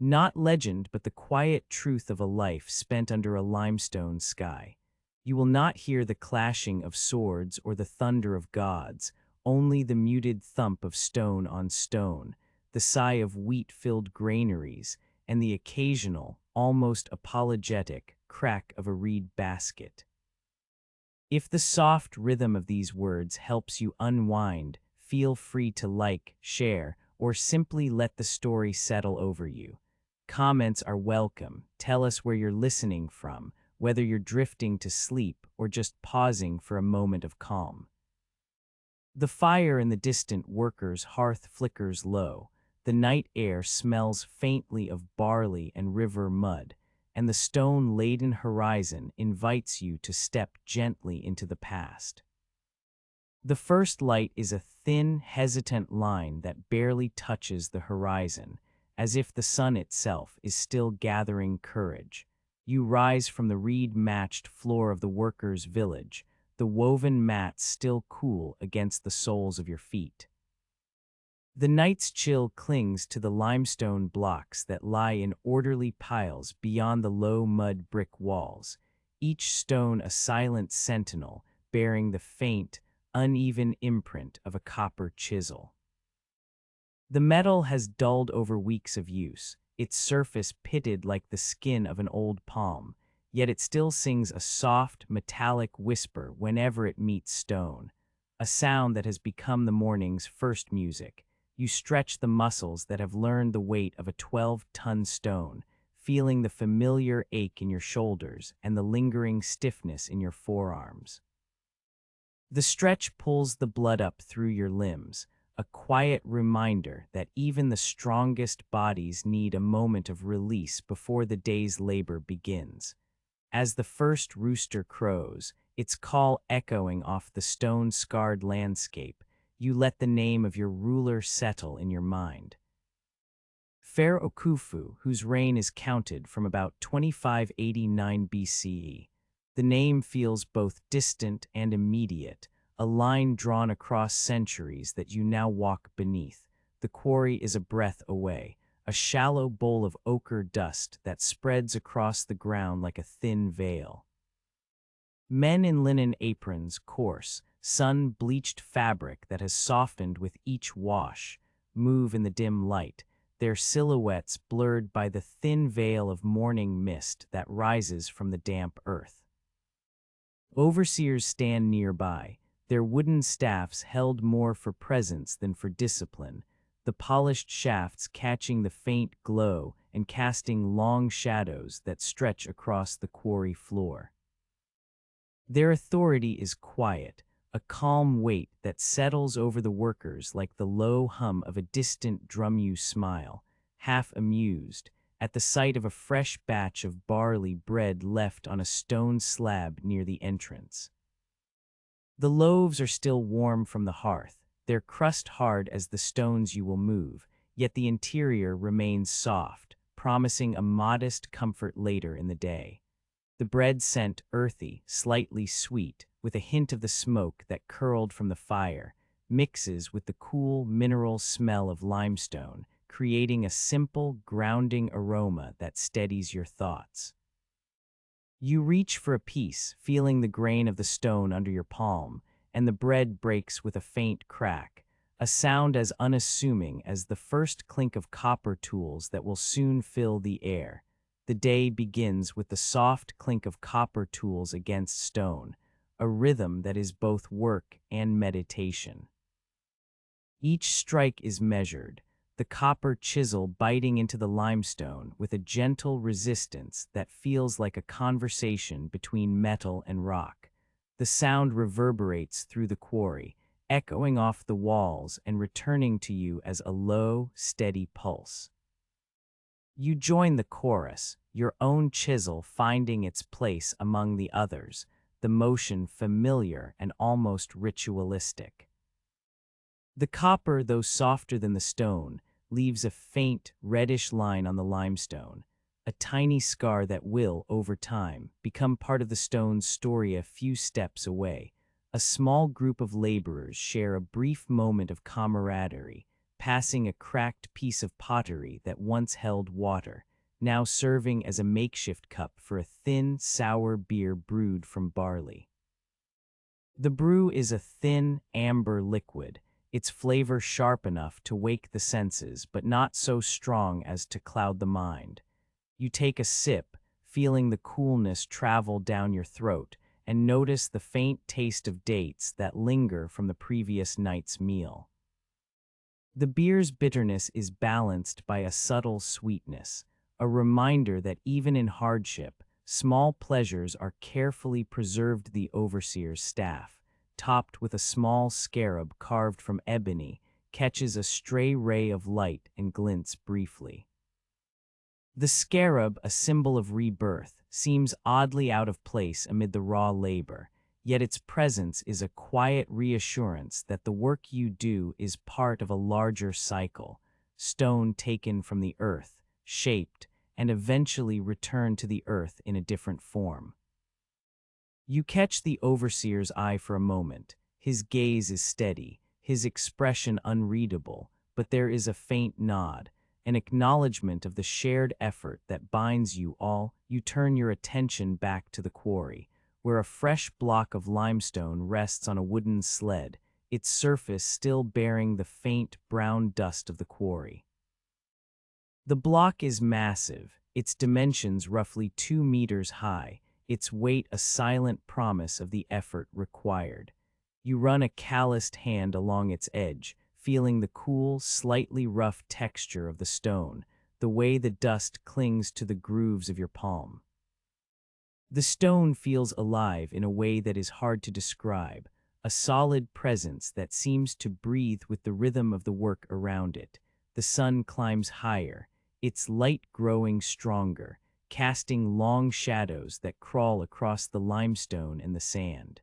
Not legend, but the quiet truth of a life spent under a limestone sky. You will not hear the clashing of swords or the thunder of gods, only the muted thump of stone on stone, the sigh of wheat-filled granaries, and the occasional, almost apologetic, crack of a reed basket. If the soft rhythm of these words helps you unwind, feel free to like, share, or simply let the story settle over you. Comments are welcome. Tell us where you're listening from, whether you're drifting to sleep or just pausing for a moment of calm. The fire in the distant worker's hearth flickers low. The night air smells faintly of barley and river mud, and the stone-laden horizon invites you to step gently into the past. The first light is a thin, hesitant line that barely touches the horizon, as if the sun itself is still gathering courage. You rise from the reed-matched floor of the workers' village, the woven mats still cool against the soles of your feet. The night's chill clings to the limestone blocks that lie in orderly piles beyond the low mud brick walls, each stone a silent sentinel bearing the faint, uneven imprint of a copper chisel. The metal has dulled over weeks of use, its surface pitted like the skin of an old palm, yet it still sings a soft, metallic whisper whenever it meets stone, a sound that has become the morning's first music. You stretch the muscles that have learned the weight of a 12-ton stone, feeling the familiar ache in your shoulders and the lingering stiffness in your forearms. The stretch pulls the blood up through your limbs, a quiet reminder that even the strongest bodies need a moment of release before the day's labor begins. As the first rooster crows, its call echoing off the stone-scarred landscape, you let the name of your ruler settle in your mind. Pharaoh Khufu, whose reign is counted from about 2589 BCE. The name feels both distant and immediate, a line drawn across centuries that you now walk beneath. The quarry is a breath away, a shallow bowl of ochre dust that spreads across the ground like a thin veil. Men in linen aprons, coarse, sun-bleached fabric that has softened with each wash, move in the dim light, their silhouettes blurred by the thin veil of morning mist that rises from the damp earth. Overseers stand nearby, their wooden staffs held more for presence than for discipline, the polished shafts catching the faint glow and casting long shadows that stretch across the quarry floor. Their authority is quiet, a calm weight that settles over the workers like the low hum of a distant drum. You smile, half amused, at the sight of a fresh batch of barley bread left on a stone slab near the entrance. The loaves are still warm from the hearth, their crust hard as the stones you will move, yet the interior remains soft, promising a modest comfort later in the day. The bread scent earthy, slightly sweet, with a hint of the smoke that curled from the fire, mixes with the cool mineral smell of limestone, creating a simple, grounding aroma that steadies your thoughts. You reach for a piece, feeling the grain of the stone under your palm, and the bread breaks with a faint crack, a sound as unassuming as the first clink of copper tools that will soon fill the air. The day begins with the soft clink of copper tools against stone, a rhythm that is both work and meditation. Each strike is measured, the copper chisel biting into the limestone with a gentle resistance that feels like a conversation between metal and rock. The sound reverberates through the quarry, echoing off the walls and returning to you as a low, steady pulse. You join the chorus, your own chisel finding its place among the others, the motion familiar and almost ritualistic. The copper, though softer than the stone, leaves a faint, reddish line on the limestone, a tiny scar that will, over time, become part of the stone's story. A few steps away, a small group of laborers share a brief moment of camaraderie, passing a cracked piece of pottery that once held water, now serving as a makeshift cup for a thin, sour beer brewed from barley. The brew is a thin, amber liquid, its flavor sharp enough to wake the senses but not so strong as to cloud the mind. You take a sip, feeling the coolness travel down your throat, and notice the faint taste of dates that linger from the previous night's meal. The beer's bitterness is balanced by a subtle sweetness, a reminder that even in hardship, small pleasures are carefully preserved. The overseer's staff, topped with a small scarab carved from ebony, catches a stray ray of light and glints briefly. The scarab, a symbol of rebirth, seems oddly out of place amid the raw labor, yet its presence is a quiet reassurance that the work you do is part of a larger cycle, stone taken from the earth, shaped, and eventually returned to the earth in a different form. You catch the overseer's eye for a moment. His gaze is steady, his expression unreadable, but there is a faint nod, an acknowledgement of the shared effort that binds you all. You turn your attention back to the quarry, where a fresh block of limestone rests on a wooden sled, its surface still bearing the faint brown dust of the quarry. The block is massive, its dimensions roughly 2 meters high, its weight a silent promise of the effort required. You run a calloused hand along its edge, feeling the cool, slightly rough texture of the stone, the way the dust clings to the grooves of your palm. The stone feels alive in a way that is hard to describe, a solid presence that seems to breathe with the rhythm of the work around it. The sun climbs higher, its light growing stronger, casting long shadows that crawl across the limestone and the sand.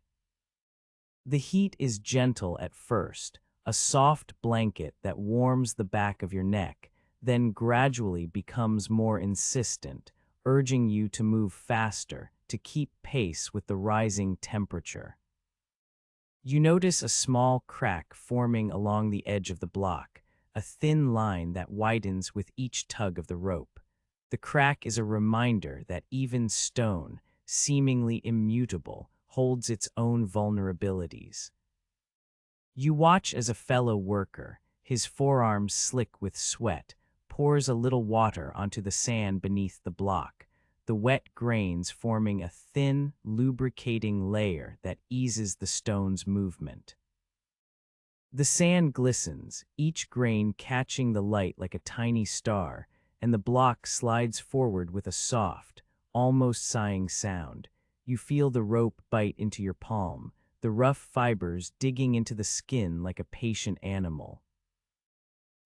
The heat is gentle at first, a soft blanket that warms the back of your neck, then gradually becomes more insistent, urging you to move faster, to keep pace with the rising temperature. You notice a small crack forming along the edge of the block, a thin line that widens with each tug of the rope. The crack is a reminder that even stone, seemingly immutable, holds its own vulnerabilities. You watch as a fellow worker, his forearms slick with sweat, pours a little water onto the sand beneath the block, the wet grains forming a thin, lubricating layer that eases the stone's movement. The sand glistens, each grain catching the light like a tiny star, and the block slides forward with a soft, almost sighing sound. You feel the rope bite into your palm, the rough fibers digging into the skin like a patient animal.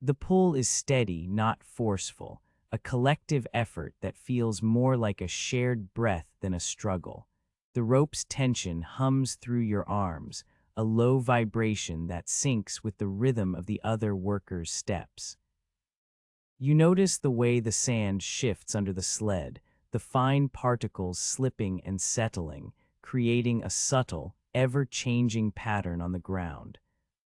The pull is steady, not forceful, a collective effort that feels more like a shared breath than a struggle. The rope's tension hums through your arms, a low vibration that syncs with the rhythm of the other workers' steps. You notice the way the sand shifts under the sled, the fine particles slipping and settling, creating a subtle, ever-changing pattern on the ground.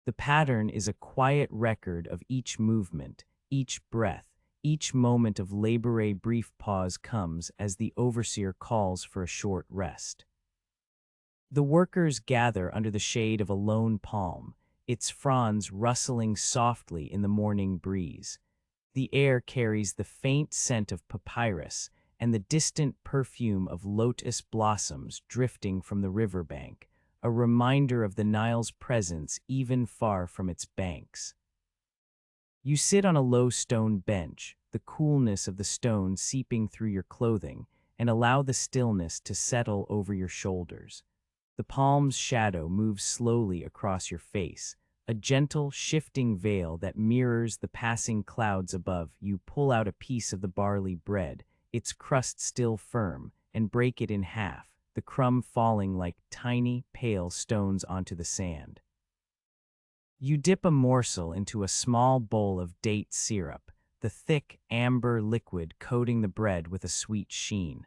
The pattern is a quiet record of each movement, each breath, each moment of labor. A brief pause comes as the overseer calls for a short rest. The workers gather under the shade of a lone palm, its fronds rustling softly in the morning breeze. The air carries the faint scent of papyrus and the distant perfume of lotus blossoms drifting from the riverbank, a reminder of the Nile's presence even far from its banks. You sit on a low stone bench, the coolness of the stone seeping through your clothing, and allow the stillness to settle over your shoulders. The palm's shadow moves slowly across your face, a gentle, shifting veil that mirrors the passing clouds above. You pull out a piece of the barley bread, its crust still firm, and break it in half, the crumb falling like tiny, pale stones onto the sand. You dip a morsel into a small bowl of date syrup, the thick, amber liquid coating the bread with a sweet sheen.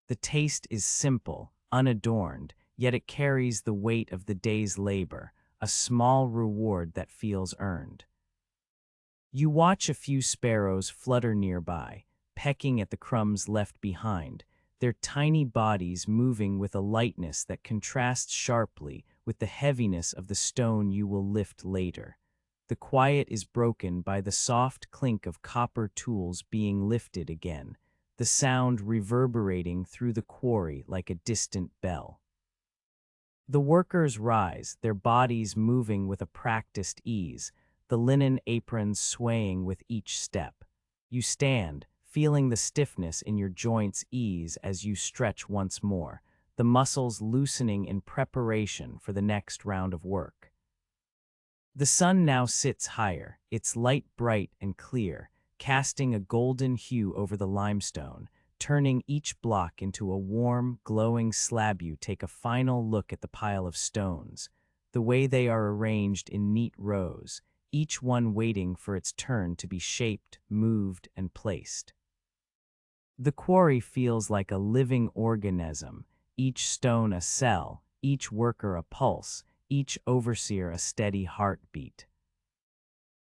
The taste is simple, unadorned, yet it carries the weight of the day's labor, a small reward that feels earned. You watch a few sparrows flutter nearby, pecking at the crumbs left behind, their tiny bodies moving with a lightness that contrasts sharply with the heaviness of the stone you will lift later. The quiet is broken by the soft clink of copper tools being lifted again, the sound reverberating through the quarry like a distant bell. The workers rise, their bodies moving with a practiced ease, the linen aprons swaying with each step. You stand, feeling the stiffness in your joints ease as you stretch once more, the muscles loosening in preparation for the next round of work. The sun now sits higher, its light bright and clear, casting a golden hue over the limestone, turning each block into a warm, glowing slab. You take a final look at the pile of stones, the way they are arranged in neat rows, each one waiting for its turn to be shaped, moved, and placed. The quarry feels like a living organism, each stone a cell, each worker a pulse, each overseer a steady heartbeat.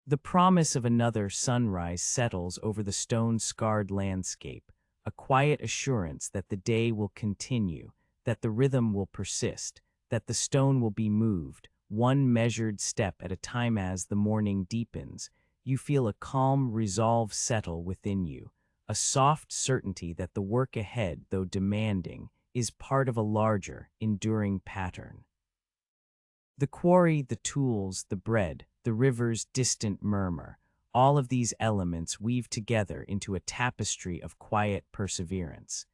The promise of another sunrise settles over the stone-scarred landscape, a quiet assurance that the day will continue, that the rhythm will persist, that the stone will be moved, one measured step at a time. As the morning deepens, you feel a calm resolve settle within you, a soft certainty that the work ahead, though demanding, is part of a larger, enduring pattern. The quarry, the tools, the bread, the river's distant murmur, all of these elements weave together into a tapestry of quiet perseverance.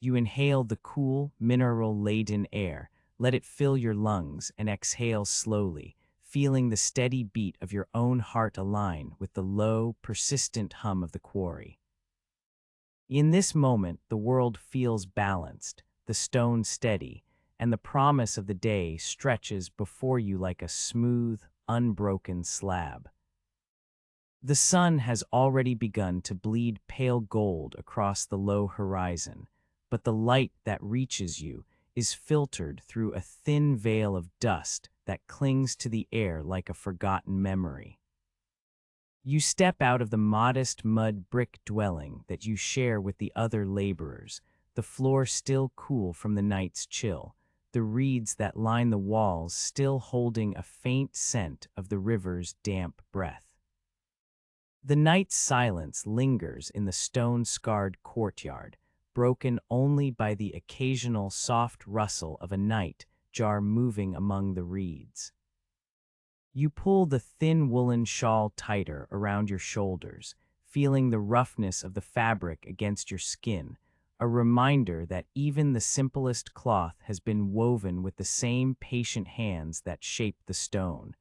You inhale the cool, mineral-laden air, let it fill your lungs, and exhale slowly, feeling the steady beat of your own heart align with the low, persistent hum of the quarry. In this moment, the world feels balanced, the stone steady, and the promise of the day stretches before you like a smooth, unbroken slab. The sun has already begun to bleed pale gold across the low horizon, but the light that reaches you is filtered through a thin veil of dust that clings to the air like a forgotten memory. You step out of the modest mud brick dwelling that you share with the other laborers, the floor still cool from the night's chill, the reeds that line the walls still holding a faint scent of the river's damp breath. The night's silence lingers in the stone-scarred courtyard, broken only by the occasional soft rustle of a nightjar moving among the reeds. You pull the thin woolen shawl tighter around your shoulders, feeling the roughness of the fabric against your skin, a reminder that even the simplest cloth has been woven with the same patient hands that shaped the stone.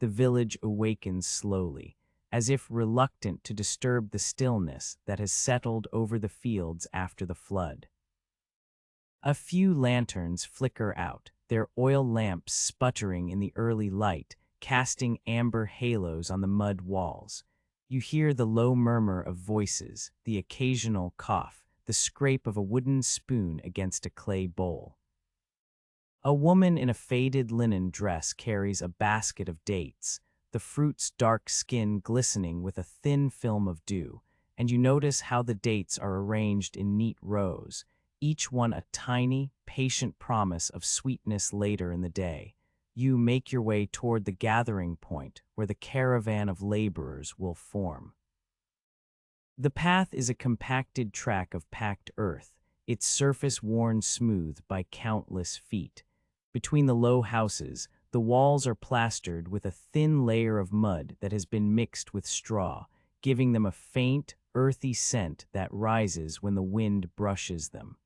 The village awakens slowly, as if reluctant to disturb the stillness that has settled over the fields after the flood. A few lanterns flicker out, their oil lamps sputtering in the early light, casting amber halos on the mud walls. You hear the low murmur of voices, the occasional cough, the scrape of a wooden spoon against a clay bowl. A woman in a faded linen dress carries a basket of dates, the fruit's dark skin glistening with a thin film of dew, and you notice how the dates are arranged in neat rows, each one a tiny, patient promise of sweetness later in the day. You make your way toward the gathering point where the caravan of laborers will form. The path is a compacted track of packed earth, its surface worn smooth by countless feet. Between the low houses, the walls are plastered with a thin layer of mud that has been mixed with straw, giving them a faint, earthy scent that rises when the wind brushes them.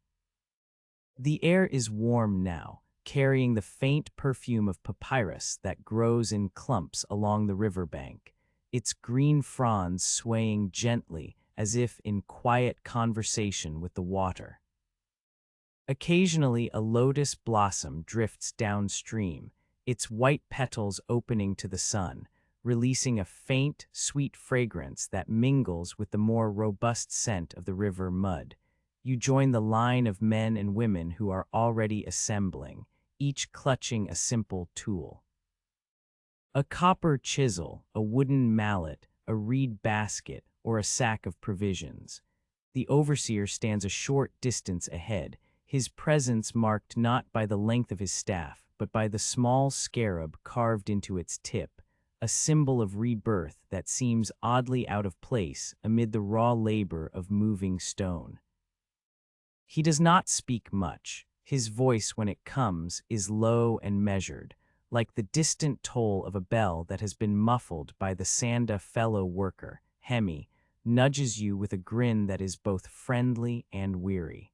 The air is warm now, carrying the faint perfume of papyrus that grows in clumps along the riverbank, its green fronds swaying gently as if in quiet conversation with the water. Occasionally, a lotus blossom drifts downstream, its white petals opening to the sun, releasing a faint, sweet fragrance that mingles with the more robust scent of the river mud. You join the line of men and women who are already assembling, each clutching a simple tool. A copper chisel, a wooden mallet, a reed basket, or a sack of provisions. The overseer stands a short distance ahead, his presence marked not by the length of his staff, but by the small scarab carved into its tip, a symbol of rebirth that seems oddly out of place amid the raw labor of moving stone. He does not speak much. His voice, when it comes, is low and measured, like the distant toll of a bell that has been muffled by the Sanda fellow worker. Hemi nudges you with a grin that is both friendly and weary.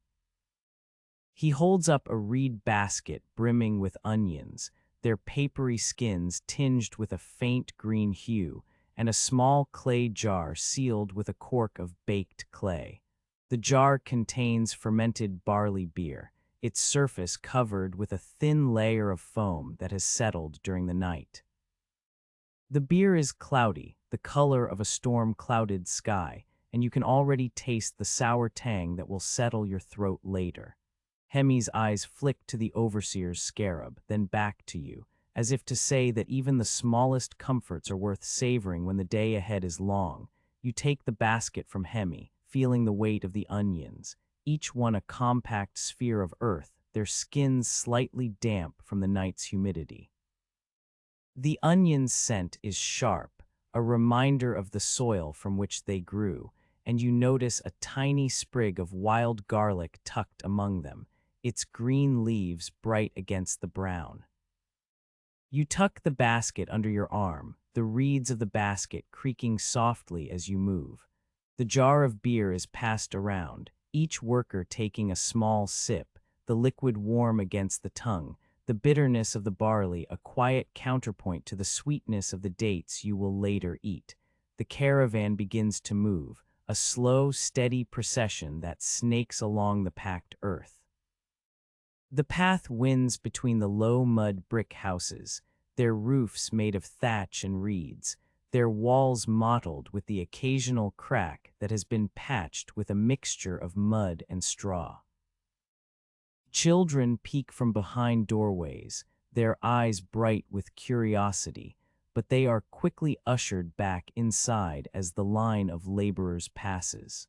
He holds up a reed basket brimming with onions, their papery skins tinged with a faint green hue, and a small clay jar sealed with a cork of baked clay. The jar contains fermented barley beer, its surface covered with a thin layer of foam that has settled during the night. The beer is cloudy, the color of a storm-clouded sky, and you can already taste the sour tang that will settle your throat later. Hemi's eyes flick to the overseer's scarab, then back to you, as if to say that even the smallest comforts are worth savoring when the day ahead is long. You take the basket from Hemi, feeling the weight of the onions, each one a compact sphere of earth, their skins slightly damp from the night's humidity. The onion's scent is sharp, a reminder of the soil from which they grew, and you notice a tiny sprig of wild garlic tucked among them, its green leaves bright against the brown. You tuck the basket under your arm, the reeds of the basket creaking softly as you move. The jar of beer is passed around, each worker taking a small sip, the liquid warm against the tongue, the bitterness of the barley a quiet counterpoint to the sweetness of the dates you will later eat. The caravan begins to move, a slow, steady procession that snakes along the packed earth. The path winds between the low mud brick houses, their roofs made of thatch and reeds, their walls mottled with the occasional crack that has been patched with a mixture of mud and straw. Children peek from behind doorways, their eyes bright with curiosity, but they are quickly ushered back inside as the line of laborers passes.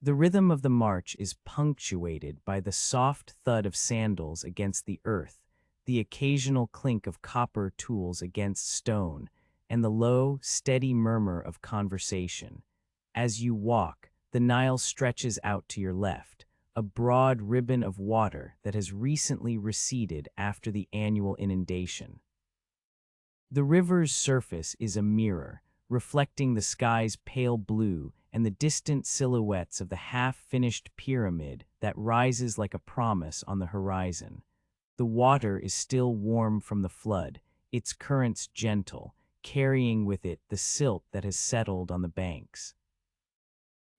The rhythm of the march is punctuated by the soft thud of sandals against the earth, the occasional clink of copper tools against stone, and the low, steady murmur of conversation. As you walk, the Nile stretches out to your left, a broad ribbon of water that has recently receded after the annual inundation. The river's surface is a mirror, reflecting the sky's pale blue and the distant silhouettes of the half-finished pyramid that rises like a promise on the horizon. The water is still warm from the flood, its currents gentle, carrying with it the silt that has settled on the banks.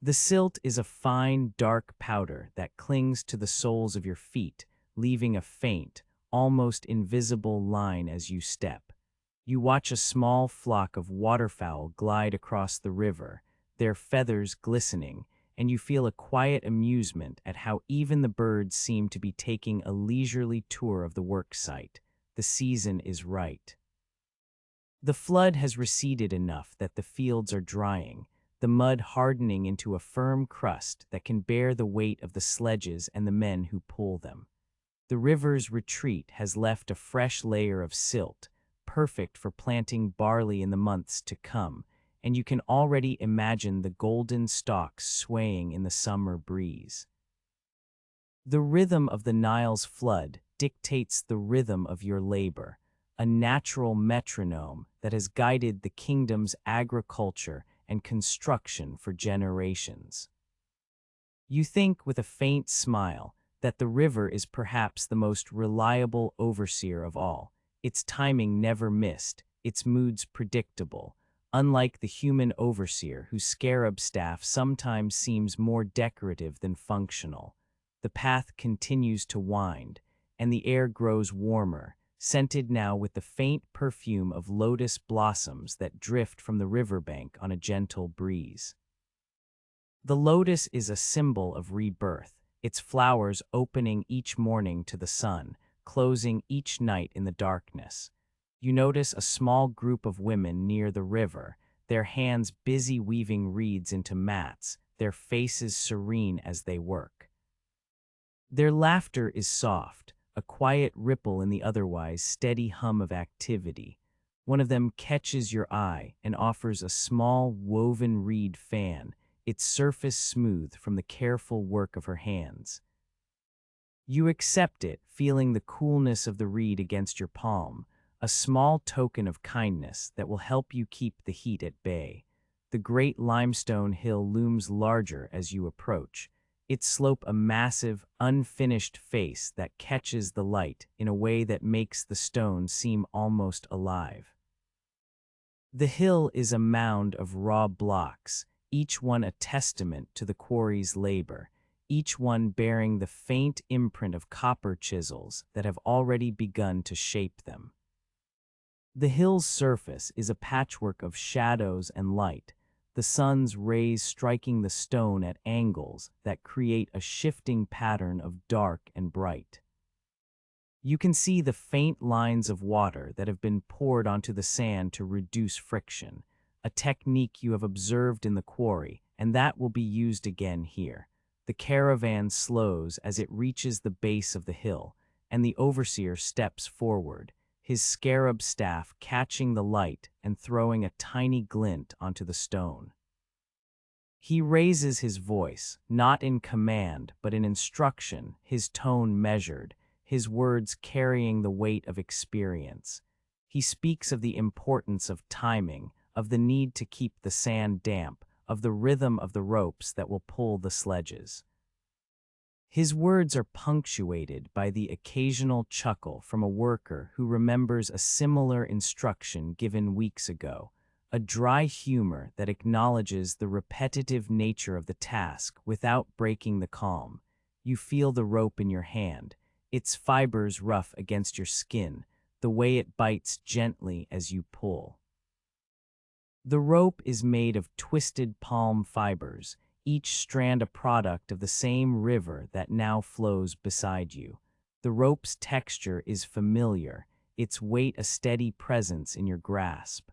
The silt is a fine, dark powder that clings to the soles of your feet, leaving a faint, almost invisible line as you step. You watch a small flock of waterfowl glide across the river, their feathers glistening, and you feel a quiet amusement at how even the birds seem to be taking a leisurely tour of the work site. The season is right. The flood has receded enough that the fields are drying, the mud hardening into a firm crust that can bear the weight of the sledges and the men who pull them. The river's retreat has left a fresh layer of silt, perfect for planting barley in the months to come, and you can already imagine the golden stalks swaying in the summer breeze. The rhythm of the Nile's flood dictates the rhythm of your labor, a natural metronome that has guided the kingdom's agriculture and construction for generations. You think with a faint smile that the river is perhaps the most reliable overseer of all, its timing never missed, its moods predictable, unlike the human overseer whose scarab staff sometimes seems more decorative than functional. The path continues to wind, and the air grows warmer, scented now with the faint perfume of lotus blossoms that drift from the riverbank on a gentle breeze. The lotus is a symbol of rebirth, its flowers opening each morning to the sun, closing each night in the darkness. You notice a small group of women near the river, their hands busy weaving reeds into mats, their faces serene as they work. Their laughter is soft, a quiet ripple in the otherwise steady hum of activity. One of them catches your eye and offers a small woven reed fan, its surface smooth from the careful work of her hands. You accept it, feeling the coolness of the reed against your palm, a small token of kindness that will help you keep the heat at bay. The great limestone hill looms larger as you approach, its slope a massive, unfinished face that catches the light in a way that makes the stone seem almost alive. The hill is a mound of raw blocks, each one a testament to the quarry's labor, each one bearing the faint imprint of copper chisels that have already begun to shape them. The hill's surface is a patchwork of shadows and light, the sun's rays striking the stone at angles that create a shifting pattern of dark and bright. You can see the faint lines of water that have been poured onto the sand to reduce friction, a technique you have observed in the quarry, and that will be used again here. The caravan slows as it reaches the base of the hill, and the overseer steps forward, his scarab staff catching the light and throwing a tiny glint onto the stone. He raises his voice, not in command but in instruction, his tone measured, his words carrying the weight of experience. He speaks of the importance of timing, of the need to keep the sand damp, of the rhythm of the ropes that will pull the sledges. His words are punctuated by the occasional chuckle from a worker who remembers a similar instruction given weeks ago, a dry humor that acknowledges the repetitive nature of the task without breaking the calm. You feel the rope in your hand, its fibers rough against your skin, the way it bites gently as you pull. The rope is made of twisted palm fibers, each strand a product of the same river that now flows beside you. The rope's texture is familiar, its weight a steady presence in your grasp.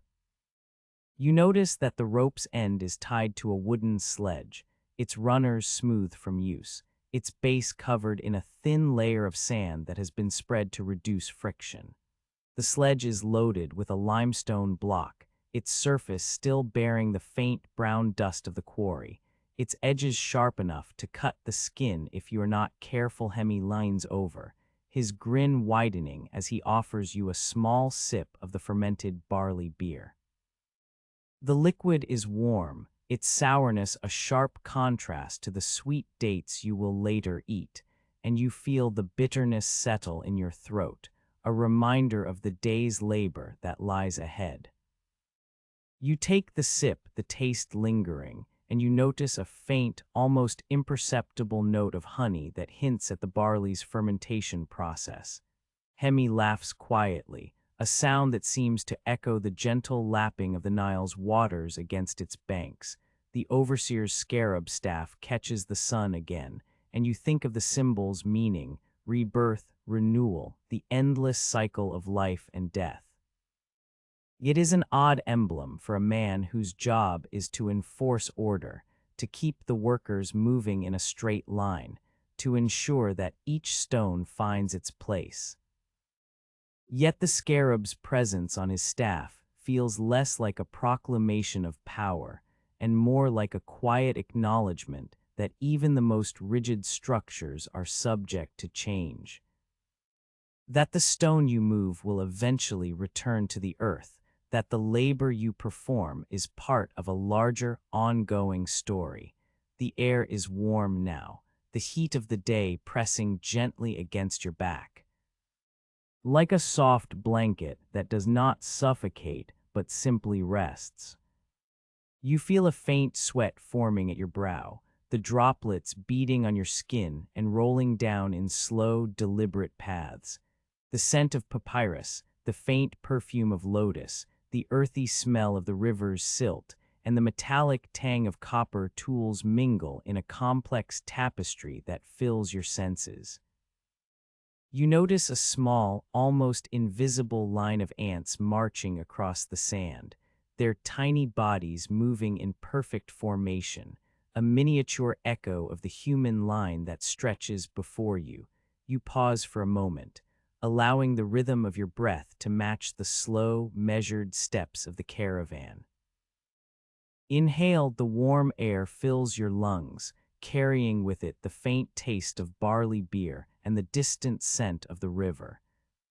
You notice that the rope's end is tied to a wooden sledge, its runners smooth from use, its base covered in a thin layer of sand that has been spread to reduce friction. The sledge is loaded with a limestone block, its surface still bearing the faint brown dust of the quarry, its edges sharp enough to cut the skin if you are not careful. Hemi leans over, his grin widening as he offers you a small sip of the fermented barley beer. The liquid is warm, its sourness a sharp contrast to the sweet dates you will later eat, and you feel the bitterness settle in your throat, a reminder of the day's labor that lies ahead. You take the sip, the taste lingering, and you notice a faint, almost imperceptible note of honey that hints at the barley's fermentation process. Hemi laughs quietly, a sound that seems to echo the gentle lapping of the Nile's waters against its banks. The overseer's scarab staff catches the sun again, and you think of the symbol's meaning, rebirth, renewal, the endless cycle of life and death. It is an odd emblem for a man whose job is to enforce order, to keep the workers moving in a straight line, to ensure that each stone finds its place. Yet the scarab's presence on his staff feels less like a proclamation of power and more like a quiet acknowledgement that even the most rigid structures are subject to change. That the stone you move will eventually return to the earth, that the labor you perform is part of a larger, ongoing story. The air is warm now, the heat of the day pressing gently against your back. Like a soft blanket that does not suffocate but simply rests. You feel a faint sweat forming at your brow, the droplets beating on your skin and rolling down in slow, deliberate paths. The scent of papyrus, the faint perfume of lotus, the earthy smell of the river's silt, and the metallic tang of copper tools mingle in a complex tapestry that fills your senses. You notice a small, almost invisible line of ants marching across the sand, their tiny bodies moving in perfect formation, a miniature echo of the human line that stretches before you. You pause for a moment, allowing the rhythm of your breath to match the slow, measured steps of the caravan. Inhale, the warm air fills your lungs, carrying with it the faint taste of barley beer and the distant scent of the river.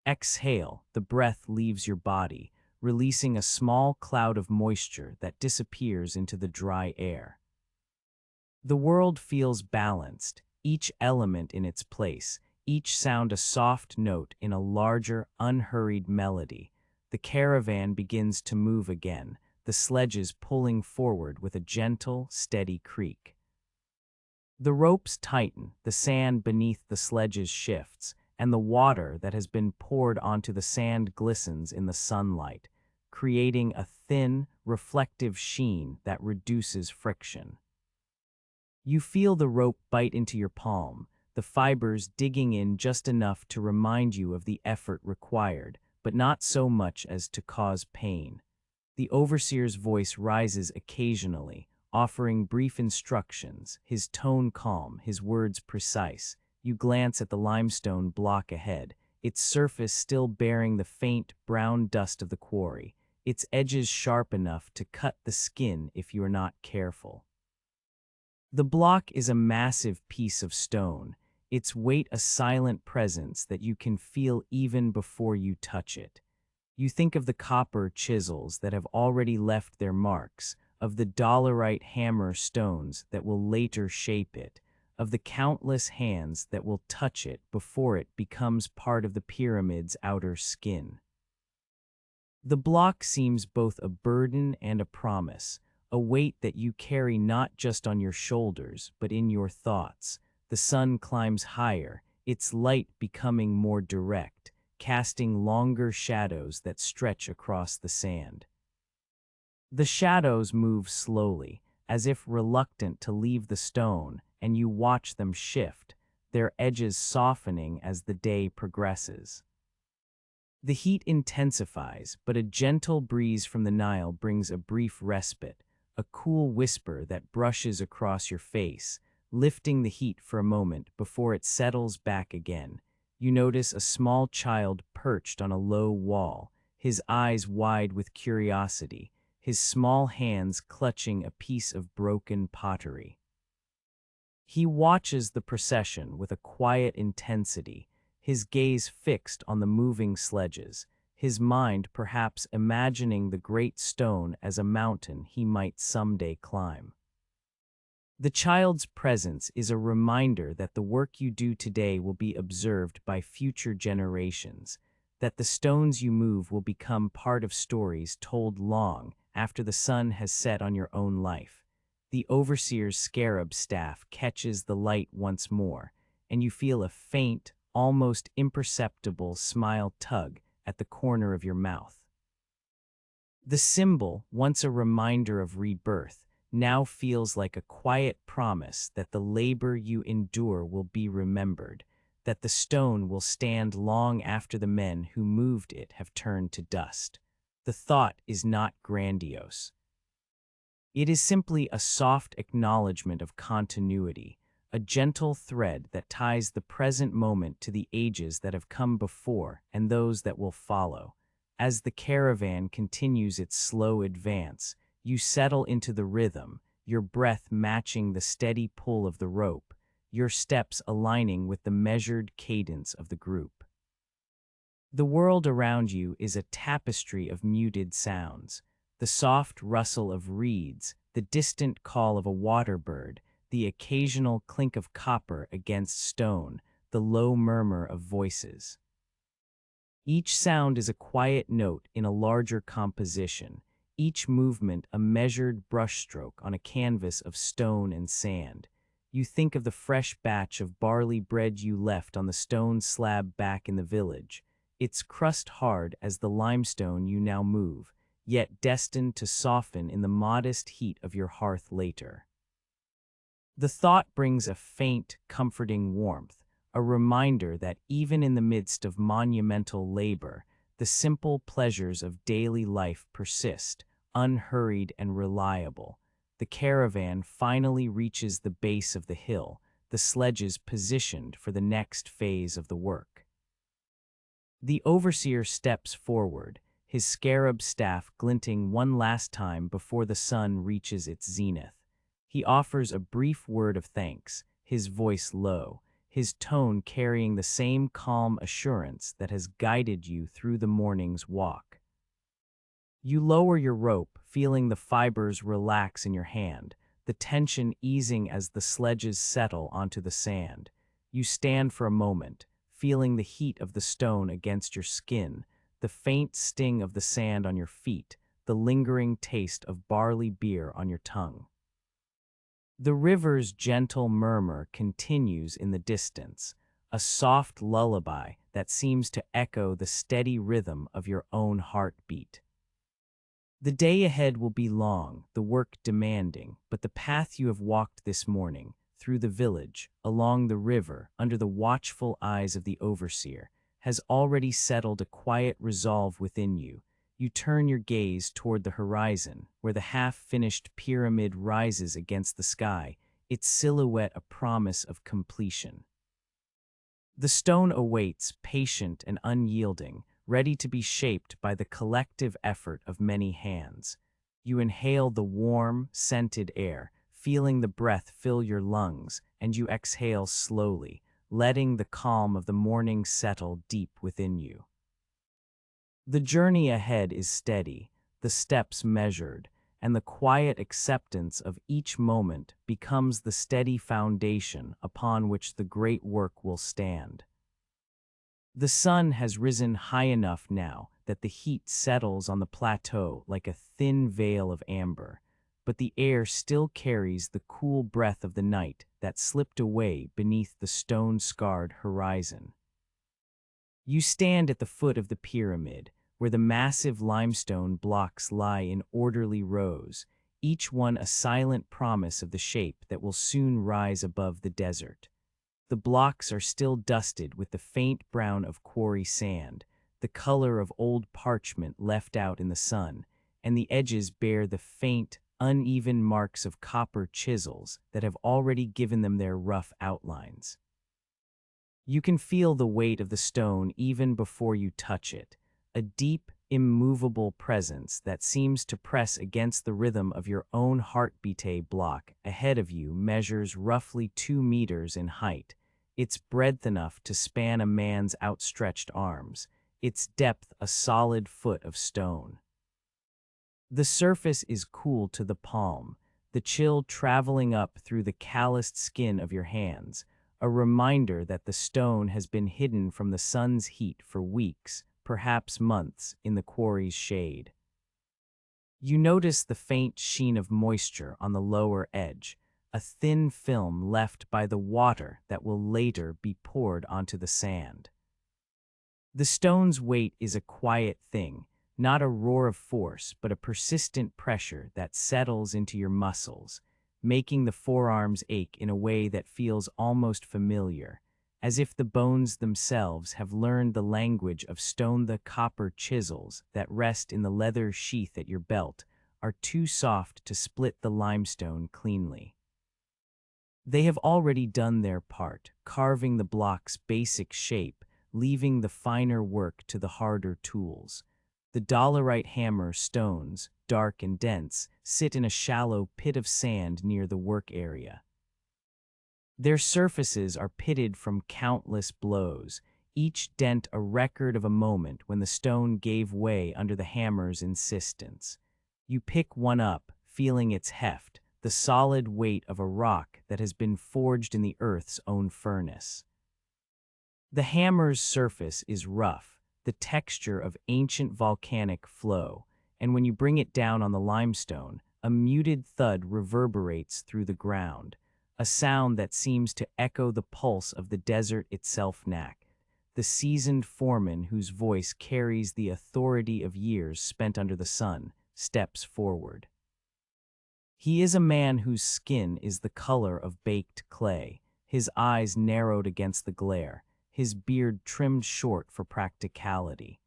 Exhale, the breath leaves your body, releasing a small cloud of moisture that disappears into the dry air. The world feels balanced, each element in its place, each sound a soft note in a larger, unhurried melody. The caravan begins to move again, the sledges pulling forward with a gentle, steady creak. The ropes tighten, the sand beneath the sledges shifts, and the water that has been poured onto the sand glistens in the sunlight, creating a thin, reflective sheen that reduces friction. You feel the rope bite into your palm, the fibers digging in just enough to remind you of the effort required, but not so much as to cause pain. The overseer's voice rises occasionally, offering brief instructions, his tone calm, his words precise. You glance at the limestone block ahead, its surface still bearing the faint, brown dust of the quarry, its edges sharp enough to cut the skin if you are not careful. The block is a massive piece of stone, its weight a silent presence that you can feel even before you touch it. You think of the copper chisels that have already left their marks, of the dolerite hammer stones that will later shape it, of the countless hands that will touch it before it becomes part of the pyramid's outer skin. The block seems both a burden and a promise, a weight that you carry not just on your shoulders, but in your thoughts. The sun climbs higher, its light becoming more direct, casting longer shadows that stretch across the sand. The shadows move slowly, as if reluctant to leave the stone, and you watch them shift, their edges softening as the day progresses. The heat intensifies, but a gentle breeze from the Nile brings a brief respite, a cool whisper that brushes across your face, lifting the heat for a moment before it settles back again. You notice a small child perched on a low wall, his eyes wide with curiosity, his small hands clutching a piece of broken pottery. He watches the procession with a quiet intensity, his gaze fixed on the moving sledges, his mind perhaps imagining the great stone as a mountain he might someday climb. The child's presence is a reminder that the work you do today will be observed by future generations, that the stones you move will become part of stories told long after the sun has set on your own life. The overseer's scarab staff catches the light once more, and you feel a faint, almost imperceptible smile tug at the corner of your mouth. The symbol, once a reminder of rebirth, now feels like a quiet promise that the labor you endure will be remembered, that the stone will stand long after the men who moved it have turned to dust. The thought is not grandiose. It is simply a soft acknowledgement of continuity, a gentle thread that ties the present moment to the ages that have come before and those that will follow. As the caravan continues its slow advance, you settle into the rhythm, your breath matching the steady pull of the rope, your steps aligning with the measured cadence of the group. The world around you is a tapestry of muted sounds, the soft rustle of reeds, the distant call of a water bird, the occasional clink of copper against stone, the low murmur of voices. Each sound is a quiet note in a larger composition, each movement a measured brushstroke on a canvas of stone and sand. You think of the fresh batch of barley bread you left on the stone slab back in the village, its crust hard as the limestone you now move, yet destined to soften in the modest heat of your hearth later. The thought brings a faint, comforting warmth, a reminder that even in the midst of monumental labor, the simple pleasures of daily life persist, unhurried and reliable. The caravan finally reaches the base of the hill, the sledges positioned for the next phase of the work. The overseer steps forward, his scarab staff glinting one last time before the sun reaches its zenith. He offers a brief word of thanks, his voice low, his tone carrying the same calm assurance that has guided you through the morning's walk. You lower your rope, feeling the fibers relax in your hand, the tension easing as the sledges settle onto the sand. You stand for a moment, feeling the heat of the stone against your skin, the faint sting of the sand on your feet, the lingering taste of barley beer on your tongue. The river's gentle murmur continues in the distance, a soft lullaby that seems to echo the steady rhythm of your own heartbeat. The day ahead will be long, the work demanding, but the path you have walked this morning, through the village, along the river, under the watchful eyes of the overseer, has already settled a quiet resolve within you. You turn your gaze toward the horizon, where the half-finished pyramid rises against the sky, its silhouette a promise of completion. The stone awaits, patient and unyielding, ready to be shaped by the collective effort of many hands. You inhale the warm, scented air, feeling the breath fill your lungs, and you exhale slowly, letting the calm of the morning settle deep within you. The journey ahead is steady, the steps measured, and the quiet acceptance of each moment becomes the steady foundation upon which the great work will stand. The sun has risen high enough now that the heat settles on the plateau like a thin veil of amber, but the air still carries the cool breath of the night that slipped away beneath the stone-scarred horizon. You stand at the foot of the pyramid, where the massive limestone blocks lie in orderly rows, each one a silent promise of the shape that will soon rise above the desert. The blocks are still dusted with the faint brown of quarry sand, the color of old parchment left out in the sun, and the edges bear the faint, uneven marks of copper chisels that have already given them their rough outlines. You can feel the weight of the stone even before you touch it, a deep, immovable presence that seems to press against the rhythm of your own heartbeat. A block ahead of you measures roughly 2 meters in height, its breadth enough to span a man's outstretched arms, its depth a solid foot of stone. The surface is cool to the palm, the chill traveling up through the calloused skin of your hands, a reminder that the stone has been hidden from the sun's heat for weeks, perhaps months, in the quarry's shade. You notice the faint sheen of moisture on the lower edge, a thin film left by the water that will later be poured onto the sand. The stone's weight is a quiet thing, not a roar of force, but a persistent pressure that settles into your muscles, making the forearms ache in a way that feels almost familiar, as if the bones themselves have learned the language of stone. The copper chisels that rest in the leather sheath at your belt are too soft to split the limestone cleanly. They have already done their part, carving the block's basic shape, leaving the finer work to the harder tools. The dolerite hammer stones, dark and dense, sit in a shallow pit of sand near the work area. Their surfaces are pitted from countless blows, each dent a record of a moment when the stone gave way under the hammer's insistence. You pick one up, feeling its heft, the solid weight of a rock that has been forged in the earth's own furnace. The hammer's surface is rough, the texture of ancient volcanic flow, and when you bring it down on the limestone, a muted thud reverberates through the ground, a sound that seems to echo the pulse of the desert itself. Knack, the seasoned foreman whose voice carries the authority of years spent under the sun, steps forward. He is a man whose skin is the color of baked clay, his eyes narrowed against the glare, his beard trimmed short for practicality.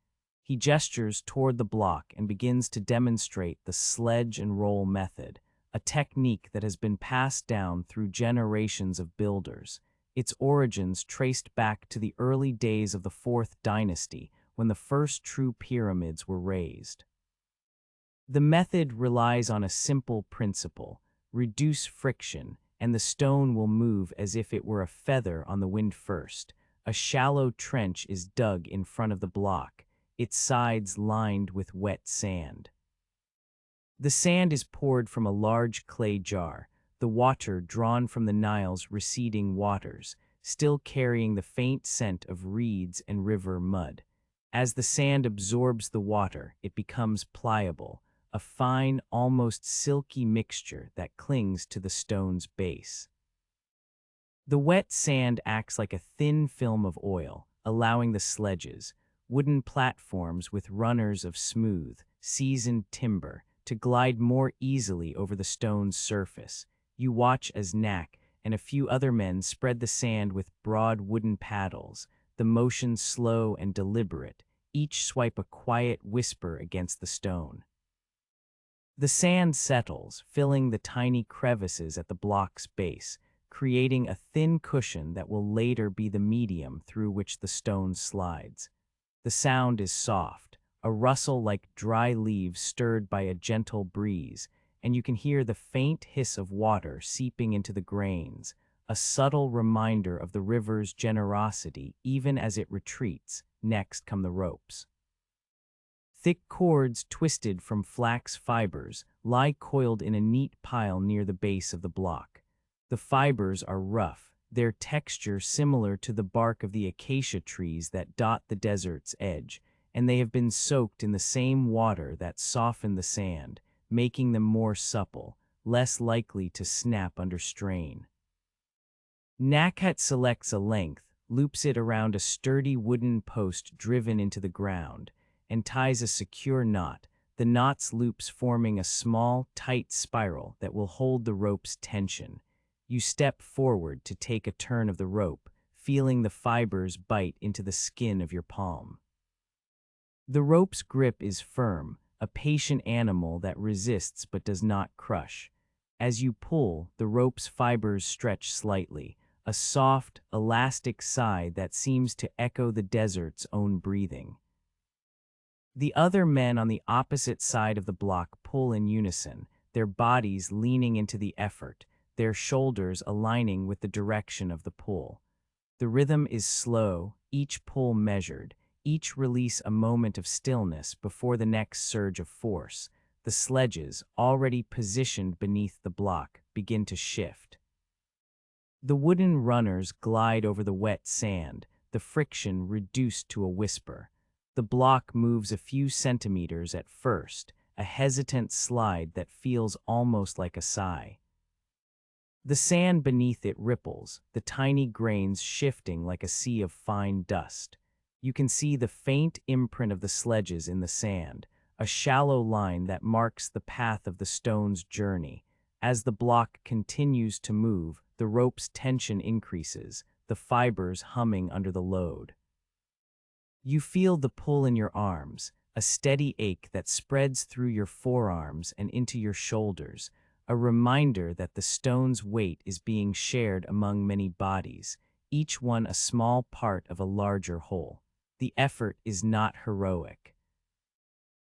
He gestures toward the block and begins to demonstrate the sledge and roll method, a technique that has been passed down through generations of builders, its origins traced back to the early days of the Fourth Dynasty when the first true pyramids were raised. The method relies on a simple principle: reduce friction, and the stone will move as if it were a feather on the wind. First, a shallow trench is dug in front of the block, its sides lined with wet sand. The sand is poured from a large clay jar, the water drawn from the Nile's receding waters, still carrying the faint scent of reeds and river mud. As the sand absorbs the water, it becomes pliable, a fine, almost silky mixture that clings to the stone's base. The wet sand acts like a thin film of oil, allowing the sledges, wooden platforms with runners of smooth, seasoned timber, to glide more easily over the stone's surface. You watch as Knack and a few other men spread the sand with broad wooden paddles, the motion slow and deliberate, each swipe a quiet whisper against the stone. The sand settles, filling the tiny crevices at the block's base, creating a thin cushion that will later be the medium through which the stone slides. The sound is soft, a rustle like dry leaves stirred by a gentle breeze, and you can hear the faint hiss of water seeping into the grains, a subtle reminder of the river's generosity even as it retreats. Next come the ropes. Thick cords twisted from flax fibers lie coiled in a neat pile near the base of the block. The fibers are rough, their texture similar to the bark of the acacia trees that dot the desert's edge, and they have been soaked in the same water that softened the sand, making them more supple, less likely to snap under strain. Nakat selects a length, loops it around a sturdy wooden post driven into the ground, and ties a secure knot, the knot's loops forming a small, tight spiral that will hold the rope's tension. You step forward to take a turn of the rope, feeling the fibers bite into the skin of your palm. The rope's grip is firm, a patient animal that resists but does not crush. As you pull, the rope's fibers stretch slightly, a soft, elastic sigh that seems to echo the desert's own breathing. The other men on the opposite side of the block pull in unison, their bodies leaning into the effort, their shoulders aligning with the direction of the pull. The rhythm is slow, each pull measured, each release a moment of stillness before the next surge of force. The sledges, already positioned beneath the block, begin to shift. The wooden runners glide over the wet sand, the friction reduced to a whisper. The block moves a few centimeters at first, a hesitant slide that feels almost like a sigh. The sand beneath it ripples, the tiny grains shifting like a sea of fine dust. You can see the faint imprint of the sledges in the sand, a shallow line that marks the path of the stone's journey. As the block continues to move, the rope's tension increases, the fibers humming under the load. You feel the pull in your arms, a steady ache that spreads through your forearms and into your shoulders, a reminder that the stone's weight is being shared among many bodies, each one a small part of a larger whole. The effort is not heroic.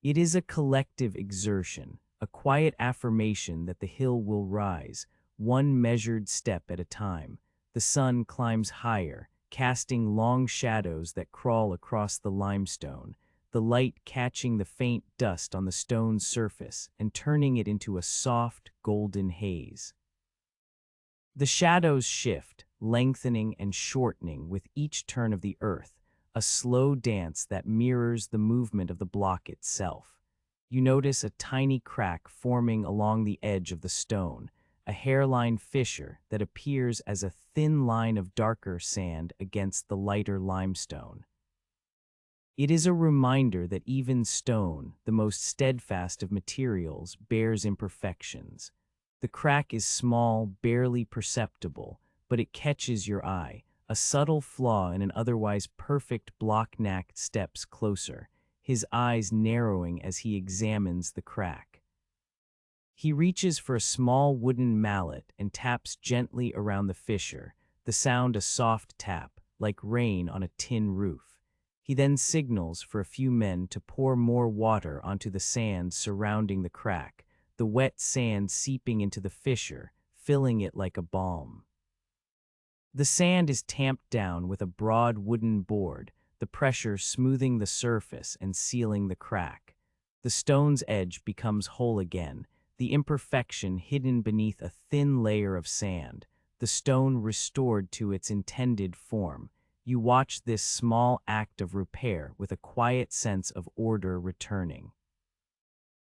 It is a collective exertion, a quiet affirmation that the hill will rise, one measured step at a time. The sun climbs higher, casting long shadows that crawl across the limestone, the light catching the faint dust on the stone's surface and turning it into a soft, golden haze. The shadows shift, lengthening and shortening with each turn of the earth, a slow dance that mirrors the movement of the block itself. You notice a tiny crack forming along the edge of the stone, a hairline fissure that appears as a thin line of darker sand against the lighter limestone. It is a reminder that even stone, the most steadfast of materials, bears imperfections. The crack is small, barely perceptible, but it catches your eye, a subtle flaw in an otherwise perfect block. Knack steps closer, his eyes narrowing as he examines the crack. He reaches for a small wooden mallet and taps gently around the fissure, the sound a soft tap, like rain on a tin roof. He then signals for a few men to pour more water onto the sand surrounding the crack, the wet sand seeping into the fissure, filling it like a balm. The sand is tamped down with a broad wooden board, the pressure smoothing the surface and sealing the crack. The stone's edge becomes whole again, the imperfection hidden beneath a thin layer of sand, the stone restored to its intended form. You watch this small act of repair with a quiet sense of order returning.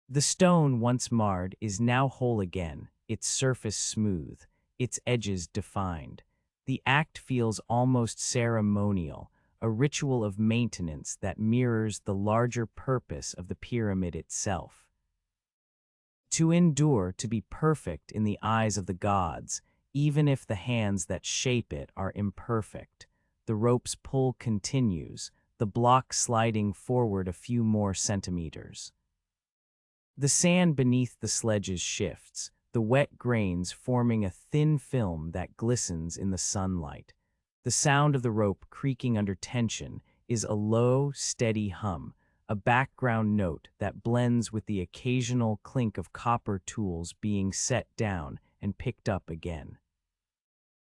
The stone, once marred, is now whole again, its surface smooth, its edges defined. The act feels almost ceremonial, a ritual of maintenance that mirrors the larger purpose of the pyramid itself. To endure, to be perfect in the eyes of the gods, even if the hands that shape it are imperfect. The rope's pull continues, the block sliding forward a few more centimeters. The sand beneath the sledges shifts, the wet grains forming a thin film that glistens in the sunlight. The sound of the rope creaking under tension is a low, steady hum, a background note that blends with the occasional clink of copper tools being set down and picked up again.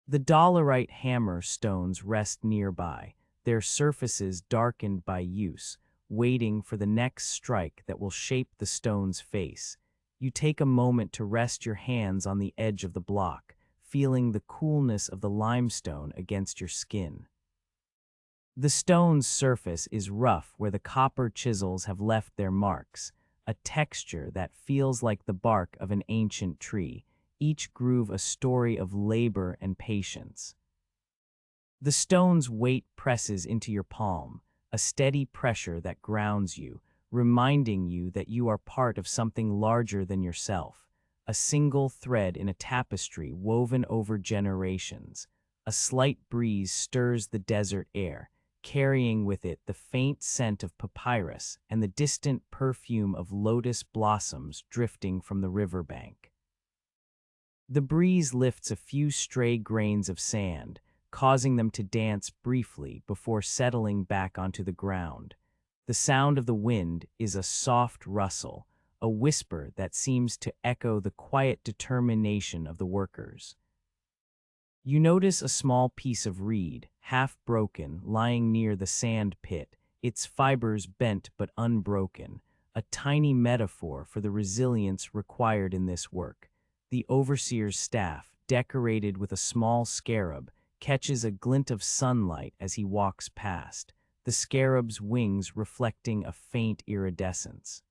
The dolerite hammer stones rest nearby, their surfaces darkened by use, waiting for the next strike that will shape the stone's face. You take a moment to rest your hands on the edge of the block, feeling the coolness of the limestone against your skin. The stone's surface is rough where the copper chisels have left their marks, a texture that feels like the bark of an ancient tree, each groove a story of labor and patience. The stone's weight presses into your palm, a steady pressure that grounds you, reminding you that you are part of something larger than yourself, a single thread in a tapestry woven over generations. A slight breeze stirs the desert air, carrying with it the faint scent of papyrus and the distant perfume of lotus blossoms drifting from the riverbank. The breeze lifts a few stray grains of sand, causing them to dance briefly before settling back onto the ground. The sound of the wind is a soft rustle, a whisper that seems to echo the quiet determination of the workers. You notice a small piece of reed, half broken, lying near the sand pit, its fibers bent but unbroken, a tiny metaphor for the resilience required in this work. The overseer's staff, decorated with a small scarab, catches a glint of sunlight as he walks past, the scarab's wings reflecting a faint iridescence.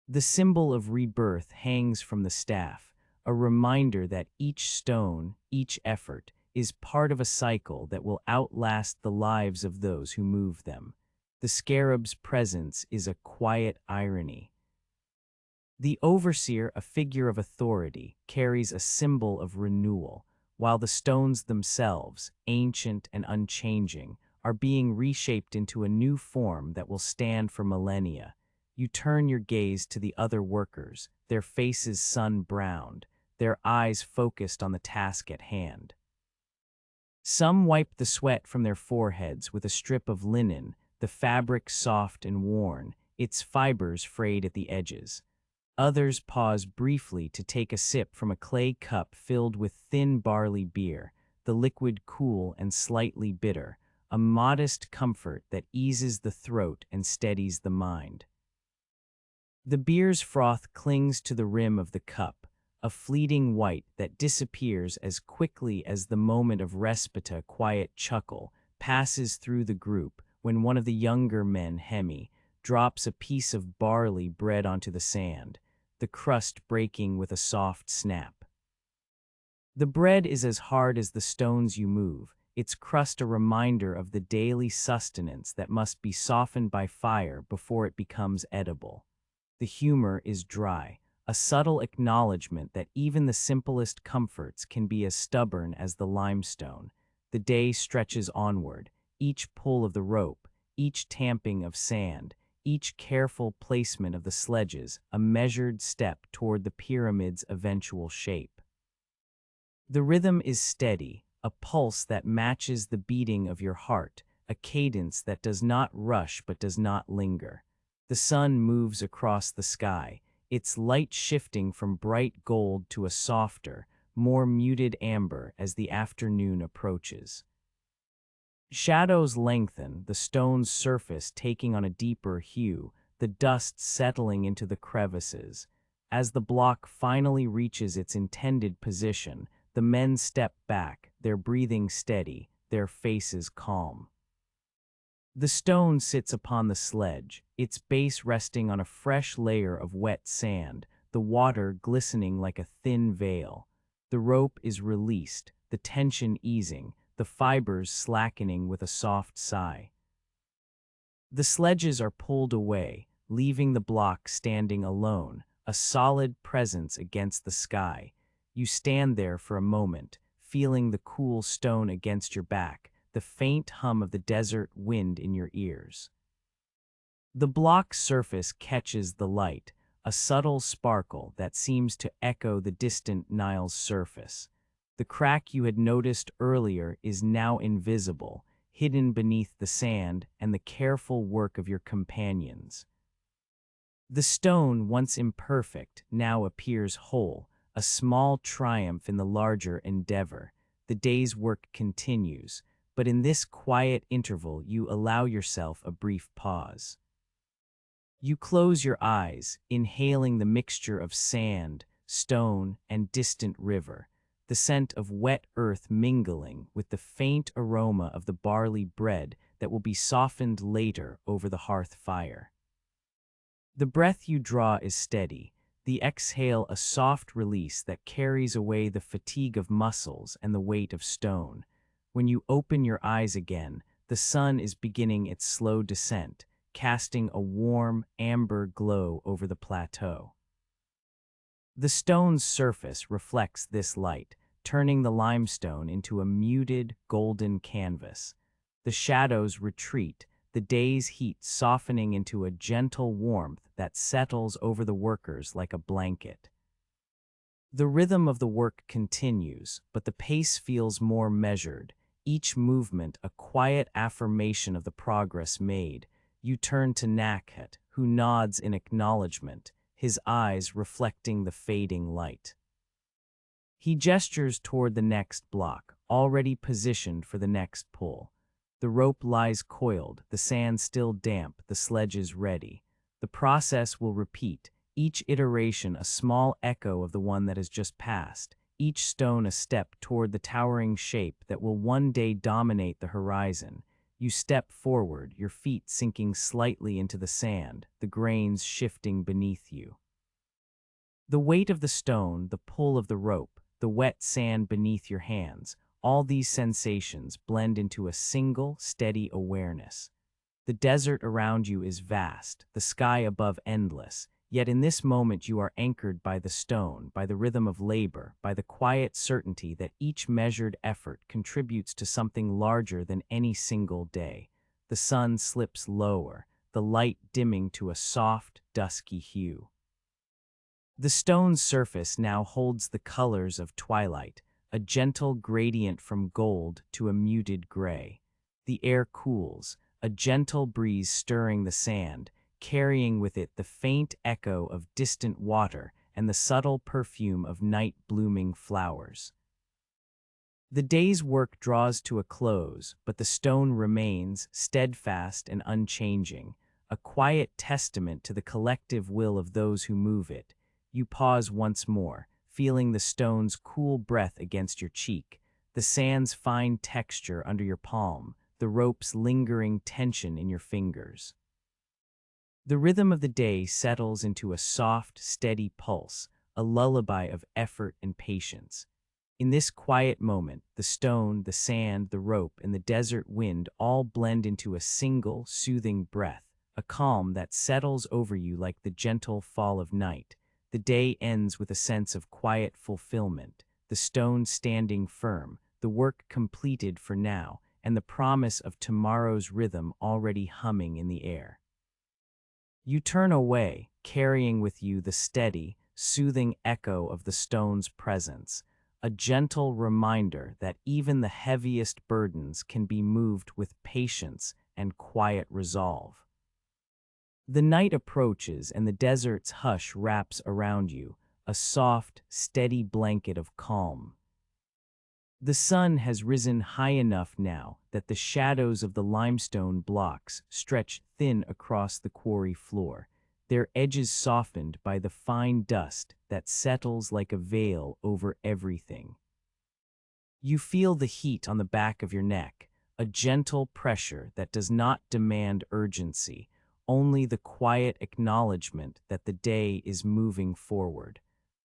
The symbol of rebirth hangs from the staff, a reminder that each stone, each effort, is part of a cycle that will outlast the lives of those who move them. The scarab's presence is a quiet irony. The overseer, a figure of authority, carries a symbol of renewal, while the stones themselves, ancient and unchanging, are being reshaped into a new form that will stand for millennia. You turn your gaze to the other workers, their faces sun-browned, their eyes focused on the task at hand. Some wipe the sweat from their foreheads with a strip of linen, the fabric soft and worn, its fibers frayed at the edges. Others pause briefly to take a sip from a clay cup filled with thin barley beer, the liquid cool and slightly bitter, a modest comfort that eases the throat and steadies the mind. The beer's froth clings to the rim of the cup, a fleeting white that disappears as quickly as the moment of respite. A quiet chuckle passes through the group when one of the younger men, Hemi, drops a piece of barley bread onto the sand, the crust breaking with a soft snap. The bread is as hard as the stones you move, its crust a reminder of the daily sustenance that must be softened by fire before it becomes edible. The humor is dry, a subtle acknowledgement that even the simplest comforts can be as stubborn as the limestone. The day stretches onward, each pull of the rope, each tamping of sand, each careful placement of the sledges a measured step toward the pyramid's eventual shape. The rhythm is steady, a pulse that matches the beating of your heart, a cadence that does not rush but does not linger. The sun moves across the sky, its light shifting from bright gold to a softer, more muted amber as the afternoon approaches. Shadows lengthen, the stone's surface taking on a deeper hue, the dust settling into the crevices. As the block finally reaches its intended position, the men step back, their breathing steady, their faces calm. The stone sits upon the sledge, its base resting on a fresh layer of wet sand, the water glistening like a thin veil. The rope is released, the tension easing, the fibers slackening with a soft sigh. The sledges are pulled away, leaving the block standing alone, a solid presence against the sky. You stand there for a moment, feeling the cool stone against your back, the faint hum of the desert wind in your ears. The block's surface catches the light, a subtle sparkle that seems to echo the distant Nile's surface. The crack you had noticed earlier is now invisible, hidden beneath the sand and the careful work of your companions. The stone, once imperfect, now appears whole, a small triumph in the larger endeavor. The day's work continues, but in this quiet interval you allow yourself a brief pause. You close your eyes, inhaling the mixture of sand, stone, and distant river, the scent of wet earth mingling with the faint aroma of the barley bread that will be softened later over the hearth fire. The breath you draw is steady, the exhale a soft release that carries away the fatigue of muscles and the weight of stone. When you open your eyes again, the sun is beginning its slow descent, casting a warm, amber glow over the plateau. The stone's surface reflects this light, turning the limestone into a muted, golden canvas. The shadows retreat, the day's heat softening into a gentle warmth that settles over the workers like a blanket. The rhythm of the work continues, but the pace feels more measured, each movement a quiet affirmation of the progress made. You turn to Nakhet, who nods in acknowledgement, his eyes reflecting the fading light. He gestures toward the next block, already positioned for the next pull. The rope lies coiled, the sand still damp, the sledges ready. The process will repeat, each iteration a small echo of the one that has just passed, each stone a step toward the towering shape that will one day dominate the horizon. You step forward, your feet sinking slightly into the sand, the grains shifting beneath you. The weight of the stone, the pull of the rope, the wet sand beneath your hands, all these sensations blend into a single, steady awareness. The desert around you is vast, the sky above endless, yet in this moment you are anchored by the stone, by the rhythm of labor, by the quiet certainty that each measured effort contributes to something larger than any single day. The sun slips lower, the light dimming to a soft, dusky hue. The stone's surface now holds the colors of twilight, a gentle gradient from gold to a muted gray. The air cools, a gentle breeze stirring the sand, carrying with it the faint echo of distant water and the subtle perfume of night-blooming flowers. The day's work draws to a close, but the stone remains steadfast and unchanging, a quiet testament to the collective will of those who move it. You pause once more, feeling the stone's cool breath against your cheek, the sand's fine texture under your palm, the rope's lingering tension in your fingers. The rhythm of the day settles into a soft, steady pulse, a lullaby of effort and patience. In this quiet moment, the stone, the sand, the rope, and the desert wind all blend into a single, soothing breath, a calm that settles over you like the gentle fall of night. The day ends with a sense of quiet fulfillment, the stone standing firm, the work completed for now, and the promise of tomorrow's rhythm already humming in the air. You turn away, carrying with you the steady, soothing echo of the stone's presence, a gentle reminder that even the heaviest burdens can be moved with patience and quiet resolve. The night approaches and the desert's hush wraps around you, a soft, steady blanket of calm. The sun has risen high enough now that the shadows of the limestone blocks stretch thin across the quarry floor, their edges softened by the fine dust that settles like a veil over everything. You feel the heat on the back of your neck, a gentle pressure that does not demand urgency, only the quiet acknowledgement that the day is moving forward.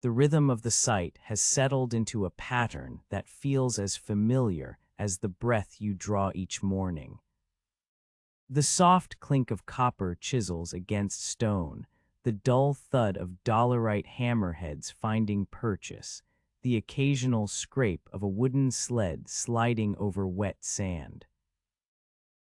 The rhythm of the site has settled into a pattern that feels as familiar as the breath you draw each morning. The soft clink of copper chisels against stone, the dull thud of dollarite hammerheads finding purchase, the occasional scrape of a wooden sled sliding over wet sand.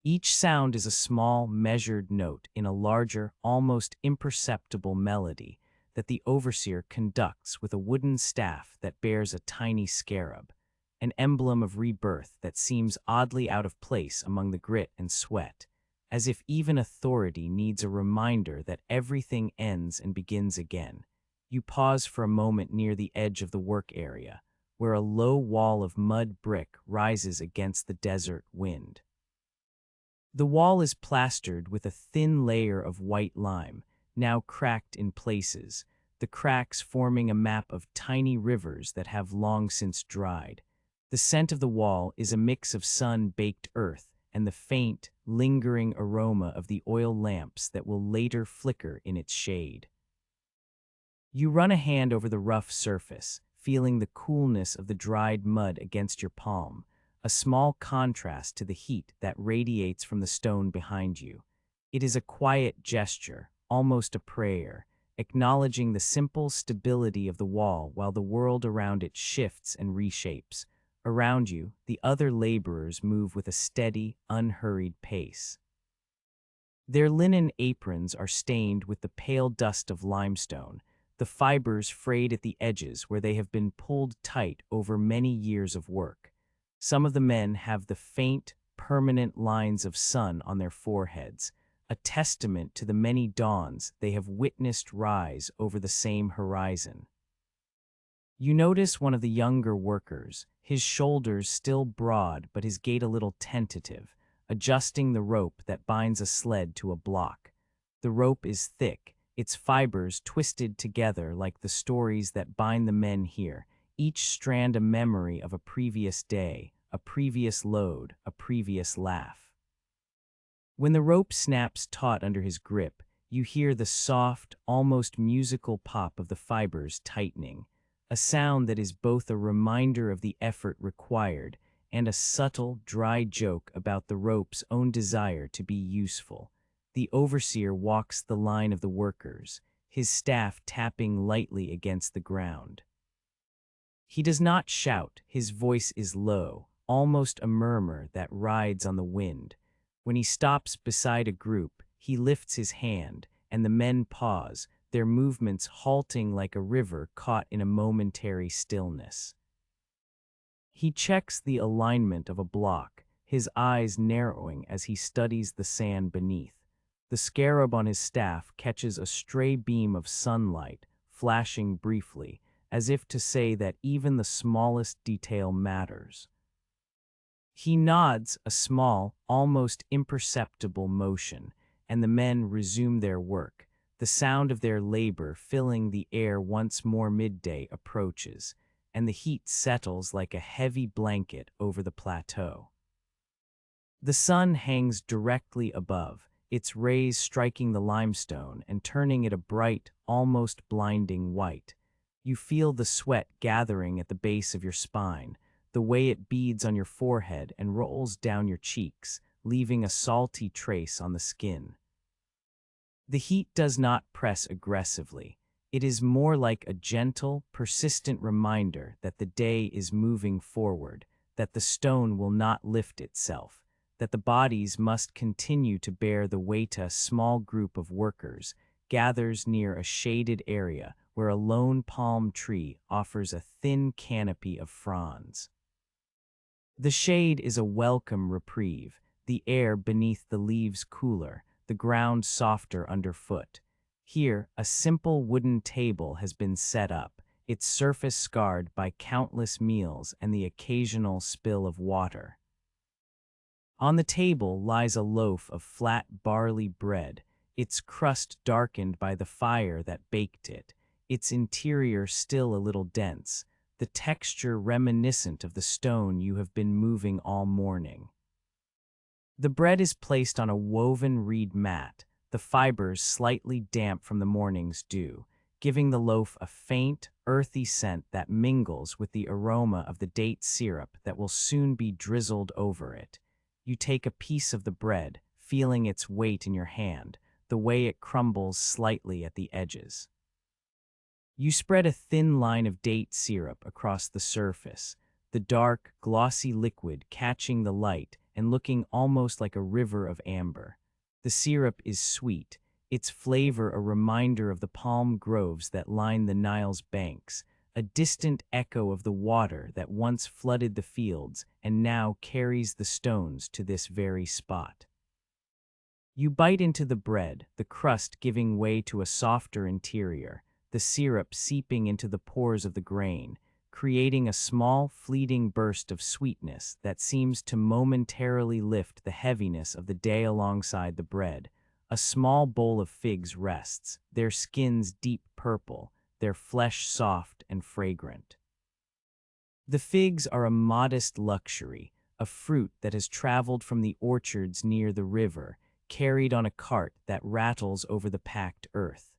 Each sound is a small, measured note in a larger, almost imperceptible melody that the overseer conducts with a wooden staff that bears a tiny scarab, an emblem of rebirth that seems oddly out of place among the grit and sweat, as if even authority needs a reminder that everything ends and begins again. You pause for a moment near the edge of the work area, where a low wall of mud brick rises against the desert wind. The wall is plastered with a thin layer of white lime, now cracked in places, the cracks forming a map of tiny rivers that have long since dried. The scent of the wall is a mix of sun-baked earth and the faint, lingering aroma of the oil lamps that will later flicker in its shade. You run a hand over the rough surface, feeling the coolness of the dried mud against your palm, a small contrast to the heat that radiates from the stone behind you. It is a quiet gesture, almost a prayer, acknowledging the simple stability of the wall while the world around it shifts and reshapes. Around you, the other laborers move with a steady, unhurried pace. Their linen aprons are stained with the pale dust of limestone, the fibers frayed at the edges where they have been pulled tight over many years of work. Some of the men have the faint, permanent lines of sun on their foreheads, a testament to the many dawns they have witnessed rise over the same horizon. You notice one of the younger workers, his shoulders still broad but his gait a little tentative, adjusting the rope that binds a sled to a block. The rope is thick, its fibers twisted together like the stories that bind the men here, each strand a memory of a previous day, a previous load, a previous laugh. When the rope snaps taut under his grip, you hear the soft, almost musical pop of the fibers tightening, a sound that is both a reminder of the effort required and a subtle, dry joke about the rope's own desire to be useful. The overseer walks the line of the workers, his staff tapping lightly against the ground. He does not shout, his voice is low, almost a murmur that rides on the wind. When he stops beside a group, he lifts his hand, and the men pause, their movements halting like a river caught in a momentary stillness. He checks the alignment of a block, his eyes narrowing as he studies the sand beneath. The scarab on his staff catches a stray beam of sunlight, flashing briefly, as if to say that even the smallest detail matters. He nods a small, almost imperceptible motion, and the men resume their work, the sound of their labor filling the air once more. Midday approaches, and the heat settles like a heavy blanket over the plateau. The sun hangs directly above, its rays striking the limestone and turning it a bright, almost blinding white. You feel the sweat gathering at the base of your spine, the way it beads on your forehead and rolls down your cheeks, leaving a salty trace on the skin. The heat does not press aggressively. It is more like a gentle, persistent reminder that the day is moving forward, that the stone will not lift itself, that the bodies must continue to bear the weight. A small group of workers gathers near a shaded area where a lone palm tree offers a thin canopy of fronds. The shade is a welcome reprieve, the air beneath the leaves cooler, the ground softer underfoot. Here, a simple wooden table has been set up, its surface scarred by countless meals and the occasional spill of water. On the table lies a loaf of flat barley bread, its crust darkened by the fire that baked it, its interior still a little dense, the texture reminiscent of the stone you have been moving all morning. The bread is placed on a woven reed mat, the fibers slightly damp from the morning's dew, giving the loaf a faint, earthy scent that mingles with the aroma of the date syrup that will soon be drizzled over it. You take a piece of the bread, feeling its weight in your hand, the way it crumbles slightly at the edges. You spread a thin line of date syrup across the surface, the dark, glossy liquid catching the light and looking almost like a river of amber. The syrup is sweet, its flavor a reminder of the palm groves that line the Nile's banks, a distant echo of the water that once flooded the fields and now carries the stones to this very spot. You bite into the bread, the crust giving way to a softer interior, the syrup seeping into the pores of the grain, creating a small, fleeting burst of sweetness that seems to momentarily lift the heaviness of the day. Alongside the bread, a small bowl of figs rests, their skins deep purple, their flesh soft and fragrant. The figs are a modest luxury, a fruit that has traveled from the orchards near the river, carried on a cart that rattles over the packed earth.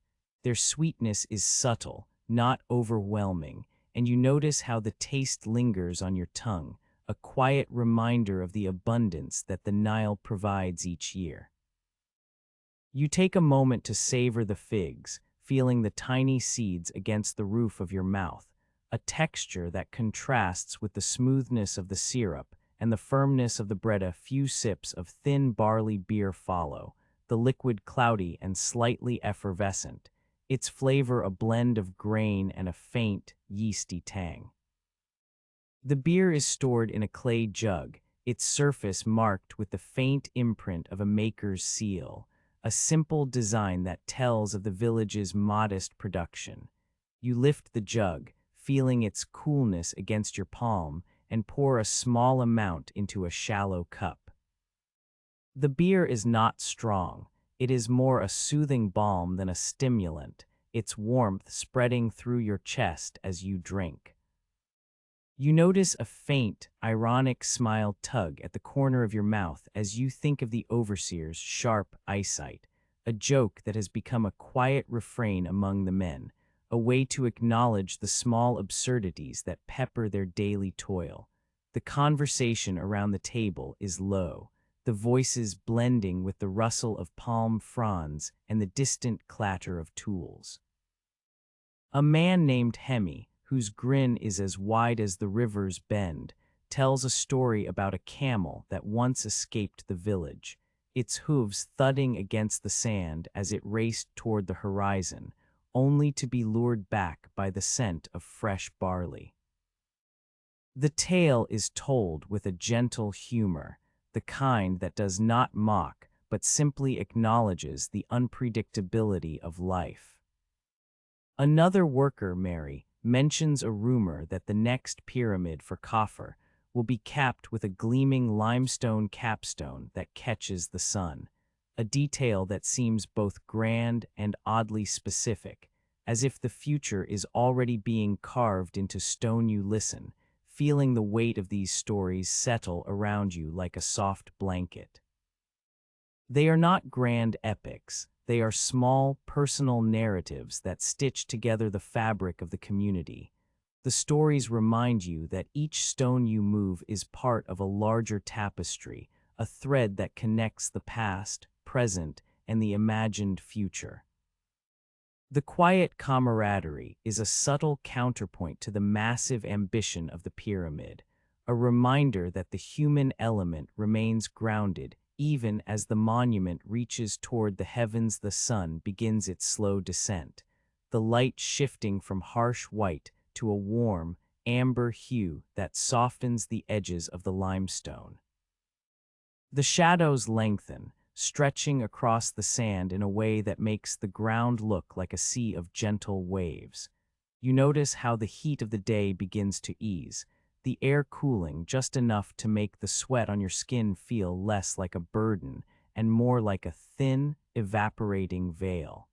Their sweetness is subtle, not overwhelming, and you notice how the taste lingers on your tongue, a quiet reminder of the abundance that the Nile provides each year. You take a moment to savor the figs, feeling the tiny seeds against the roof of your mouth, a texture that contrasts with the smoothness of the syrup and the firmness of the bread. A few sips of thin barley beer follow, the liquid cloudy and slightly effervescent, its flavor a blend of grain and a faint, yeasty tang. The beer is stored in a clay jug, its surface marked with the faint imprint of a maker's seal, a simple design that tells of the village's modest production. You lift the jug, feeling its coolness against your palm, and pour a small amount into a shallow cup. The beer is not strong. It is more a soothing balm than a stimulant, its warmth spreading through your chest as you drink. You notice a faint, ironic smile tug at the corner of your mouth as you think of the overseer's sharp eyesight, a joke that has become a quiet refrain among the men, a way to acknowledge the small absurdities that pepper their daily toil. The conversation around the table is low, the voices blending with the rustle of palm fronds and the distant clatter of tools. A man named Hemi, whose grin is as wide as the river's bend, tells a story about a camel that once escaped the village, its hooves thudding against the sand as it raced toward the horizon, only to be lured back by the scent of fresh barley. The tale is told with a gentle humor, the kind that does not mock but simply acknowledges the unpredictability of life. Another worker, Mary, mentions a rumor that the next pyramid for Khufu will be capped with a gleaming limestone capstone that catches the sun, a detail that seems both grand and oddly specific, as if the future is already being carved into stone. You listen, feeling the weight of these stories settle around you like a soft blanket. They are not grand epics, they are small, personal narratives that stitch together the fabric of the community. The stories remind you that each stone you move is part of a larger tapestry, a thread that connects the past, present, and the imagined future. The quiet camaraderie is a subtle counterpoint to the massive ambition of the pyramid, a reminder that the human element remains grounded even as the monument reaches toward the heavens. The sun begins its slow descent, the light shifting from harsh white to a warm, amber hue that softens the edges of the limestone. The shadows lengthen, stretching across the sand in a way that makes the ground look like a sea of gentle waves. You notice how the heat of the day begins to ease, the air cooling just enough to make the sweat on your skin feel less like a burden and more like a thin, evaporating veil.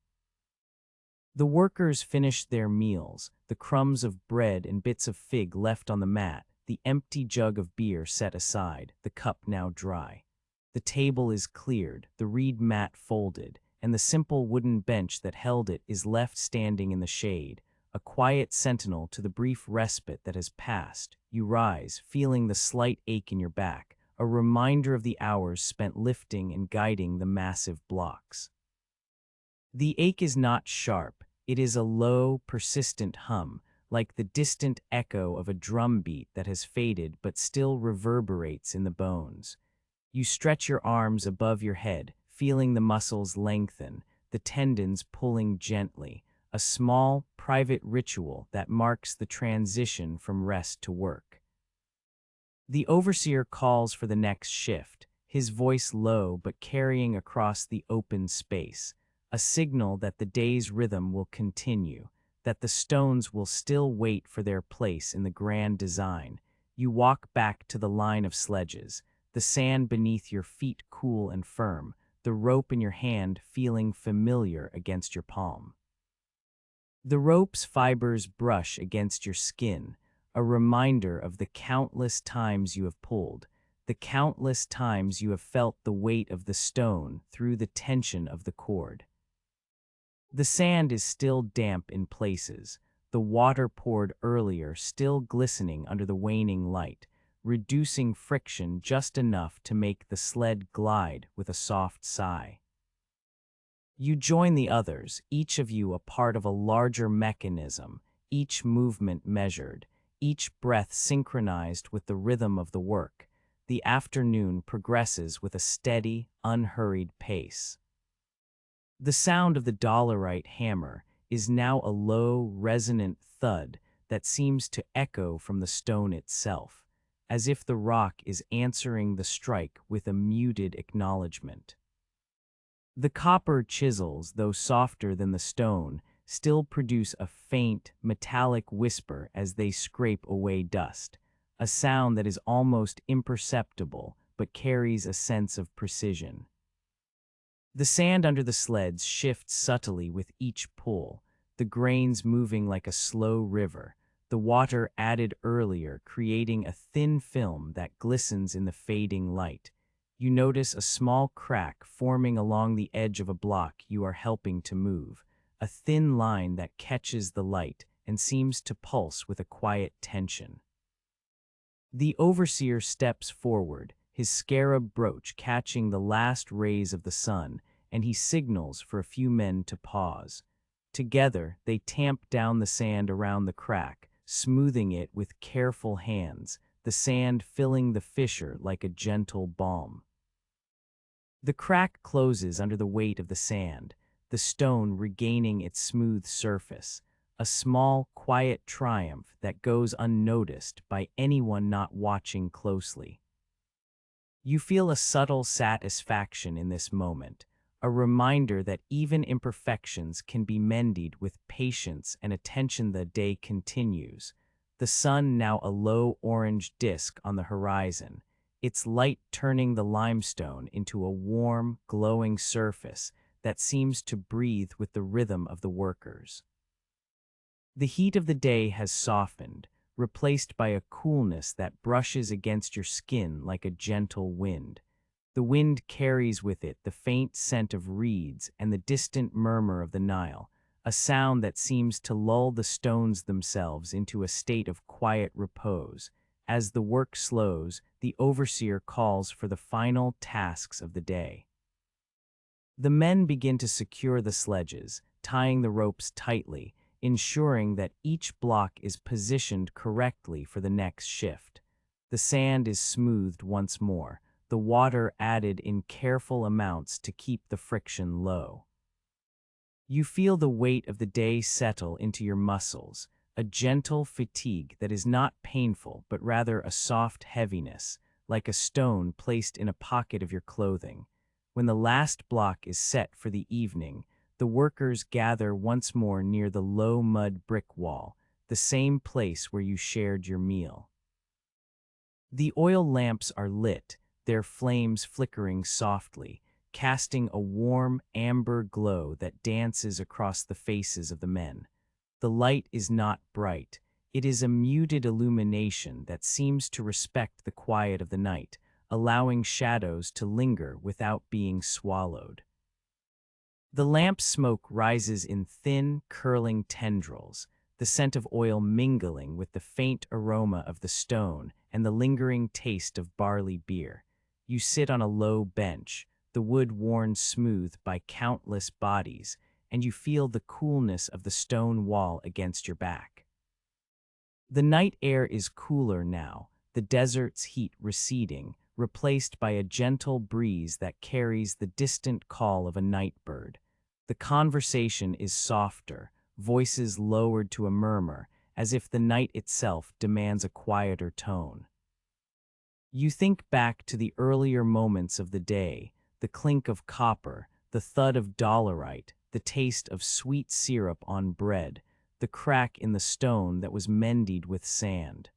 The workers finish their meals, the crumbs of bread and bits of fig left on the mat, the empty jug of beer set aside, the cup now dry. The table is cleared, the reed mat folded, and the simple wooden bench that held it is left standing in the shade, a quiet sentinel to the brief respite that has passed. You rise, feeling the slight ache in your back, a reminder of the hours spent lifting and guiding the massive blocks. The ache is not sharp, it is a low, persistent hum, like the distant echo of a drum beat that has faded but still reverberates in the bones. You stretch your arms above your head, feeling the muscles lengthen, the tendons pulling gently, a small, private ritual that marks the transition from rest to work. The overseer calls for the next shift, his voice low but carrying across the open space, a signal that the day's rhythm will continue, that the stones will still wait for their place in the grand design. You walk back to the line of sledges, the sand beneath your feet cool and firm, the rope in your hand feeling familiar against your palm. The rope's fibers brush against your skin, a reminder of the countless times you have pulled, the countless times you have felt the weight of the stone through the tension of the cord. The sand is still damp in places, the water poured earlier still glistening under the waning light, reducing friction just enough to make the sled glide with a soft sigh. You join the others, each of you a part of a larger mechanism, each movement measured, each breath synchronized with the rhythm of the work. The afternoon progresses with a steady, unhurried pace. The sound of the dolerite hammer is now a low, resonant thud that seems to echo from the stone itself, as if the rock is answering the strike with a muted acknowledgement. The copper chisels, though softer than the stone, still produce a faint, metallic whisper as they scrape away dust, a sound that is almost imperceptible but carries a sense of precision. The sand under the sleds shifts subtly with each pull, the grains moving like a slow river, the water added earlier creating a thin film that glistens in the fading light. You notice a small crack forming along the edge of a block you are helping to move, a thin line that catches the light and seems to pulse with a quiet tension. The overseer steps forward, his scarab brooch catching the last rays of the sun, and he signals for a few men to pause. Together, they tamp down the sand around the crack, smoothing it with careful hands, the sand filling the fissure like a gentle balm. The crack closes under the weight of the sand, the stone regaining its smooth surface, a small, quiet triumph that goes unnoticed by anyone not watching closely. You feel a subtle satisfaction in this moment, a reminder that even imperfections can be mended with patience and attention. The day continues, the sun now a low orange disk on the horizon, its light turning the limestone into a warm, glowing surface that seems to breathe with the rhythm of the workers. The heat of the day has softened, replaced by a coolness that brushes against your skin like a gentle wind. The wind carries with it the faint scent of reeds and the distant murmur of the Nile, a sound that seems to lull the stones themselves into a state of quiet repose. As the work slows, the overseer calls for the final tasks of the day. The men begin to secure the sledges, tying the ropes tightly, ensuring that each block is positioned correctly for the next shift. The sand is smoothed once more, the water added in careful amounts to keep the friction low. You feel the weight of the day settle into your muscles, a gentle fatigue that is not painful but rather a soft heaviness, like a stone placed in a pocket of your clothing. When the last block is set for the evening, the workers gather once more near the low mud brick wall, the same place where you shared your meal. The oil lamps are lit, their flames flickering softly, casting a warm amber glow that dances across the faces of the men. The light is not bright. It is a muted illumination that seems to respect the quiet of the night, allowing shadows to linger without being swallowed. The lamp smoke rises in thin, curling tendrils, the scent of oil mingling with the faint aroma of the stone and the lingering taste of barley beer. You sit on a low bench, the wood worn smooth by countless bodies, and you feel the coolness of the stone wall against your back. The night air is cooler now, the desert's heat receding, replaced by a gentle breeze that carries the distant call of a night bird. The conversation is softer, voices lowered to a murmur, as if the night itself demands a quieter tone. You think back to the earlier moments of the day, the clink of copper, the thud of dolerite, the taste of sweet syrup on bread, the crack in the stone that was mended with sand.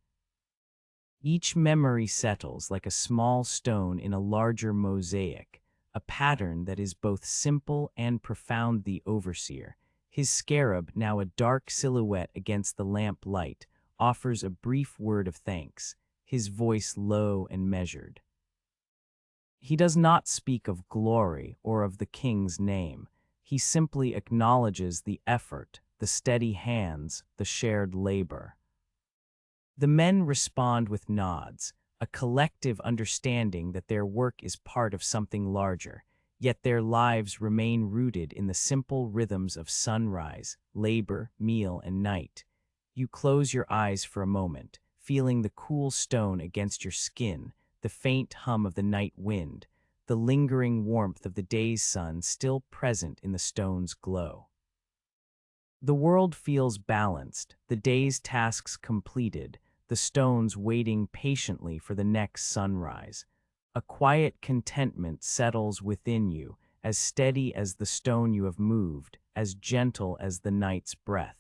Each memory settles like a small stone in a larger mosaic, a pattern that is both simple and profound. The overseer, his scarab now a dark silhouette against the lamp light, offers a brief word of thanks, his voice low and measured. He does not speak of glory or of the king's name. He simply acknowledges the effort, the steady hands, the shared labor. The men respond with nods, a collective understanding that their work is part of something larger, yet their lives remain rooted in the simple rhythms of sunrise, labor, meal, and night. You close your eyes for a moment, feeling the cool stone against your skin, the faint hum of the night wind, the lingering warmth of the day's sun still present in the stone's glow. The world feels balanced, the day's tasks completed, the stones waiting patiently for the next sunrise. A quiet contentment settles within you, as steady as the stone you have moved, as gentle as the night's breath.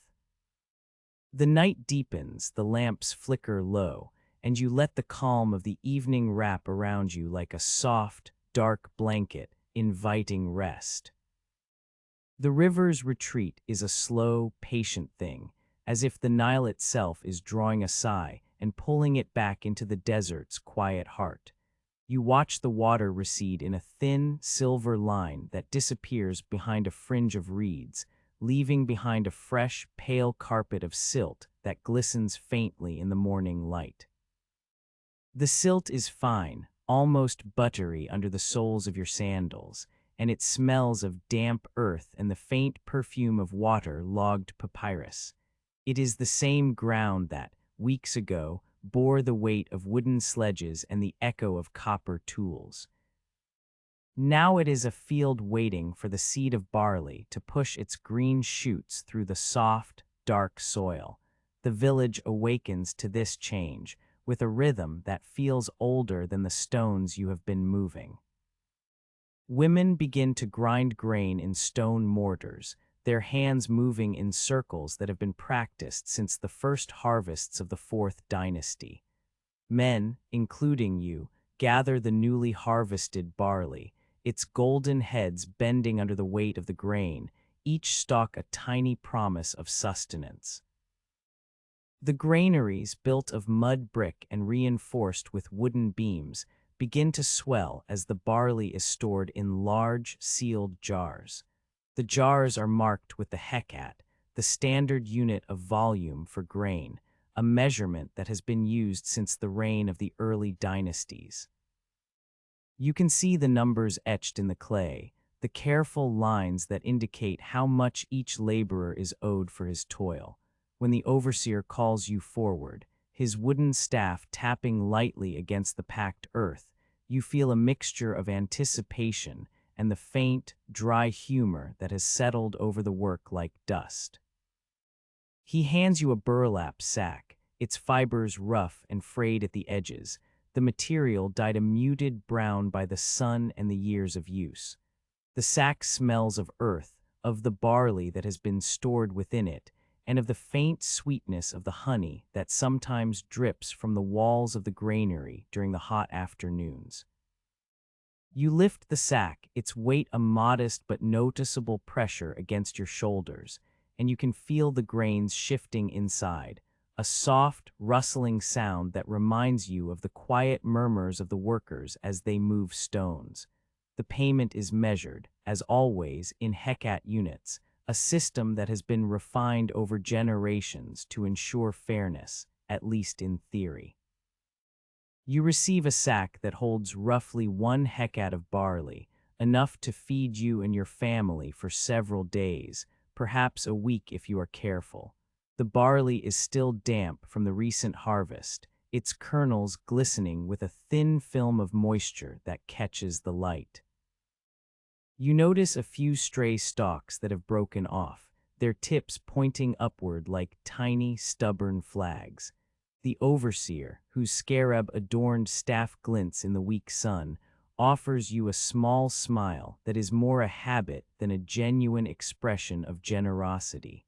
The night deepens, the lamps flicker low, and you let the calm of the evening wrap around you like a soft, dark blanket, inviting rest. The river's retreat is a slow, patient thing, as if the Nile itself is drawing a sigh and pulling it back into the desert's quiet heart. You watch the water recede in a thin, silver line that disappears behind a fringe of reeds, leaving behind a fresh, pale carpet of silt that glistens faintly in the morning light. The silt is fine, almost buttery under the soles of your sandals, and it smells of damp earth and the faint perfume of water-logged papyrus. It is the same ground that, weeks ago, bore the weight of wooden sledges and the echo of copper tools. Now it is a field waiting for the seed of barley to push its green shoots through the soft, dark soil. The village awakens to this change, with a rhythm that feels older than the stones you have been moving. Women begin to grind grain in stone mortars, their hands moving in circles that have been practiced since the first harvests of the Fourth Dynasty. Men, including you, gather the newly harvested barley, its golden heads bending under the weight of the grain, each stalk a tiny promise of sustenance. The granaries, built of mud brick and reinforced with wooden beams, begin to swell as the barley is stored in large, sealed jars. The jars are marked with the hecat, the standard unit of volume for grain, a measurement that has been used since the reign of the early dynasties. You can see the numbers etched in the clay, the careful lines that indicate how much each laborer is owed for his toil. When the overseer calls you forward, his wooden staff tapping lightly against the packed earth, you feel a mixture of anticipation and the faint, dry humor that has settled over the work like dust. He hands you a burlap sack, its fibers rough and frayed at the edges, the material dyed a muted brown by the sun and the years of use. The sack smells of earth, of the barley that has been stored within it, and of the faint sweetness of the honey that sometimes drips from the walls of the granary during the hot afternoons. You lift the sack, its weight a modest but noticeable pressure against your shoulders, and you can feel the grains shifting inside, a soft, rustling sound that reminds you of the quiet murmurs of the workers as they move stones. The payment is measured, as always, in Hecat units, a system that has been refined over generations to ensure fairness, at least in theory. You receive a sack that holds roughly 1 hecat of barley, enough to feed you and your family for several days, perhaps a week if you are careful. The barley is still damp from the recent harvest, its kernels glistening with a thin film of moisture that catches the light. You notice a few stray stalks that have broken off, their tips pointing upward like tiny, stubborn flags. The overseer, whose scarab-adorned staff glints in the weak sun, offers you a small smile that is more a habit than a genuine expression of generosity.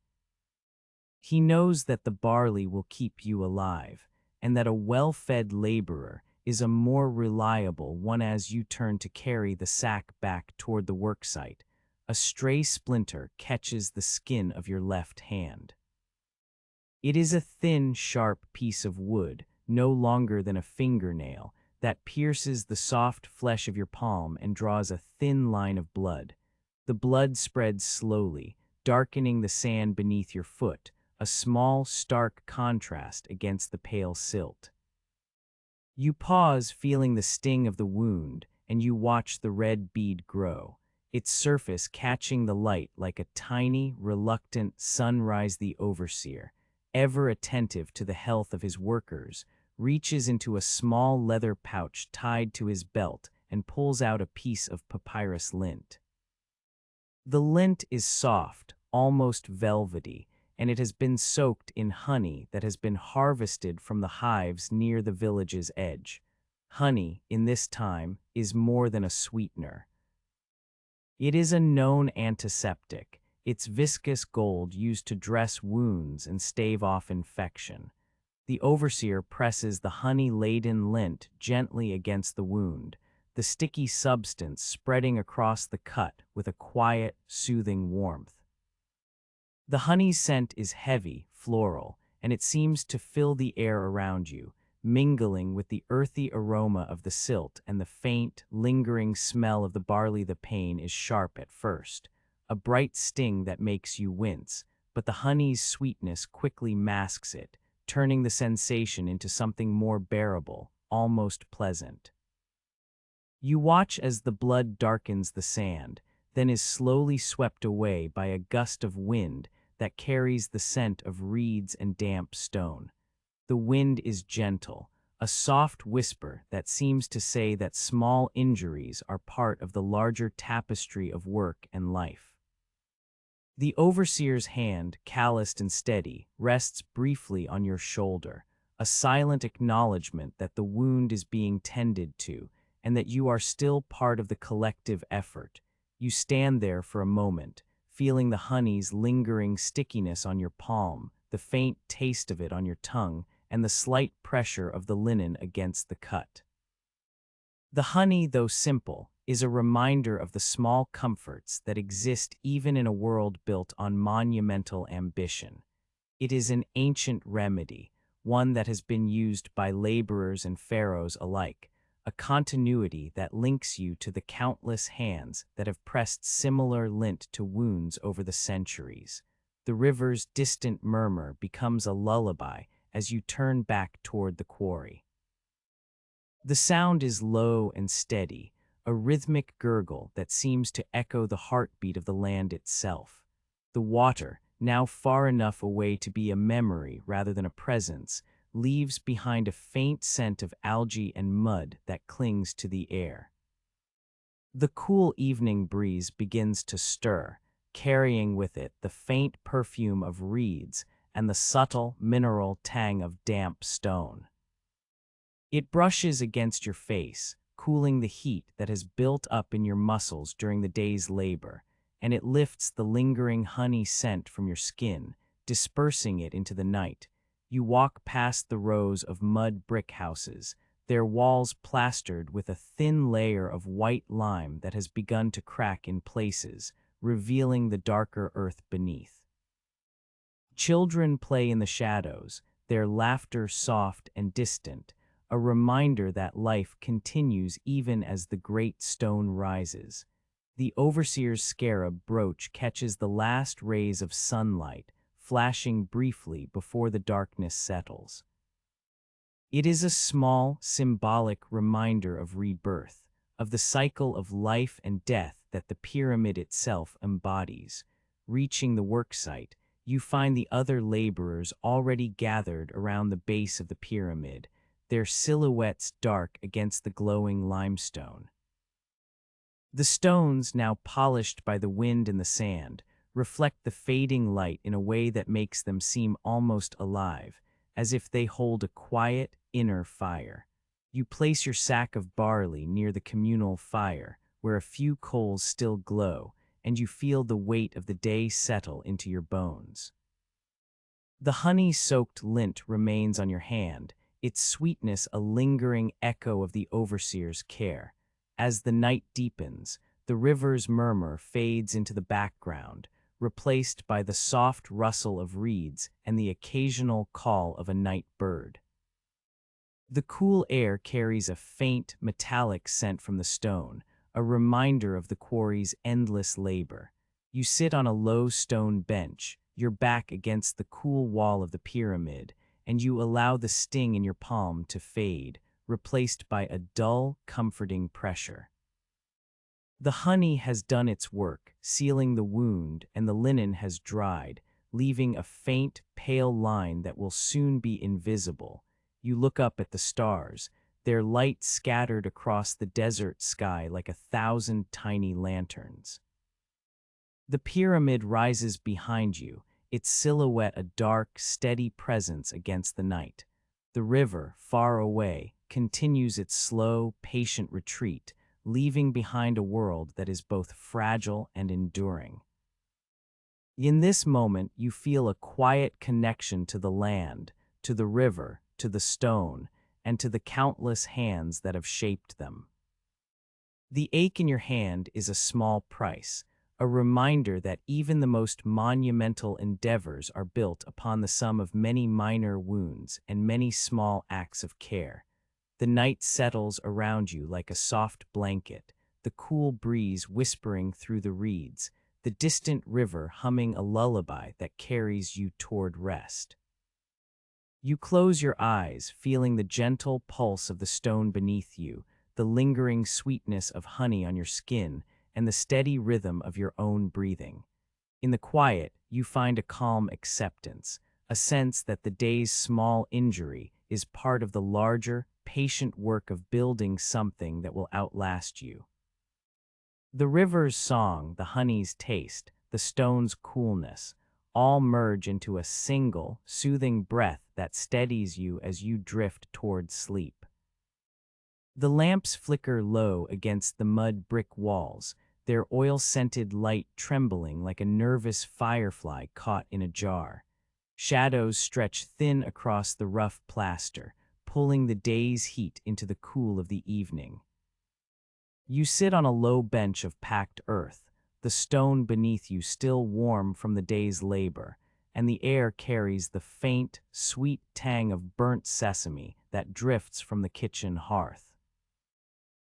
He knows that the barley will keep you alive, and that a well-fed laborer is a more reliable one as you turn to carry the sack back toward the worksite. A stray splinter catches the skin of your left hand. It is a thin, sharp piece of wood, no longer than a fingernail, that pierces the soft flesh of your palm and draws a thin line of blood. The blood spreads slowly, darkening the sand beneath your foot, a small, stark contrast against the pale silt. You pause, feeling the sting of the wound, and you watch the red bead grow, its surface catching the light like a tiny, reluctant sunrise. The overseer, ever attentive to the health of his workers, reaches into a small leather pouch tied to his belt and pulls out a piece of papyrus lint. The lint is soft, almost velvety, and it has been soaked in honey that has been harvested from the hives near the village's edge. Honey, in this time, is more than a sweetener. It is a known antiseptic, its viscous gold used to dress wounds and stave off infection. The overseer presses the honey-laden lint gently against the wound, the sticky substance spreading across the cut with a quiet, soothing warmth. The honey's scent is heavy, floral, and it seems to fill the air around you, mingling with the earthy aroma of the silt and the faint, lingering smell of the barley. The pain is sharp at first, a bright sting that makes you wince, but the honey's sweetness quickly masks it, turning the sensation into something more bearable, almost pleasant. You watch as the blood darkens the sand, then is slowly swept away by a gust of wind that carries the scent of reeds and damp stone. The wind is gentle, a soft whisper that seems to say that small injuries are part of the larger tapestry of work and life. The overseer's hand, calloused and steady, rests briefly on your shoulder, a silent acknowledgement that the wound is being tended to and that you are still part of the collective effort. You stand there for a moment, feeling the honey's lingering stickiness on your palm, the faint taste of it on your tongue, and the slight pressure of the linen against the cut. The honey, though simple, is a reminder of the small comforts that exist even in a world built on monumental ambition. It is an ancient remedy, one that has been used by laborers and pharaohs alike, a continuity that links you to the countless hands that have pressed similar lint to wounds over the centuries. The river's distant murmur becomes a lullaby as you turn back toward the quarry. The sound is low and steady, a rhythmic gurgle that seems to echo the heartbeat of the land itself. The water, now far enough away to be a memory rather than a presence, leaves behind a faint scent of algae and mud that clings to the air. The cool evening breeze begins to stir, carrying with it the faint perfume of reeds and the subtle mineral tang of damp stone. It brushes against your face, cooling the heat that has built up in your muscles during the day's labor, and it lifts the lingering honey scent from your skin, dispersing it into the night. You walk past the rows of mud brick houses, their walls plastered with a thin layer of white lime that has begun to crack in places, revealing the darker earth beneath. Children play in the shadows, their laughter soft and distant, a reminder that life continues even as the great stone rises. The overseer's scarab brooch catches the last rays of sunlight, flashing briefly before the darkness settles. It is a small, symbolic reminder of rebirth, of the cycle of life and death that the pyramid itself embodies. Reaching the worksite, you find the other laborers already gathered around the base of the pyramid, their silhouettes dark against the glowing limestone. The stones, now polished by the wind and the sand, reflect the fading light in a way that makes them seem almost alive, as if they hold a quiet, inner fire. You place your sack of barley near the communal fire, where a few coals still glow, and you feel the weight of the day settle into your bones. The honey-soaked lint remains on your hand, its sweetness a lingering echo of the overseer's care. As the night deepens, the river's murmur fades into the background, replaced by the soft rustle of reeds and the occasional call of a night bird. The cool air carries a faint, metallic scent from the stone, a reminder of the quarry's endless labor. You sit on a low stone bench, your back against the cool wall of the pyramid, and you allow the sting in your palm to fade, replaced by a dull, comforting pressure. The honey has done its work, sealing the wound, and the linen has dried, leaving a faint, pale line that will soon be invisible. You look up at the stars, their light scattered across the desert sky like 1,000 tiny lanterns. The pyramid rises behind you, its silhouette a dark, steady presence against the night. The river, far away, continues its slow, patient retreat, leaving behind a world that is both fragile and enduring. In this moment, you feel a quiet connection to the land, to the river, to the stone, and to the countless hands that have shaped them. The ache in your hand is a small price, a reminder that even the most monumental endeavors are built upon the sum of many minor wounds and many small acts of care. The night settles around you like a soft blanket, the cool breeze whispering through the reeds, the distant river humming a lullaby that carries you toward rest. You close your eyes, feeling the gentle pulse of the stone beneath you, the lingering sweetness of honey on your skin, and the steady rhythm of your own breathing. In the quiet, you find a calm acceptance, a sense that the day's small injury is part of the larger, patient work of building something that will outlast you. The river's song, the honey's taste, the stone's coolness, all merge into a single, soothing breath that steadies you as you drift toward sleep. The lamps flicker low against the mud brick walls, their oil-scented light trembling like a nervous firefly caught in a jar. Shadows stretch thin across the rough plaster, pulling the day's heat into the cool of the evening. You sit on a low bench of packed earth, the stone beneath you still warm from the day's labor, and the air carries the faint, sweet tang of burnt sesame that drifts from the kitchen hearth.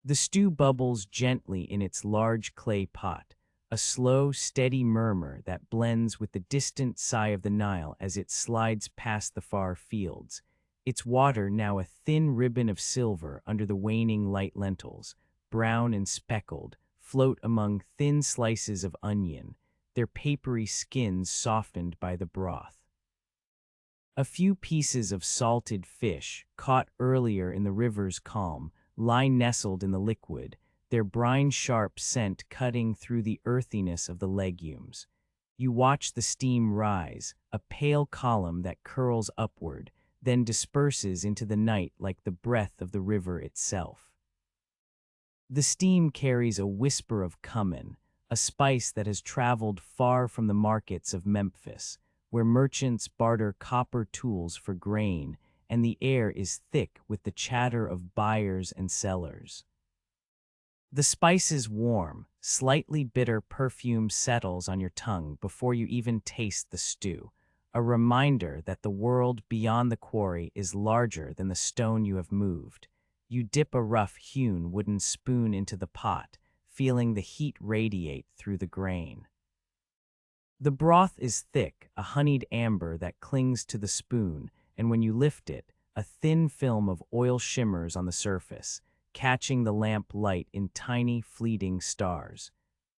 The stew bubbles gently in its large clay pot, a slow, steady murmur that blends with the distant sigh of the Nile as it slides past the far fields, its water now a thin ribbon of silver under the waning light lentils, brown and speckled, float among thin slices of onion, their papery skins softened by the broth. A few pieces of salted fish, caught earlier in the river's calm, lie nestled in the liquid, their brine-sharp scent cutting through the earthiness of the legumes. You watch the steam rise, a pale column that curls upward, then disperses into the night like the breath of the river itself. The steam carries a whisper of cumin, a spice that has traveled far from the markets of Memphis, where merchants barter copper tools for grain, and the air is thick with the chatter of buyers and sellers. The spice's warm, slightly bitter perfume settles on your tongue before you even taste the stew, a reminder that the world beyond the quarry is larger than the stone you have moved. You dip a rough-hewn wooden spoon into the pot, feeling the heat radiate through the grain. The broth is thick, a honeyed amber that clings to the spoon, and when you lift it, a thin film of oil shimmers on the surface, catching the lamp light in tiny, fleeting stars.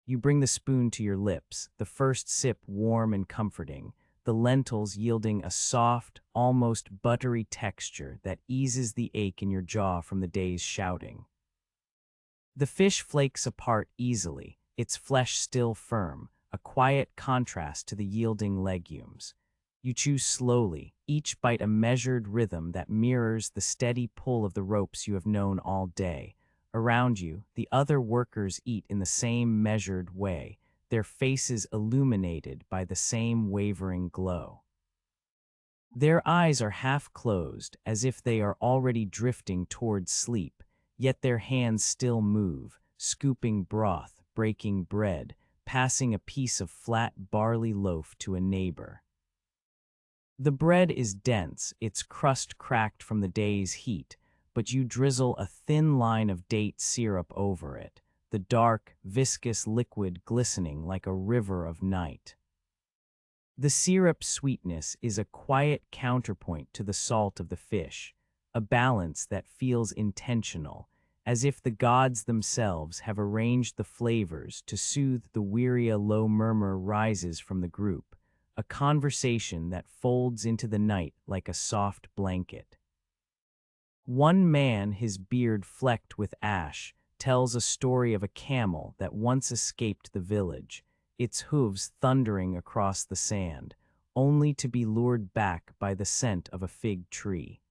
You bring the spoon to your lips, the first sip warm and comforting, the lentils yielding a soft, almost buttery texture that eases the ache in your jaw from the day's shouting. The fish flakes apart easily, its flesh still firm, a quiet contrast to the yielding legumes. You chew slowly, each bite a measured rhythm that mirrors the steady pull of the ropes you have known all day. Around you, the other workers eat in the same measured way, their faces illuminated by the same wavering glow. Their eyes are half closed, as if they are already drifting towards sleep, yet their hands still move, scooping broth, breaking bread, passing a piece of flat barley loaf to a neighbor. The bread is dense, its crust cracked from the day's heat, but you drizzle a thin line of date syrup over it, the dark, viscous liquid glistening like a river of night. The syrup's sweetness is a quiet counterpoint to the salt of the fish, a balance that feels intentional, as if the gods themselves have arranged the flavors to soothe the weary. A low murmur rises from the group, a conversation that folds into the night like a soft blanket. One man, his beard flecked with ash, tells a story of a camel that once escaped the village, its hooves thundering across the sand, only to be lured back by the scent of a fig tree.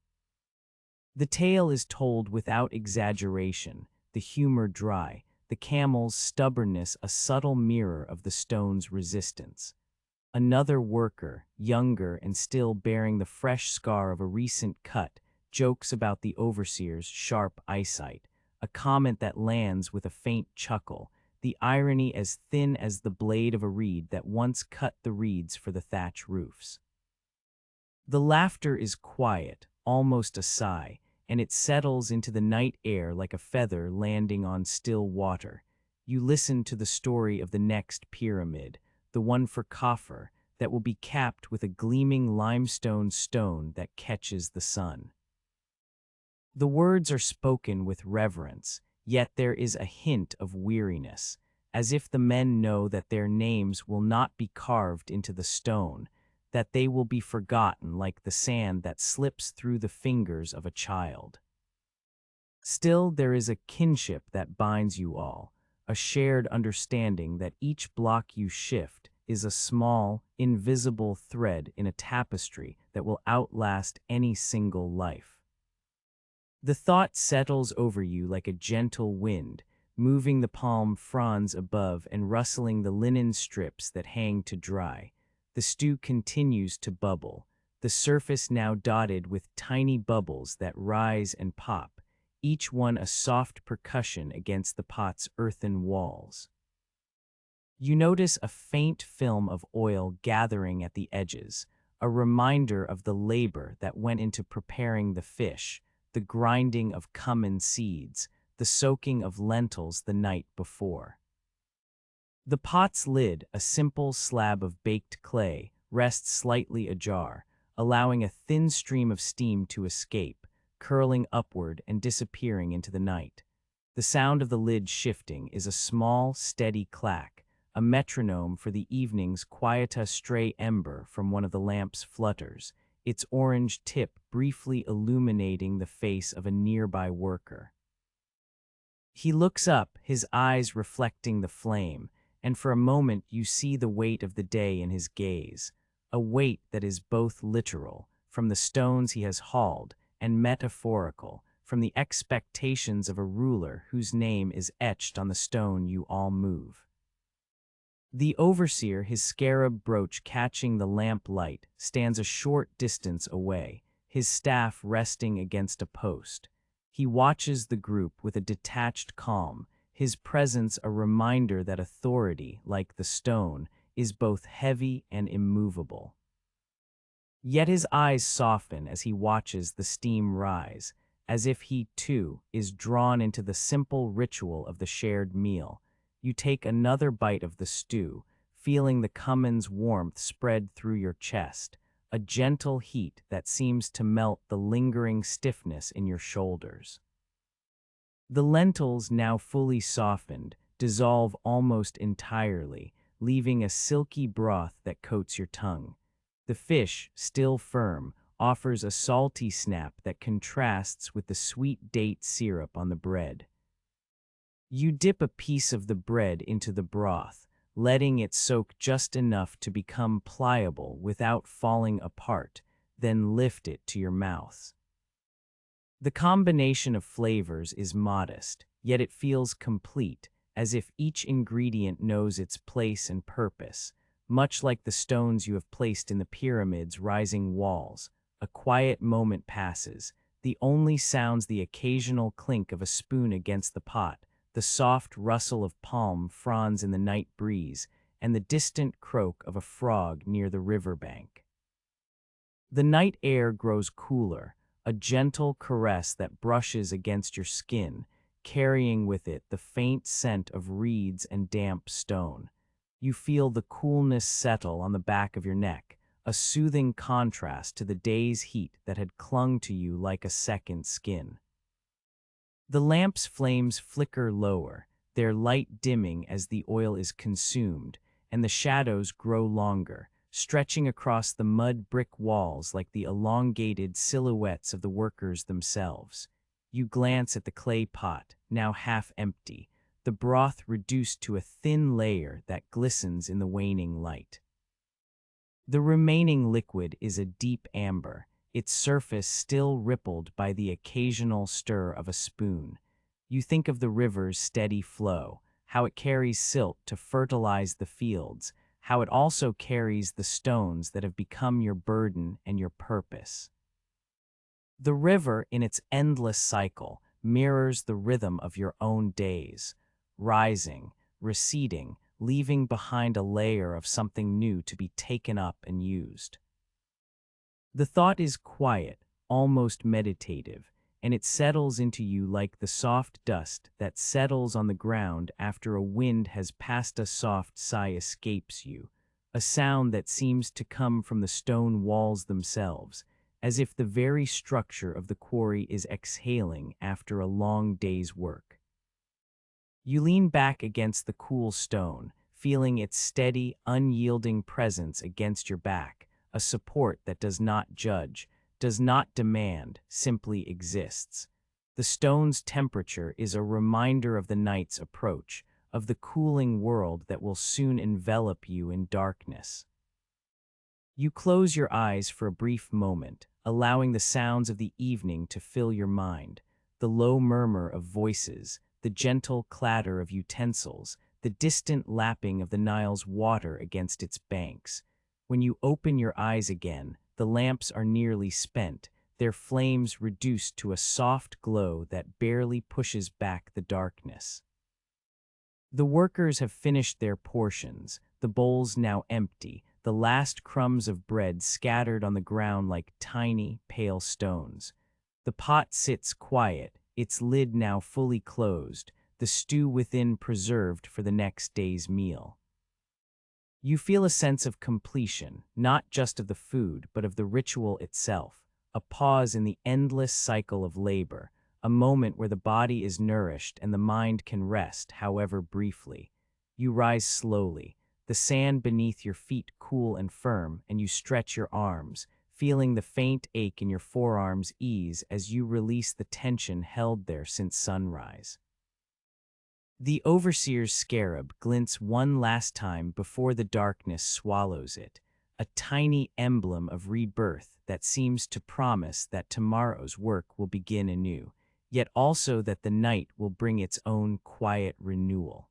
The tale is told without exaggeration, the humor dry, the camel's stubbornness a subtle mirror of the stone's resistance. Another worker, younger and still bearing the fresh scar of a recent cut, jokes about the overseer's sharp eyesight, a comment that lands with a faint chuckle, the irony as thin as the blade of a reed that once cut the reeds for the thatch roofs. The laughter is quiet, almost a sigh, and it settles into the night air like a feather landing on still water. You listen to the story of the next pyramid, the one for Khufu, that will be capped with a gleaming limestone stone that catches the sun. The words are spoken with reverence, yet there is a hint of weariness, as if the men know that their names will not be carved into the stone, that they will be forgotten like the sand that slips through the fingers of a child. Still, there is a kinship that binds you all, a shared understanding that each block you shift is a small, invisible thread in a tapestry that will outlast any single life. The thought settles over you like a gentle wind, moving the palm fronds above and rustling the linen strips that hang to dry. The stew continues to bubble, the surface now dotted with tiny bubbles that rise and pop, each one a soft percussion against the pot's earthen walls. You notice a faint film of oil gathering at the edges, a reminder of the labor that went into preparing the fish, the grinding of cumin seeds, the soaking of lentils the night before. The pot's lid, a simple slab of baked clay, rests slightly ajar, allowing a thin stream of steam to escape, curling upward and disappearing into the night. The sound of the lid shifting is a small, steady clack, a metronome for the evening's quieta stray ember from one of the lamp's flutters, its orange tip briefly illuminating the face of a nearby worker. He looks up, his eyes reflecting the flame, and for a moment you see the weight of the day in his gaze, a weight that is both literal, from the stones he has hauled, and metaphorical, from the expectations of a ruler whose name is etched on the stone you all move. The overseer, his scarab brooch catching the lamp light, stands a short distance away, his staff resting against a post. He watches the group with a detached calm, his presence a reminder that authority, like the stone, is both heavy and immovable. Yet his eyes soften as he watches the steam rise, as if he, too, is drawn into the simple ritual of the shared meal. You take another bite of the stew, feeling the cumin's warmth spread through your chest, a gentle heat that seems to melt the lingering stiffness in your shoulders. The lentils, now fully softened, dissolve almost entirely, leaving a silky broth that coats your tongue. The fish, still firm, offers a salty snap that contrasts with the sweet date syrup on the bread. You dip a piece of the bread into the broth, letting it soak just enough to become pliable without falling apart, then lift it to your mouth. The combination of flavors is modest, yet it feels complete, as if each ingredient knows its place and purpose, much like the stones you have placed in the pyramid's rising walls. A quiet moment passes, the only sounds the occasional clink of a spoon against the pot, the soft rustle of palm fronds in the night breeze, and the distant croak of a frog near the riverbank. The night air grows cooler, a gentle caress that brushes against your skin, carrying with it the faint scent of reeds and damp stone. You feel the coolness settle on the back of your neck, a soothing contrast to the day's heat that had clung to you like a second skin. The lamp's flames flicker lower, their light dimming as the oil is consumed, and the shadows grow longer, stretching across the mud brick walls like the elongated silhouettes of the workers themselves. You glance at the clay pot, now half empty, the broth reduced to a thin layer that glistens in the waning light. The remaining liquid is a deep amber, its surface still rippled by the occasional stir of a spoon. You think of the river's steady flow, how it carries silt to fertilize the fields, how it also carries the stones that have become your burden and your purpose. The river, in its endless cycle, mirrors the rhythm of your own days, rising, receding, leaving behind a layer of something new to be taken up and used. The thought is quiet, almost meditative, and it settles into you like the soft dust that settles on the ground after a wind has passed. A soft sigh escapes you, a sound that seems to come from the stone walls themselves, as if the very structure of the quarry is exhaling after a long day's work. You lean back against the cool stone, feeling its steady, unyielding presence against your back, a support that does not judge, does not demand, simply exists. The stone's temperature is a reminder of the night's approach, of the cooling world that will soon envelop you in darkness. You close your eyes for a brief moment, allowing the sounds of the evening to fill your mind, the low murmur of voices, the gentle clatter of utensils, the distant lapping of the Nile's water against its banks. When you open your eyes again, the lamps are nearly spent, their flames reduced to a soft glow that barely pushes back the darkness. The workers have finished their portions, the bowls now empty, the last crumbs of bread scattered on the ground like tiny, pale stones. The pot sits quiet, its lid now fully closed, the stew within preserved for the next day's meal. You feel a sense of completion, not just of the food, but of the ritual itself, a pause in the endless cycle of labor, a moment where the body is nourished and the mind can rest, however briefly. You rise slowly, the sand beneath your feet cool and firm, and you stretch your arms, feeling the faint ache in your forearms ease as you release the tension held there since sunrise. The overseer's scarab glints one last time before the darkness swallows it, a tiny emblem of rebirth that seems to promise that tomorrow's work will begin anew, yet also that the night will bring its own quiet renewal.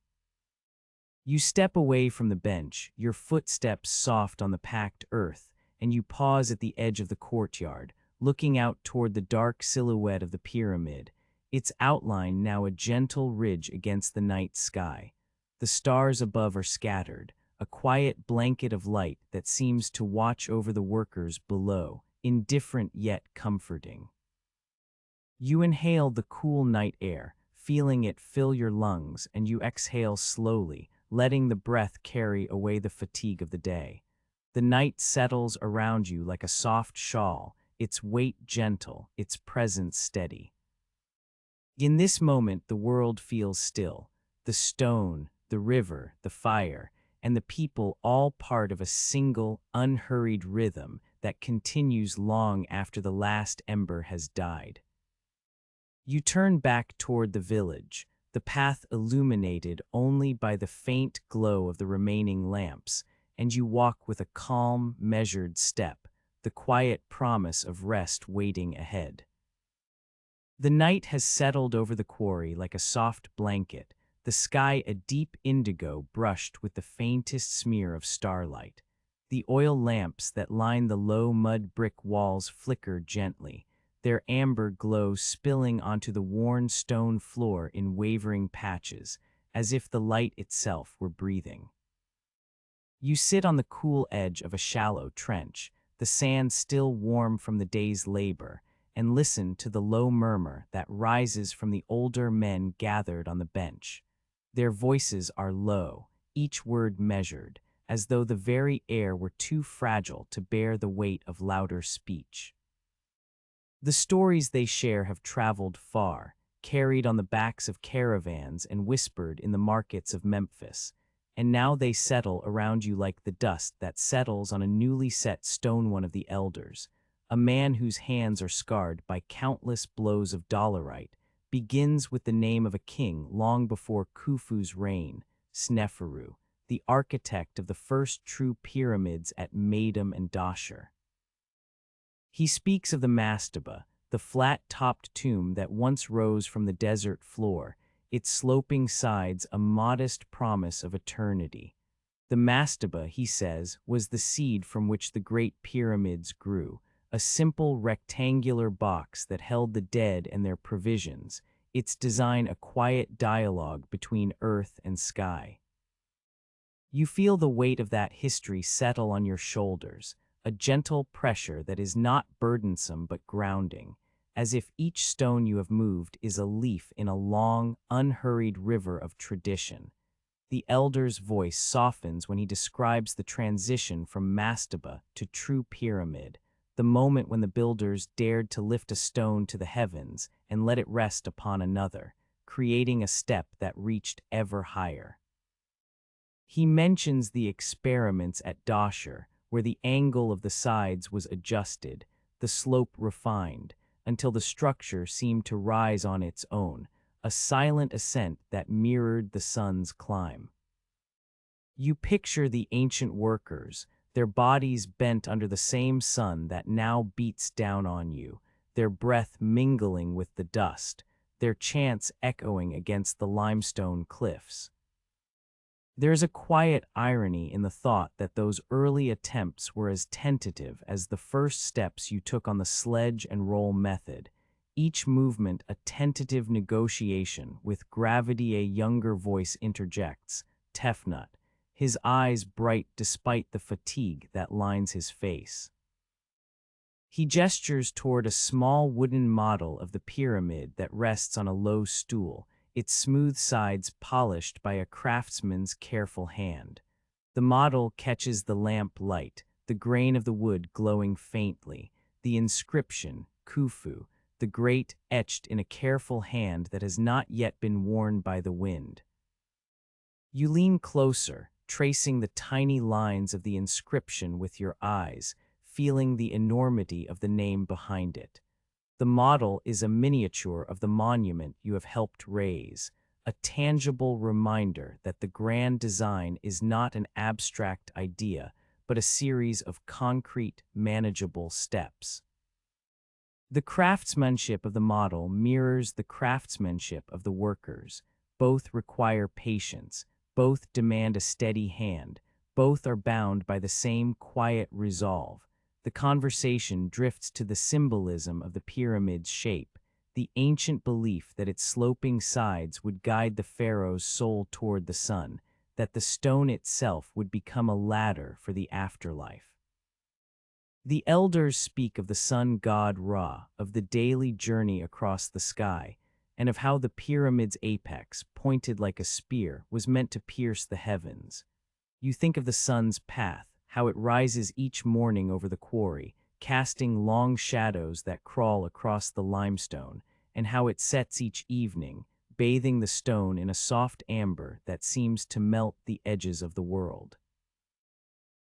You step away from the bench, your footsteps soft on the packed earth, and you pause at the edge of the courtyard, looking out toward the dark silhouette of the pyramid, its outline now a gentle ridge against the night sky. The stars above are scattered, a quiet blanket of light that seems to watch over the workers below, indifferent yet comforting. You inhale the cool night air, feeling it fill your lungs, and you exhale slowly, letting the breath carry away the fatigue of the day. The night settles around you like a soft shawl, its weight gentle, its presence steady. In this moment, the world feels still. The stone, the river, the fire, and the people all part of a single, unhurried rhythm that continues long after the last ember has died. You turn back toward the village, the path illuminated only by the faint glow of the remaining lamps, and you walk with a calm, measured step, the quiet promise of rest waiting ahead. The night has settled over the quarry like a soft blanket, the sky a deep indigo brushed with the faintest smear of starlight. The oil lamps that line the low mud brick walls flicker gently, their amber glow spilling onto the worn stone floor in wavering patches, as if the light itself were breathing. You sit on the cool edge of a shallow trench, the sand still warm from the day's labor, and listen to the low murmur that rises from the older men gathered on the bench. Their voices are low, each word measured, as though the very air were too fragile to bear the weight of louder speech. The stories they share have traveled far, carried on the backs of caravans and whispered in the markets of Memphis, and now they settle around you like the dust that settles on a newly set stone. One of the elders, a man whose hands are scarred by countless blows of dolerite, begins with the name of a king long before Khufu's reign, Sneferu, the architect of the first true pyramids at Medum and Dashur. He speaks of the mastaba, the flat-topped tomb that once rose from the desert floor, its sloping sides a modest promise of eternity. The mastaba, he says, was the seed from which the great pyramids grew, a simple rectangular box that held the dead and their provisions, its design a quiet dialogue between earth and sky. You feel the weight of that history settle on your shoulders, a gentle pressure that is not burdensome but grounding, as if each stone you have moved is a leaf in a long, unhurried river of tradition. The elder's voice softens when he describes the transition from mastaba to true pyramid, the moment when the builders dared to lift a stone to the heavens and let it rest upon another, creating a step that reached ever higher. He mentions the experiments at Dashur, where the angle of the sides was adjusted, the slope refined, until the structure seemed to rise on its own, a silent ascent that mirrored the sun's climb. You picture the ancient workers, their bodies bent under the same sun that now beats down on you, their breath mingling with the dust, their chants echoing against the limestone cliffs. There's a quiet irony in the thought that those early attempts were as tentative as the first steps you took on the sledge and roll method, each movement a tentative negotiation with gravity. A younger voice interjects, Tefnut, his eyes bright despite the fatigue that lines his face. He gestures toward a small wooden model of the pyramid that rests on a low stool, its smooth sides polished by a craftsman's careful hand. The model catches the lamp light, the grain of the wood glowing faintly, the inscription, Khufu, the great, etched in a careful hand that has not yet been worn by the wind. You lean closer, tracing the tiny lines of the inscription with your eyes, feeling the enormity of the name behind it. The model is a miniature of the monument you have helped raise, a tangible reminder that the grand design is not an abstract idea, but a series of concrete, manageable steps. The craftsmanship of the model mirrors the craftsmanship of the workers. Both require patience, both demand a steady hand, both are bound by the same quiet resolve. The conversation drifts to the symbolism of the pyramid's shape, the ancient belief that its sloping sides would guide the pharaoh's soul toward the sun, that the stone itself would become a ladder for the afterlife. The elders speak of the sun god Ra, of the daily journey across the sky, and of how the pyramid's apex, pointed like a spear, was meant to pierce the heavens. You think of the sun's path, how it rises each morning over the quarry, casting long shadows that crawl across the limestone, and how it sets each evening, bathing the stone in a soft amber that seems to melt the edges of the world.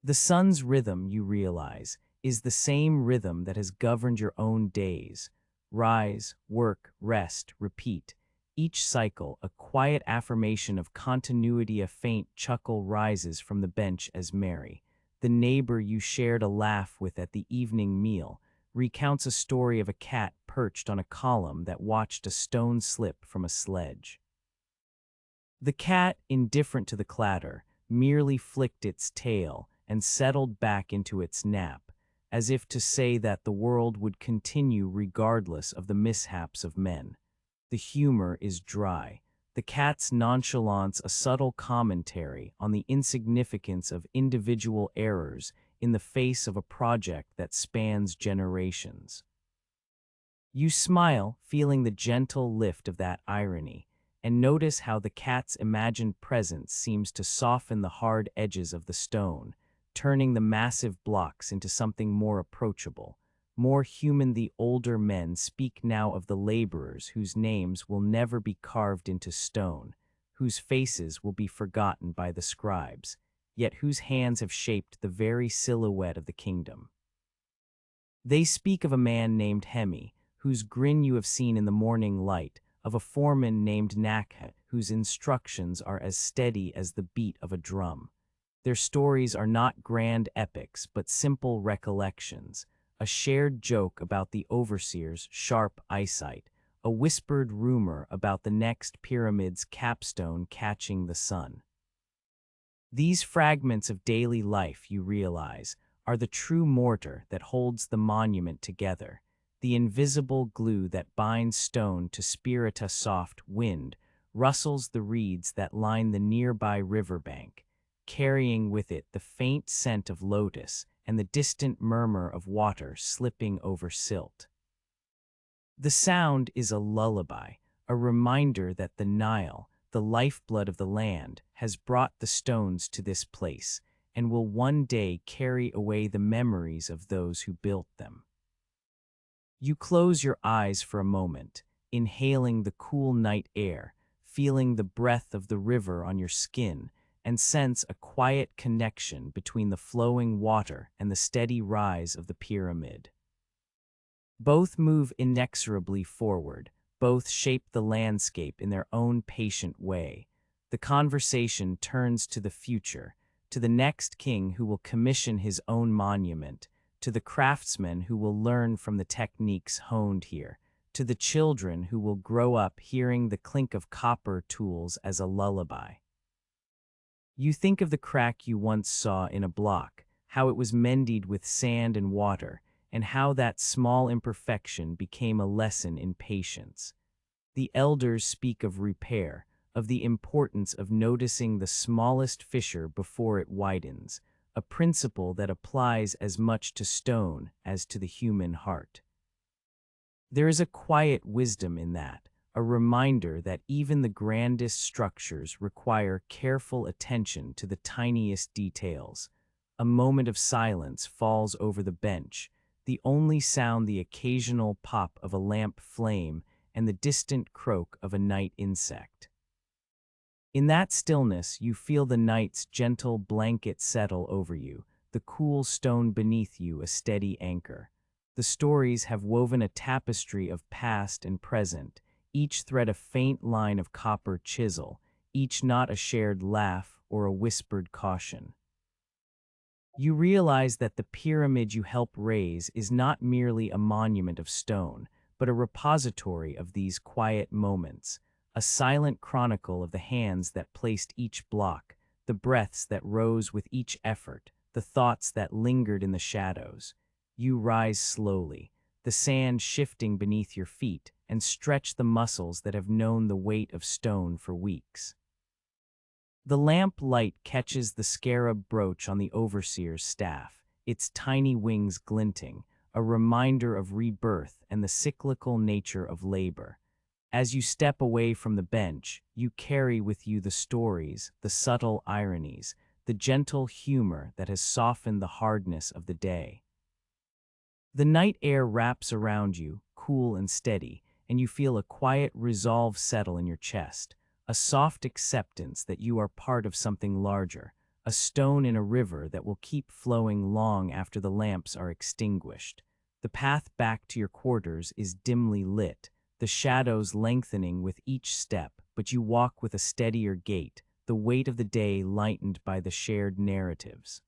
The sun's rhythm, you realize, is the same rhythm that has governed your own days. Rise, work, rest, repeat. Each cycle, a quiet affirmation of continuity. A faint chuckle rises from the bench as Mary, the neighbor you shared a laugh with at the evening meal, recounts a story of a cat perched on a column that watched a stone slip from a sledge. The cat, indifferent to the clatter, merely flicked its tail and settled back into its nap, as if to say that the world would continue regardless of the mishaps of men. The humor is dry, the cat's nonchalance a subtle commentary on the insignificance of individual errors in the face of a project that spans generations. You smile, feeling the gentle lift of that irony, and notice how the cat's imagined presence seems to soften the hard edges of the stone, turning the massive blocks into something more approachable, more human. The older men speak now of the laborers whose names will never be carved into stone, whose faces will be forgotten by the scribes, yet whose hands have shaped the very silhouette of the kingdom. They speak of a man named Hemi, whose grin you have seen in the morning light, of a foreman named Nakha, whose instructions are as steady as the beat of a drum. Their stories are not grand epics, but simple recollections, a shared joke about the overseer's sharp eyesight, a whispered rumor about the next pyramid's capstone catching the sun. These fragments of daily life, you realize, are the true mortar that holds the monument together, the invisible glue that binds stone to spirit. A soft wind rustles the reeds that line the nearby riverbank, carrying with it the faint scent of lotus and the distant murmur of water slipping over silt. The sound is a lullaby, a reminder that the Nile, the lifeblood of the land, has brought the stones to this place and will one day carry away the memories of those who built them. You close your eyes for a moment, inhaling the cool night air, feeling the breath of the river on your skin, and sense a quiet connection between the flowing water and the steady rise of the pyramid. Both move inexorably forward, both shape the landscape in their own patient way. The conversation turns to the future, to the next king who will commission his own monument, to the craftsmen who will learn from the techniques honed here, to the children who will grow up hearing the clink of copper tools as a lullaby. You think of the crack you once saw in a block, how it was mended with sand and water, and how that small imperfection became a lesson in patience. The elders speak of repair, of the importance of noticing the smallest fissure before it widens, a principle that applies as much to stone as to the human heart. There is a quiet wisdom in that, a reminder that even the grandest structures require careful attention to the tiniest details. A moment of silence falls over the bench, the only sound the occasional pop of a lamp flame and the distant croak of a night insect. In that stillness, you feel the night's gentle blanket settle over you, the cool stone beneath you a steady anchor. The stories have woven a tapestry of past and present, each thread a faint line of copper chisel, each knot a shared laugh or a whispered caution. You realize that the pyramid you help raise is not merely a monument of stone, but a repository of these quiet moments, a silent chronicle of the hands that placed each block, the breaths that rose with each effort, the thoughts that lingered in the shadows. You rise slowly, the sand shifting beneath your feet, and stretch the muscles that have known the weight of stone for weeks. The lamp light catches the scarab brooch on the overseer's staff, its tiny wings glinting, a reminder of rebirth and the cyclical nature of labor. As you step away from the bench, you carry with you the stories, the subtle ironies, the gentle humor that has softened the hardness of the day. The night air wraps around you, cool and steady, and you feel a quiet resolve settle in your chest, a soft acceptance that you are part of something larger, a stone in a river that will keep flowing long after the lamps are extinguished. The path back to your quarters is dimly lit, the shadows lengthening with each step, but you walk with a steadier gait, the weight of the day lightened by the shared narratives.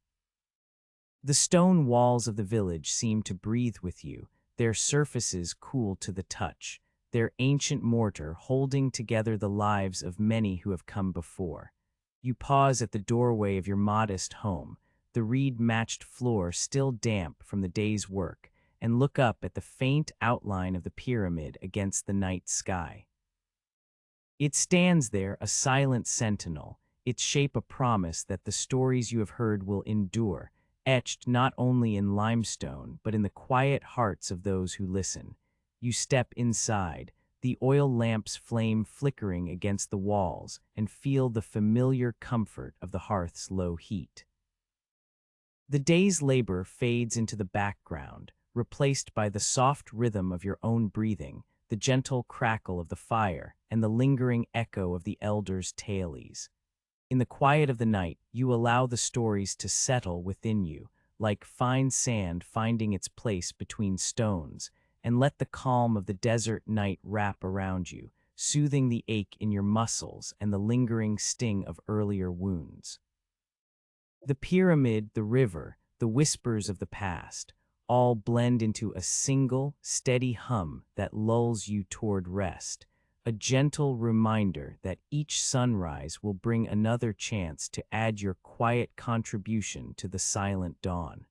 The stone walls of the village seem to breathe with you, their surfaces cool to the touch, their ancient mortar holding together the lives of many who have come before. You pause at the doorway of your modest home, the reed-matched floor still damp from the day's work, and look up at the faint outline of the pyramid against the night sky. It stands there, a silent sentinel, its shape a promise that the stories you have heard will endure, etched not only in limestone but in the quiet hearts of those who listen. You step inside, the oil lamp's flame flickering against the walls, and feel the familiar comfort of the hearth's low heat. The day's labor fades into the background, replaced by the soft rhythm of your own breathing, the gentle crackle of the fire, and the lingering echo of the elders' tales. In the quiet of the night, you allow the stories to settle within you, like fine sand finding its place between stones, and let the calm of the desert night wrap around you, soothing the ache in your muscles and the lingering sting of earlier wounds. The pyramid, the river, the whispers of the past, all blend into a single, steady hum that lulls you toward rest, a gentle reminder that each sunrise will bring another chance to add your quiet contribution to the silent dawn.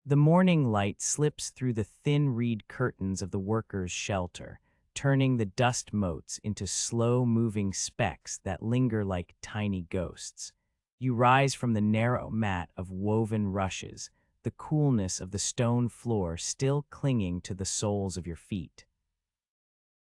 The morning light slips through the thin reed curtains of the workers' shelter, turning the dust motes into slow-moving specks that linger like tiny ghosts. You rise from the narrow mat of woven rushes, the coolness of the stone floor still clinging to the soles of your feet.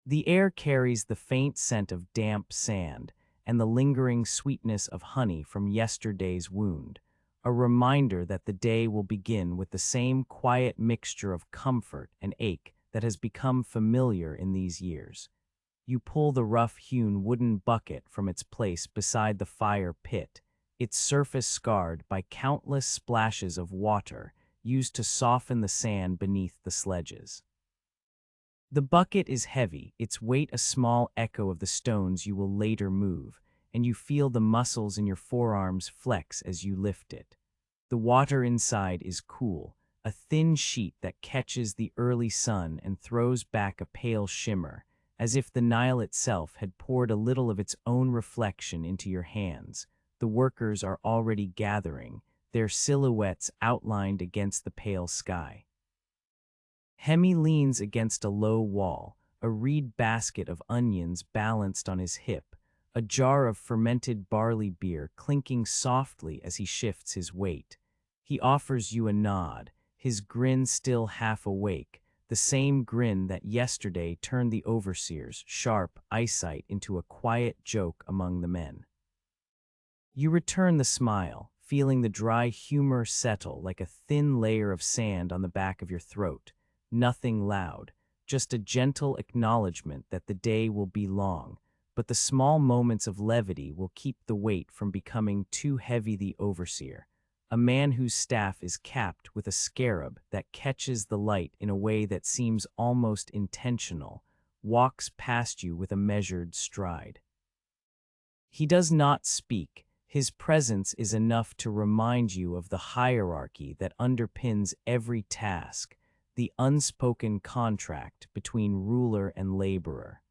The air carries the faint scent of damp sand and the lingering sweetness of honey from yesterday's wound, a reminder that the day will begin with the same quiet mixture of comfort and ache that has become familiar in these years. You pull the rough-hewn wooden bucket from its place beside the fire pit, its surface scarred by countless splashes of water used to soften the sand beneath the sledges. The bucket is heavy, its weight a small echo of the stones you will later move, and you feel the muscles in your forearms flex as you lift it. The water inside is cool, a thin sheet that catches the early sun and throws back a pale shimmer, as if the Nile itself had poured a little of its own reflection into your hands. The workers are already gathering, their silhouettes outlined against the pale sky. Hemi leans against a low wall, a reed basket of onions balanced on his hip, a jar of fermented barley beer clinking softly as he shifts his weight. He offers you a nod, his grin still half awake, the same grin that yesterday turned the overseer's sharp eyesight into a quiet joke among the men. You return the smile, feeling the dry humor settle like a thin layer of sand on the back of your throat. Nothing loud, just a gentle acknowledgement that the day will be long, but the small moments of levity will keep the weight from becoming too heavy. The overseer, a man whose staff is capped with a scarab that catches the light in a way that seems almost intentional, walks past you with a measured stride. He does not speak. His presence is enough to remind you of the hierarchy that underpins every task, the unspoken contract between ruler and laborer.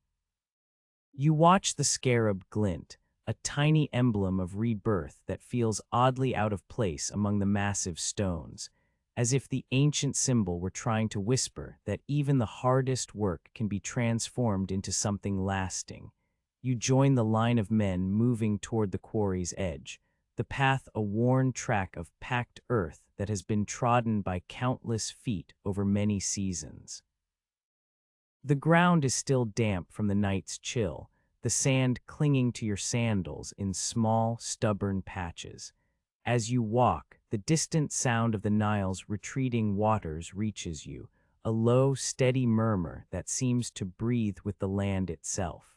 You watch the scarab glint, a tiny emblem of rebirth that feels oddly out of place among the massive stones, as if the ancient symbol were trying to whisper that even the hardest work can be transformed into something lasting. You join the line of men moving toward the quarry's edge, the path a worn track of packed earth that has been trodden by countless feet over many seasons. The ground is still damp from the night's chill, the sand clinging to your sandals in small, stubborn patches. As you walk, the distant sound of the Nile's retreating waters reaches you, a low, steady murmur that seems to breathe with the land itself.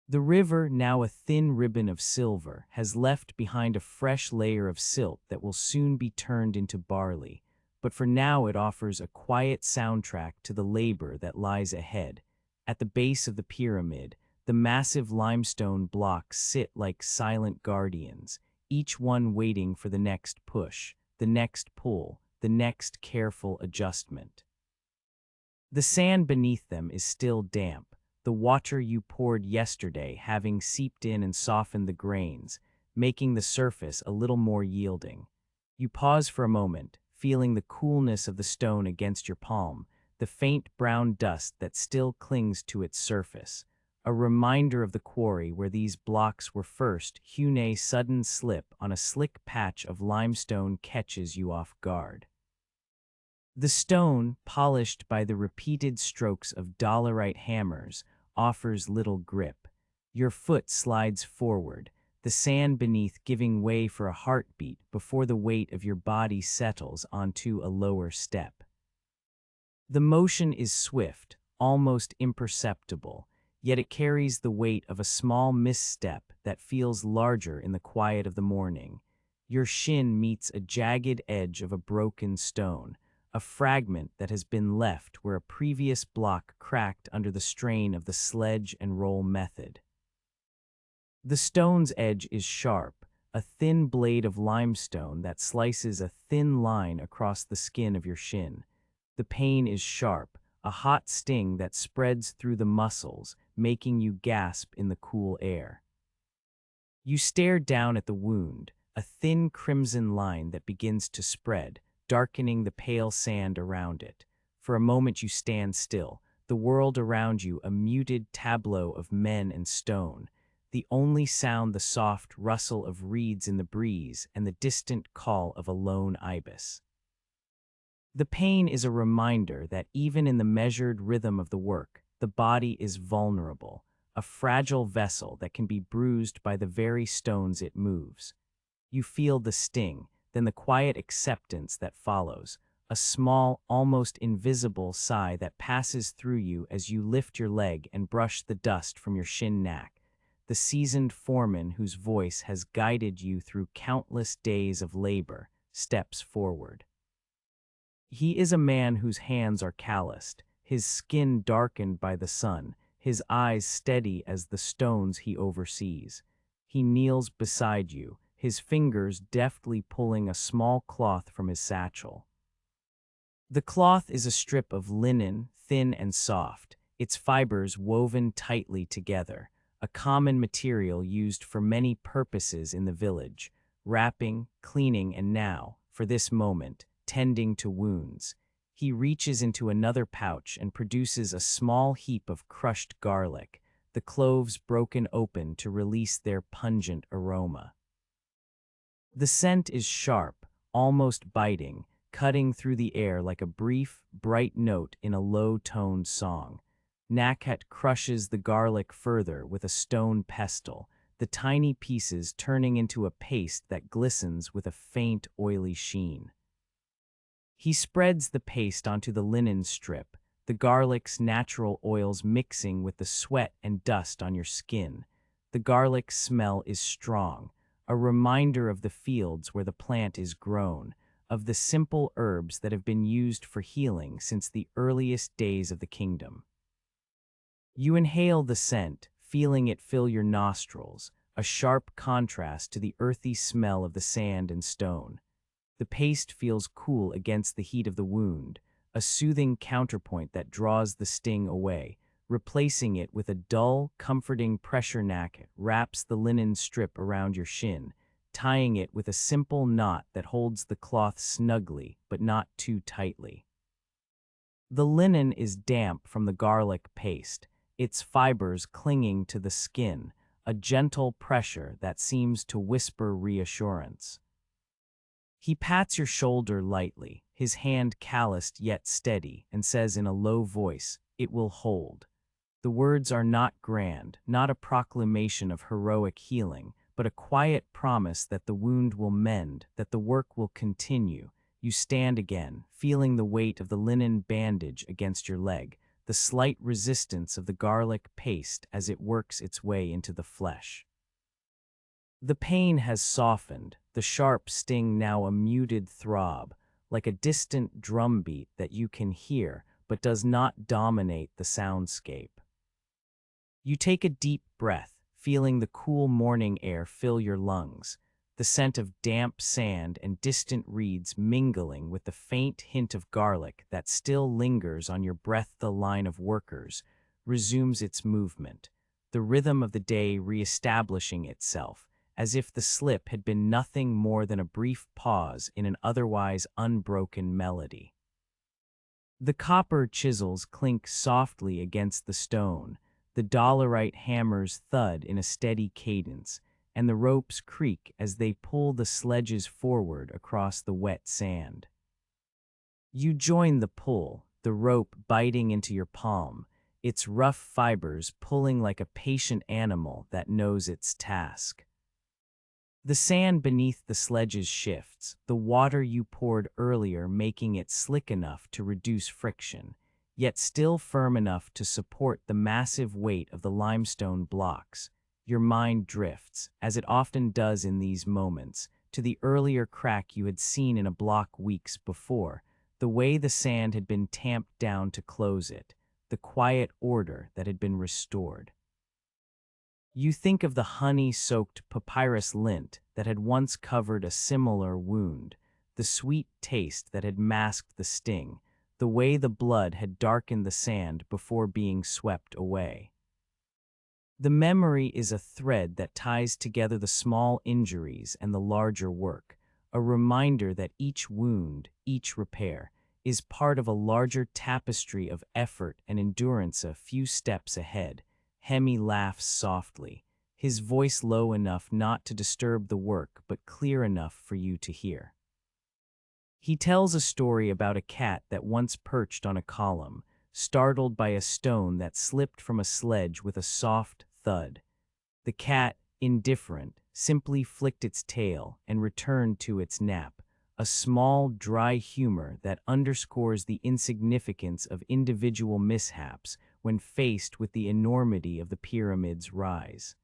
The river, now a thin ribbon of silver, has left behind a fresh layer of silt that will soon be turned into barley, but for now it offers a quiet soundtrack to the labor that lies ahead. At the base of the pyramid, the massive limestone blocks sit like silent guardians, each one waiting for the next push, the next pull, the next careful adjustment. The sand beneath them is still damp, the water you poured yesterday having seeped in and softened the grains, making the surface a little more yielding. You pause for a moment, feeling the coolness of the stone against your palm, the faint brown dust that still clings to its surface, a reminder of the quarry where these blocks were first hewn. A sudden slip on a slick patch of limestone catches you off guard. The stone, polished by the repeated strokes of dolerite hammers, offers little grip. Your foot slides forward, the sand beneath giving way for a heartbeat before the weight of your body settles onto a lower step. The motion is swift, almost imperceptible, yet it carries the weight of a small misstep that feels larger in the quiet of the morning. Your shin meets a jagged edge of a broken stone, a fragment that has been left where a previous block cracked under the strain of the sledge and roll method. The stone's edge is sharp, a thin blade of limestone that slices a thin line across the skin of your shin. The pain is sharp, a hot sting that spreads through the muscles, making you gasp in the cool air. You stare down at the wound, a thin crimson line that begins to spread, darkening the pale sand around it. For a moment you stand still, the world around you a muted tableau of men and stone, the only sound the soft rustle of reeds in the breeze and the distant call of a lone ibis. The pain is a reminder that even in the measured rhythm of the work, the body is vulnerable, a fragile vessel that can be bruised by the very stones it moves. You feel the sting, then the quiet acceptance that follows, a small, almost invisible sigh that passes through you as you lift your leg and brush the dust from your shin knack. The seasoned foreman whose voice has guided you through countless days of labor steps forward. He is a man whose hands are calloused, his skin darkened by the sun, his eyes steady as the stones he oversees. He kneels beside you, his fingers deftly pulling a small cloth from his satchel. The cloth is a strip of linen, thin and soft, its fibers woven tightly together, a common material used for many purposes in the village, wrapping, cleaning, and now, for this moment, tending to wounds. He reaches into another pouch and produces a small heap of crushed garlic, the cloves broken open to release their pungent aroma. The scent is sharp, almost biting, cutting through the air like a brief, bright note in a low-toned song. Nakat crushes the garlic further with a stone pestle, the tiny pieces turning into a paste that glistens with a faint, oily sheen. He spreads the paste onto the linen strip, the garlic's natural oils mixing with the sweat and dust on your skin. The garlic smell is strong, a reminder of the fields where the plant is grown, of the simple herbs that have been used for healing since the earliest days of the kingdom. You inhale the scent, feeling it fill your nostrils, a sharp contrast to the earthy smell of the sand and stone. The paste feels cool against the heat of the wound, a soothing counterpoint that draws the sting away. Replacing it with a dull, comforting pressure neck wraps the linen strip around your shin, tying it with a simple knot that holds the cloth snugly but not too tightly. The linen is damp from the garlic paste, its fibers clinging to the skin, a gentle pressure that seems to whisper reassurance. He pats your shoulder lightly, his hand calloused yet steady, and says in a low voice, "It will hold." The words are not grand, not a proclamation of heroic healing, but a quiet promise that the wound will mend, that the work will continue. You stand again, feeling the weight of the linen bandage against your leg, the slight resistance of the garlic paste as it works its way into the flesh. The pain has softened, the sharp sting now a muted throb, like a distant drumbeat that you can hear but does not dominate the soundscape. You take a deep breath, feeling the cool morning air fill your lungs, the scent of damp sand and distant reeds mingling with the faint hint of garlic that still lingers on your breath. The line of workers resumes its movement, the rhythm of the day reestablishing itself, as if the slip had been nothing more than a brief pause in an otherwise unbroken melody. The copper chisels clink softly against the stone, the dolerite hammers thud in a steady cadence, and the ropes creak as they pull the sledges forward across the wet sand. You join the pull, the rope biting into your palm, its rough fibers pulling like a patient animal that knows its task. The sand beneath the sledges shifts, the water you poured earlier making it slick enough to reduce friction, yet still firm enough to support the massive weight of the limestone blocks. Your mind drifts, as it often does in these moments, to the earlier crack you had seen in a block weeks before, the way the sand had been tamped down to close it, the quiet order that had been restored. You think of the honey-soaked papyrus lint that had once covered a similar wound, the sweet taste that had masked the sting, the way the blood had darkened the sand before being swept away. The memory is a thread that ties together the small injuries and the larger work, a reminder that each wound, each repair, is part of a larger tapestry of effort and endurance. A few steps ahead, Hemi laughs softly, his voice low enough not to disturb the work but clear enough for you to hear. He tells a story about a cat that once perched on a column, startled by a stone that slipped from a sledge with a soft thud. The cat, indifferent, simply flicked its tail and returned to its nap, a small, dry humor that underscores the insignificance of individual mishaps when faced with the enormity of the pyramid's rise.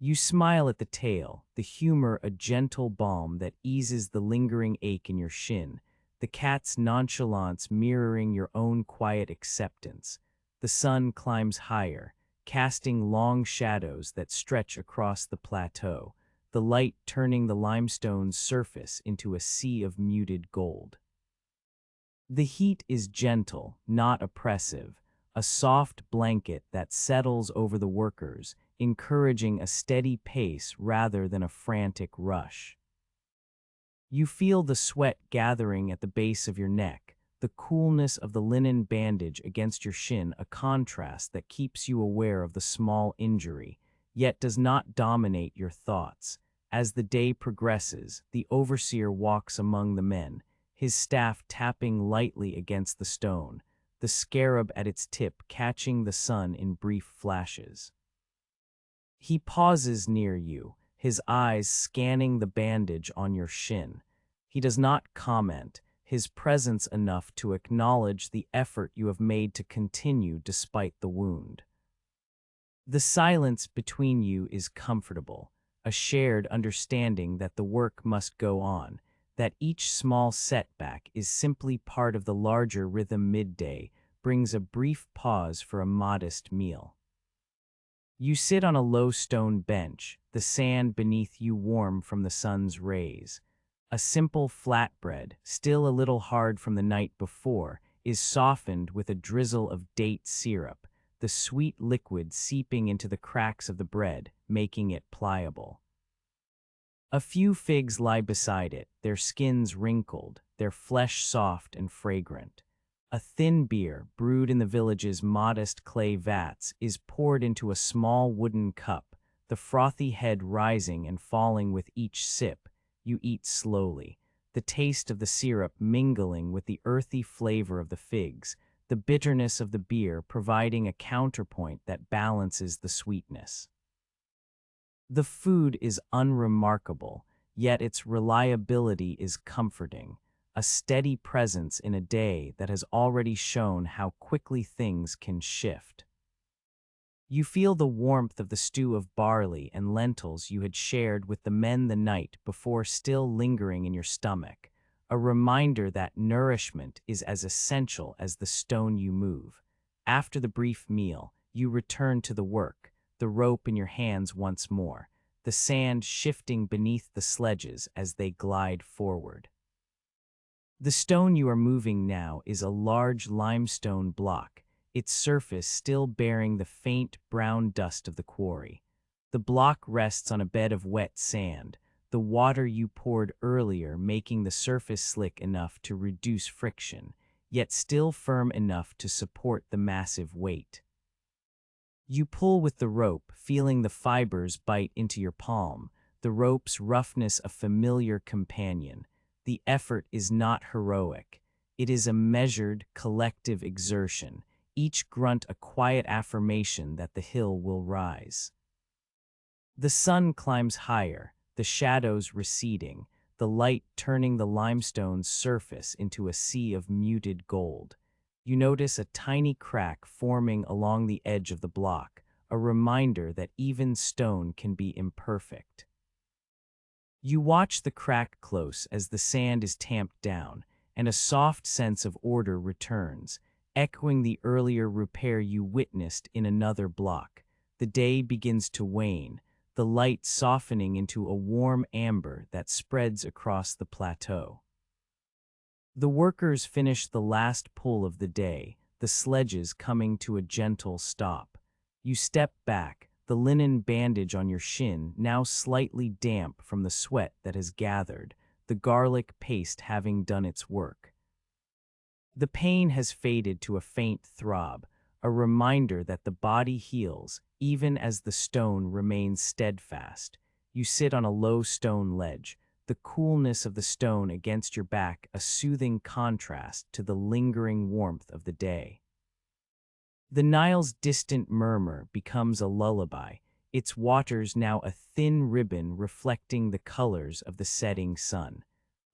You smile at the tale, the humor a gentle balm that eases the lingering ache in your shin, the cat's nonchalance mirroring your own quiet acceptance. The sun climbs higher, casting long shadows that stretch across the plateau, the light turning the limestone's surface into a sea of muted gold. The heat is gentle, not oppressive, a soft blanket that settles over the workers, encouraging a steady pace rather than a frantic rush. You feel the sweat gathering at the base of your neck, the coolness of the linen bandage against your shin, a contrast that keeps you aware of the small injury, yet does not dominate your thoughts. As the day progresses, the overseer walks among the men, his staff tapping lightly against the stone, the scarab at its tip catching the sun in brief flashes. He pauses near you, his eyes scanning the bandage on your shin. He does not comment, his presence enough to acknowledge the effort you have made to continue despite the wound. The silence between you is comfortable, a shared understanding that the work must go on, that each small setback is simply part of the larger rhythm. Midday brings a brief pause for a modest meal. You sit on a low stone bench, the sand beneath you warm from the sun's rays. A simple flatbread, still a little hard from the night before, is softened with a drizzle of date syrup, the sweet liquid seeping into the cracks of the bread, making it pliable. A few figs lie beside it, their skins wrinkled, their flesh soft and fragrant. A thin beer, brewed in the village's modest clay vats, is poured into a small wooden cup, the frothy head rising and falling with each sip. You eat slowly, the taste of the syrup mingling with the earthy flavor of the figs, the bitterness of the beer providing a counterpoint that balances the sweetness. The food is unremarkable, yet its reliability is comforting, a steady presence in a day that has already shown how quickly things can shift. You feel the warmth of the stew of barley and lentils you had shared with the men the night before still lingering in your stomach, a reminder that nourishment is as essential as the stone you move. After the brief meal, you return to the work, the rope in your hands once more, the sand shifting beneath the sledges as they glide forward. The stone you are moving now is a large limestone block, its surface still bearing the faint brown dust of the quarry. The block rests on a bed of wet sand, the water you poured earlier making the surface slick enough to reduce friction, yet still firm enough to support the massive weight. You pull with the rope, feeling the fibers bite into your palm, the rope's roughness a familiar companion. The effort is not heroic. It is a measured, collective exertion, each grunt a quiet affirmation that the hill will rise. The sun climbs higher, the shadows receding, the light turning the limestone's surface into a sea of muted gold. You notice a tiny crack forming along the edge of the block, a reminder that even stone can be imperfect. You watch the crack close as the sand is tamped down, and a soft sense of order returns, echoing the earlier repair you witnessed in another block. The day begins to wane, the light softening into a warm amber that spreads across the plateau. The workers finish the last pull of the day, the sledges coming to a gentle stop. You step back, the linen bandage on your shin now slightly damp from the sweat that has gathered, the garlic paste having done its work. The pain has faded to a faint throb, a reminder that the body heals even as the stone remains steadfast. You sit on a low stone ledge, the coolness of the stone against your back a soothing contrast to the lingering warmth of the day. The Nile's distant murmur becomes a lullaby, its waters now a thin ribbon reflecting the colors of the setting sun.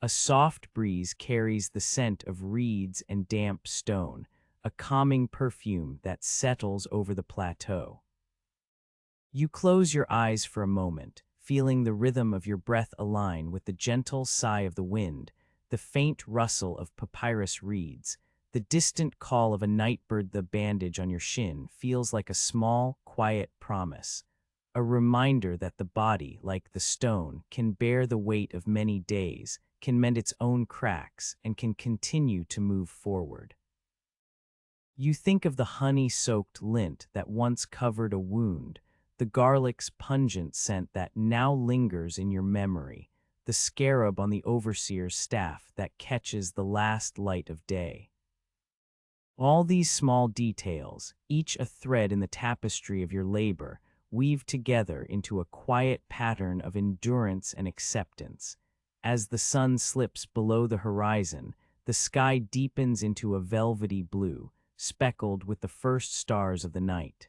A soft breeze carries the scent of reeds and damp stone, a calming perfume that settles over the plateau. You close your eyes for a moment, feeling the rhythm of your breath align with the gentle sigh of the wind, the faint rustle of papyrus reeds, the distant call of a nightbird. The bandage on your shin feels like a small, quiet promise, a reminder that the body, like the stone, can bear the weight of many days, can mend its own cracks, and can continue to move forward. You think of the honey-soaked lint that once covered a wound, the garlic's pungent scent that now lingers in your memory, the scarab on the overseer's staff that catches the last light of day. All these small details, each a thread in the tapestry of your labor, weave together into a quiet pattern of endurance and acceptance. As the sun slips below the horizon, the sky deepens into a velvety blue, speckled with the first stars of the night.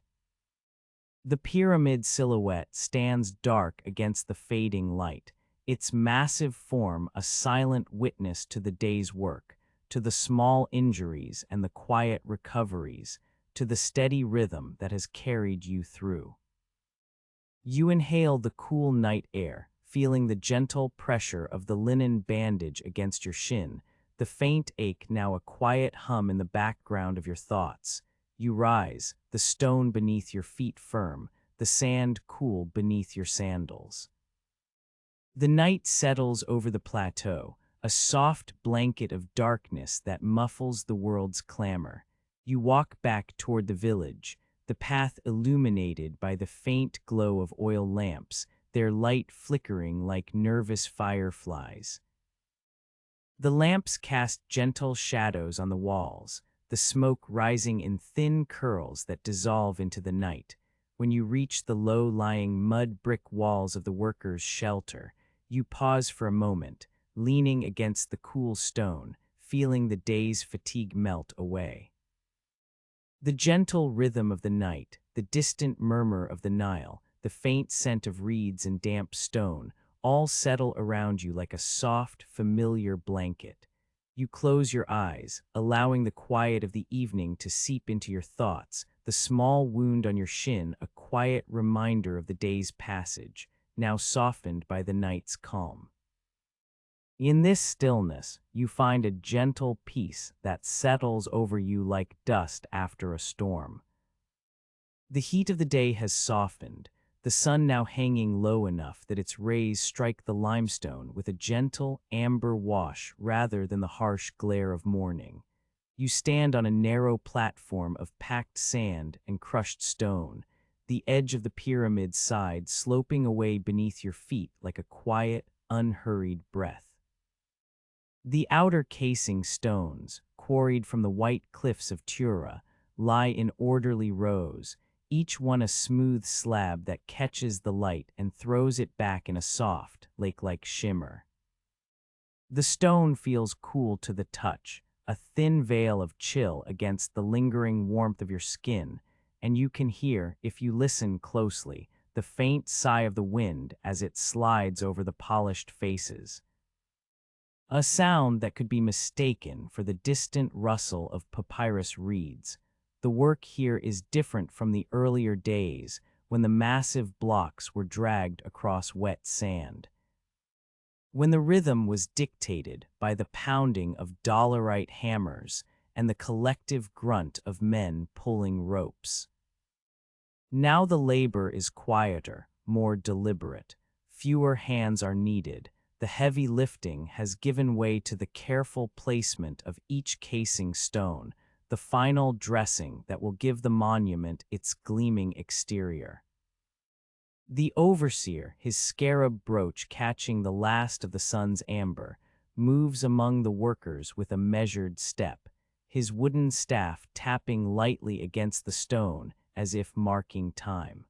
The pyramid silhouette stands dark against the fading light, its massive form a silent witness to the day's work, to the small injuries and the quiet recoveries, to the steady rhythm that has carried you through. You inhale the cool night air, feeling the gentle pressure of the linen bandage against your shin, the faint ache now a quiet hum in the background of your thoughts. You rise, the stone beneath your feet firm, the sand cool beneath your sandals. The night settles over the plateau, a soft blanket of darkness that muffles the world's clamor. You walk back toward the village, the path illuminated by the faint glow of oil lamps, their light flickering like nervous fireflies. The lamps cast gentle shadows on the walls, the smoke rising in thin curls that dissolve into the night. When you reach the low-lying mud brick walls of the workers' shelter, you pause for a moment, leaning against the cool stone, feeling the day's fatigue melt away. The gentle rhythm of the night, the distant murmur of the Nile, the faint scent of reeds and damp stone, all settle around you like a soft, familiar blanket. You close your eyes, allowing the quiet of the evening to seep into your thoughts, the small wound on your shin a quiet reminder of the day's passage, now softened by the night's calm. In this stillness, you find a gentle peace that settles over you like dust after a storm. The heat of the day has softened, the sun now hanging low enough that its rays strike the limestone with a gentle amber wash rather than the harsh glare of morning. You stand on a narrow platform of packed sand and crushed stone, the edge of the pyramid's side sloping away beneath your feet like a quiet, unhurried breath. The outer casing stones, quarried from the white cliffs of Tura, lie in orderly rows, each one a smooth slab that catches the light and throws it back in a soft, lake-like shimmer. The stone feels cool to the touch, a thin veil of chill against the lingering warmth of your skin, and you can hear, if you listen closely, the faint sigh of the wind as it slides over the polished faces. A sound that could be mistaken for the distant rustle of papyrus reeds. The work here is different from the earlier days when the massive blocks were dragged across wet sand. When the rhythm was dictated by the pounding of dolerite hammers and the collective grunt of men pulling ropes. Now the labor is quieter, more deliberate. Fewer hands are needed. The heavy lifting has given way to the careful placement of each casing stone, the final dressing that will give the monument its gleaming exterior. The overseer, his scarab brooch catching the last of the sun's amber, moves among the workers with a measured step, his wooden staff tapping lightly against the stone as if marking time.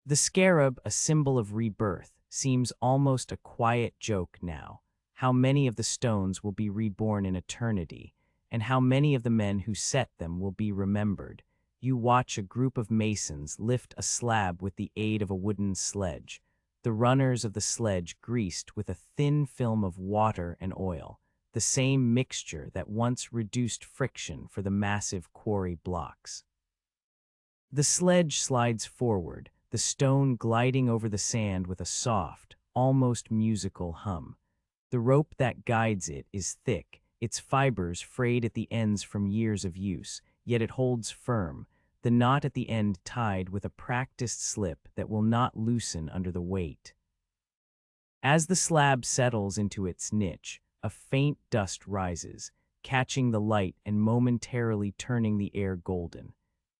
The scarab, a symbol of rebirth, seems almost a quiet joke now. How many of the stones will be reborn in eternity, and how many of the men who set them will be remembered. You watch a group of masons lift a slab with the aid of a wooden sledge, the runners of the sledge greased with a thin film of water and oil, the same mixture that once reduced friction for the massive quarry blocks. The sledge slides forward, the stone gliding over the sand with a soft, almost musical hum. The rope that guides it is thick, its fibers frayed at the ends from years of use, yet it holds firm, the knot at the end tied with a practiced slip that will not loosen under the weight. As the slab settles into its niche, a faint dust rises, catching the light and momentarily turning the air golden.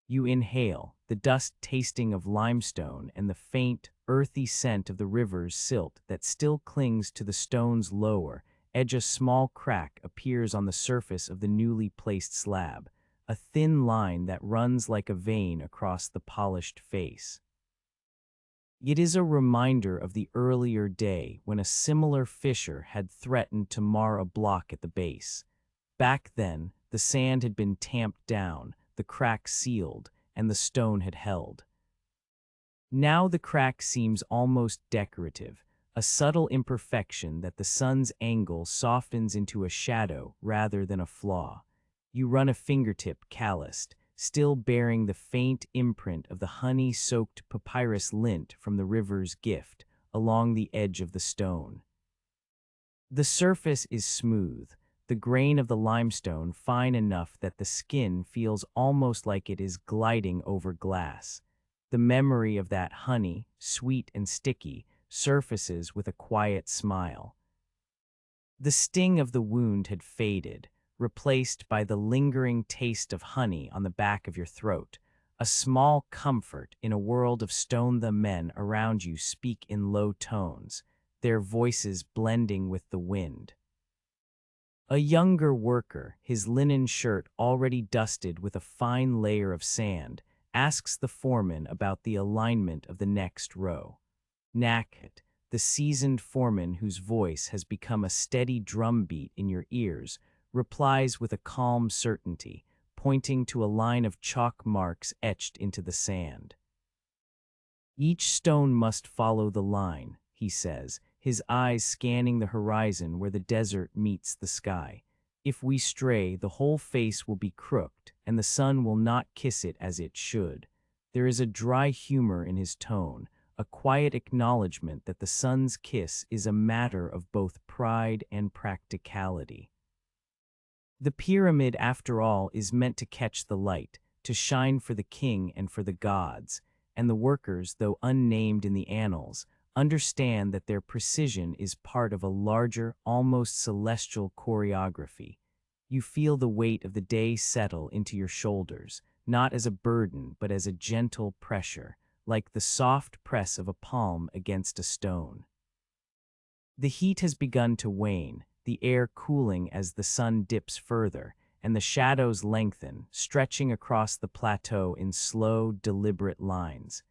You inhale, the dust tasting of limestone and the faint, earthy scent of the river's silt that still clings to the stone's lower edge. A small crack appears on the surface of the newly placed slab, a thin line that runs like a vein across the polished face. It is a reminder of the earlier day when a similar fissure had threatened to mar a block at the base. Back then, the sand had been tamped down, the crack sealed, and the stone had held. Now the crack seems almost decorative, a subtle imperfection that the sun's angle softens into a shadow rather than a flaw. You run a fingertip calloused, still bearing the faint imprint of the honey-soaked papyrus lint from the river's gift along the edge of the stone. The surface is smooth, the grain of the limestone fine enough that the skin feels almost like it is gliding over glass. The memory of that honey, sweet and sticky, surfaces with a quiet smile. The sting of the wound had faded, replaced by the lingering taste of honey on the back of your throat, a small comfort in a world of stone. The men around you speak in low tones, their voices blending with the wind. A younger worker, his linen shirt already dusted with a fine layer of sand, asks the foreman about the alignment of the next row. Naked, the seasoned foreman whose voice has become a steady drumbeat in your ears, replies with a calm certainty, pointing to a line of chalk marks etched into the sand. Each stone must follow the line, he says, his eyes scanning the horizon where the desert meets the sky. If we stray, the whole face will be crooked, and the sun will not kiss it as it should. There is a dry humor in his tone, a quiet acknowledgement that the sun's kiss is a matter of both pride and practicality. The pyramid, after all, is meant to catch the light, to shine for the king and for the gods, and the workers, though unnamed in the annals, understand that their precision is part of a larger, almost celestial choreography. You feel the weight of the day settle into your shoulders, not as a burden but as a gentle pressure, like the soft press of a palm against a stone. The heat has begun to wane, the air cooling as the sun dips further, and the shadows lengthen, stretching across the plateau in slow, deliberate lines.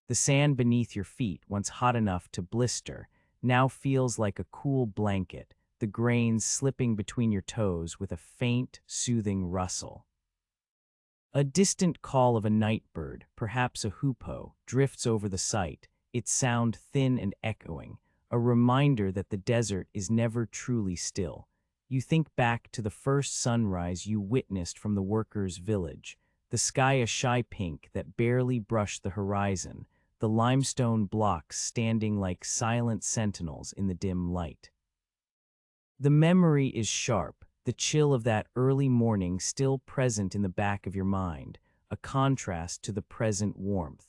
The sand beneath your feet, once hot enough to blister, now feels like a cool blanket, the grains slipping between your toes with a faint, soothing rustle. A distant call of a night bird, perhaps a hoopoe, drifts over the sight, its sound thin and echoing, a reminder that the desert is never truly still. You think back to the first sunrise you witnessed from the workers' village, the sky a shy pink that barely brushed the horizon, the limestone blocks standing like silent sentinels in the dim light. The memory is sharp, the chill of that early morning still present in the back of your mind, a contrast to the present warmth.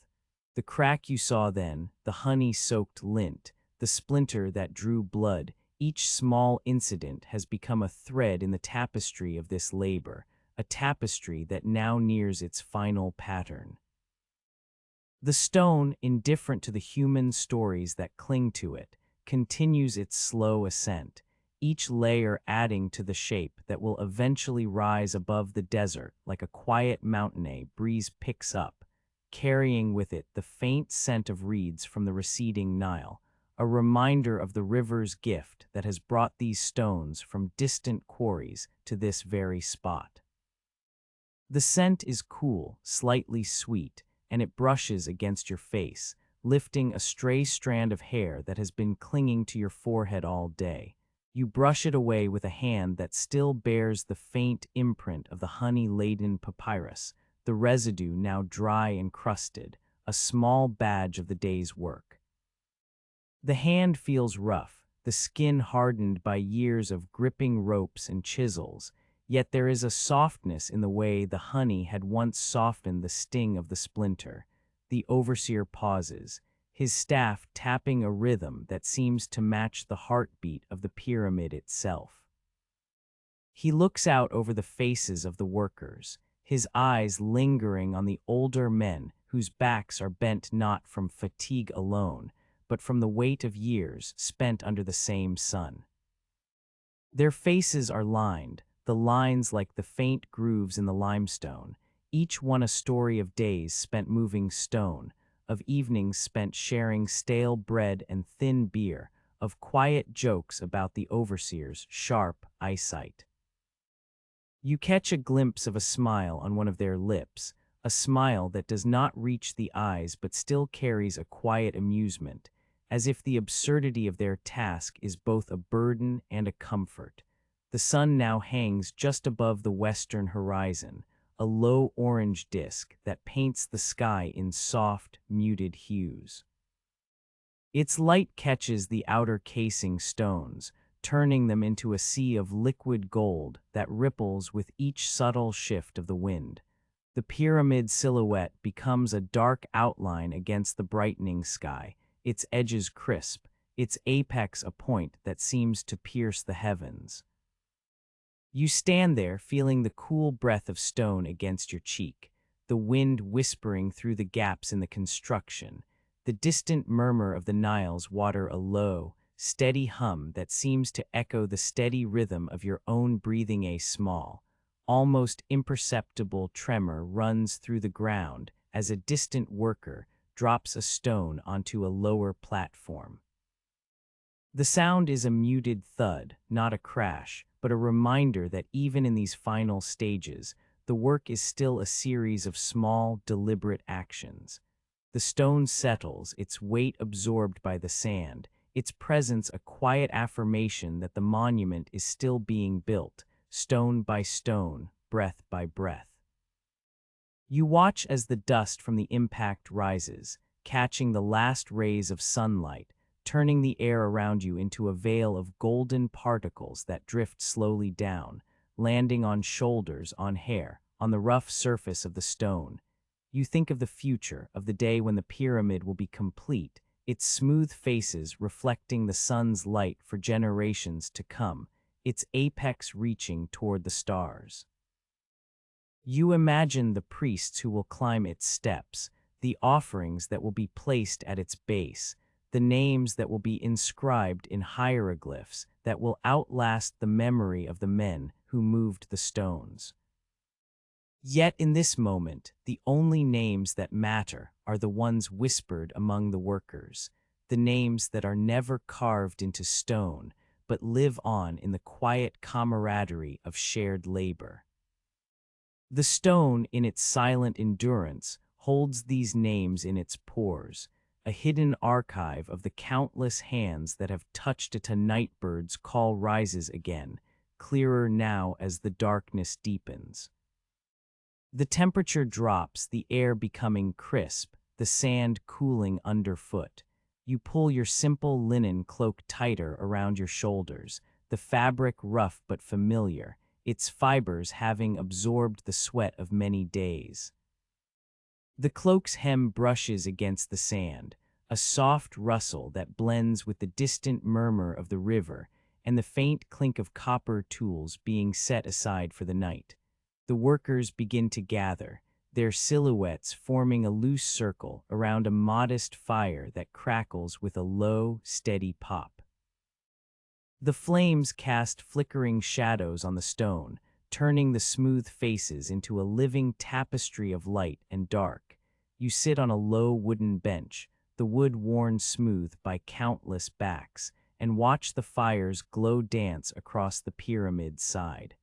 The crack you saw then, the honey-soaked lint, the splinter that drew blood, each small incident has become a thread in the tapestry of this labor, a tapestry that now nears its final pattern. The stone, indifferent to the human stories that cling to it, continues its slow ascent, each layer adding to the shape that will eventually rise above the desert like a quiet mountain breeze picks up, carrying with it the faint scent of reeds from the receding Nile, a reminder of the river's gift that has brought these stones from distant quarries to this very spot. The scent is cool, slightly sweet, and it brushes against your face, lifting a stray strand of hair that has been clinging to your forehead all day. You brush it away with a hand that still bears the faint imprint of the honey-laden papyrus, the residue now dry and crusted, a small badge of the day's work. The hand feels rough, the skin hardened by years of gripping ropes and chisels, yet there is a softness in the way the honey had once softened the sting of the splinter. The overseer pauses, his staff tapping a rhythm that seems to match the heartbeat of the pyramid itself. He looks out over the faces of the workers, his eyes lingering on the older men whose backs are bent not from fatigue alone, but from the weight of years spent under the same sun. Their faces are lined, the lines like the faint grooves in the limestone, each one a story of days spent moving stone, of evenings spent sharing stale bread and thin beer, of quiet jokes about the overseer's sharp eyesight. You catch a glimpse of a smile on one of their lips, a smile that does not reach the eyes but still carries a quiet amusement, as if the absurdity of their task is both a burden and a comfort. The sun now hangs just above the western horizon, a low orange disk that paints the sky in soft, muted hues. Its light catches the outer casing stones, turning them into a sea of liquid gold that ripples with each subtle shift of the wind. The pyramid silhouette becomes a dark outline against the brightening sky, its edges crisp, its apex a point that seems to pierce the heavens. You stand there feeling the cool breath of stone against your cheek, the wind whispering through the gaps in the construction, the distant murmur of the Nile's water a low, steady hum that seems to echo the steady rhythm of your own breathing. A small, almost imperceptible tremor runs through the ground as a distant worker drops a stone onto a lower platform. The sound is a muted thud, not a crash, but a reminder that even in these final stages, the work is still a series of small, deliberate actions. The stone settles, its weight absorbed by the sand, its presence a quiet affirmation that the monument is still being built, stone by stone, breath by breath. You watch as the dust from the impact rises, catching the last rays of sunlight, turning the air around you into a veil of golden particles that drift slowly down, landing on shoulders, on hair, on the rough surface of the stone. You think of the future, of the day when the pyramid will be complete, its smooth faces reflecting the sun's light for generations to come, its apex reaching toward the stars. You imagine the priests who will climb its steps, the offerings that will be placed at its base, the names that will be inscribed in hieroglyphs that will outlast the memory of the men who moved the stones. Yet in this moment, the only names that matter are the ones whispered among the workers, the names that are never carved into stone, but live on in the quiet camaraderie of shared labor. The stone, in its silent endurance, holds these names in its pores, a hidden archive of the countless hands that have touched it. A nightbird's call rises again, clearer now as the darkness deepens. The temperature drops, the air becoming crisp, the sand cooling underfoot. You pull your simple linen cloak tighter around your shoulders, the fabric rough but familiar, its fibers having absorbed the sweat of many days. The cloak's hem brushes against the sand, a soft rustle that blends with the distant murmur of the river and the faint clink of copper tools being set aside for the night. The workers begin to gather, their silhouettes forming a loose circle around a modest fire that crackles with a low, steady pop. The flames cast flickering shadows on the stone, turning the smooth faces into a living tapestry of light and dark. You sit on a low wooden bench, the wood worn smooth by countless backs, and watch the fire's glow dance across the pyramid's side.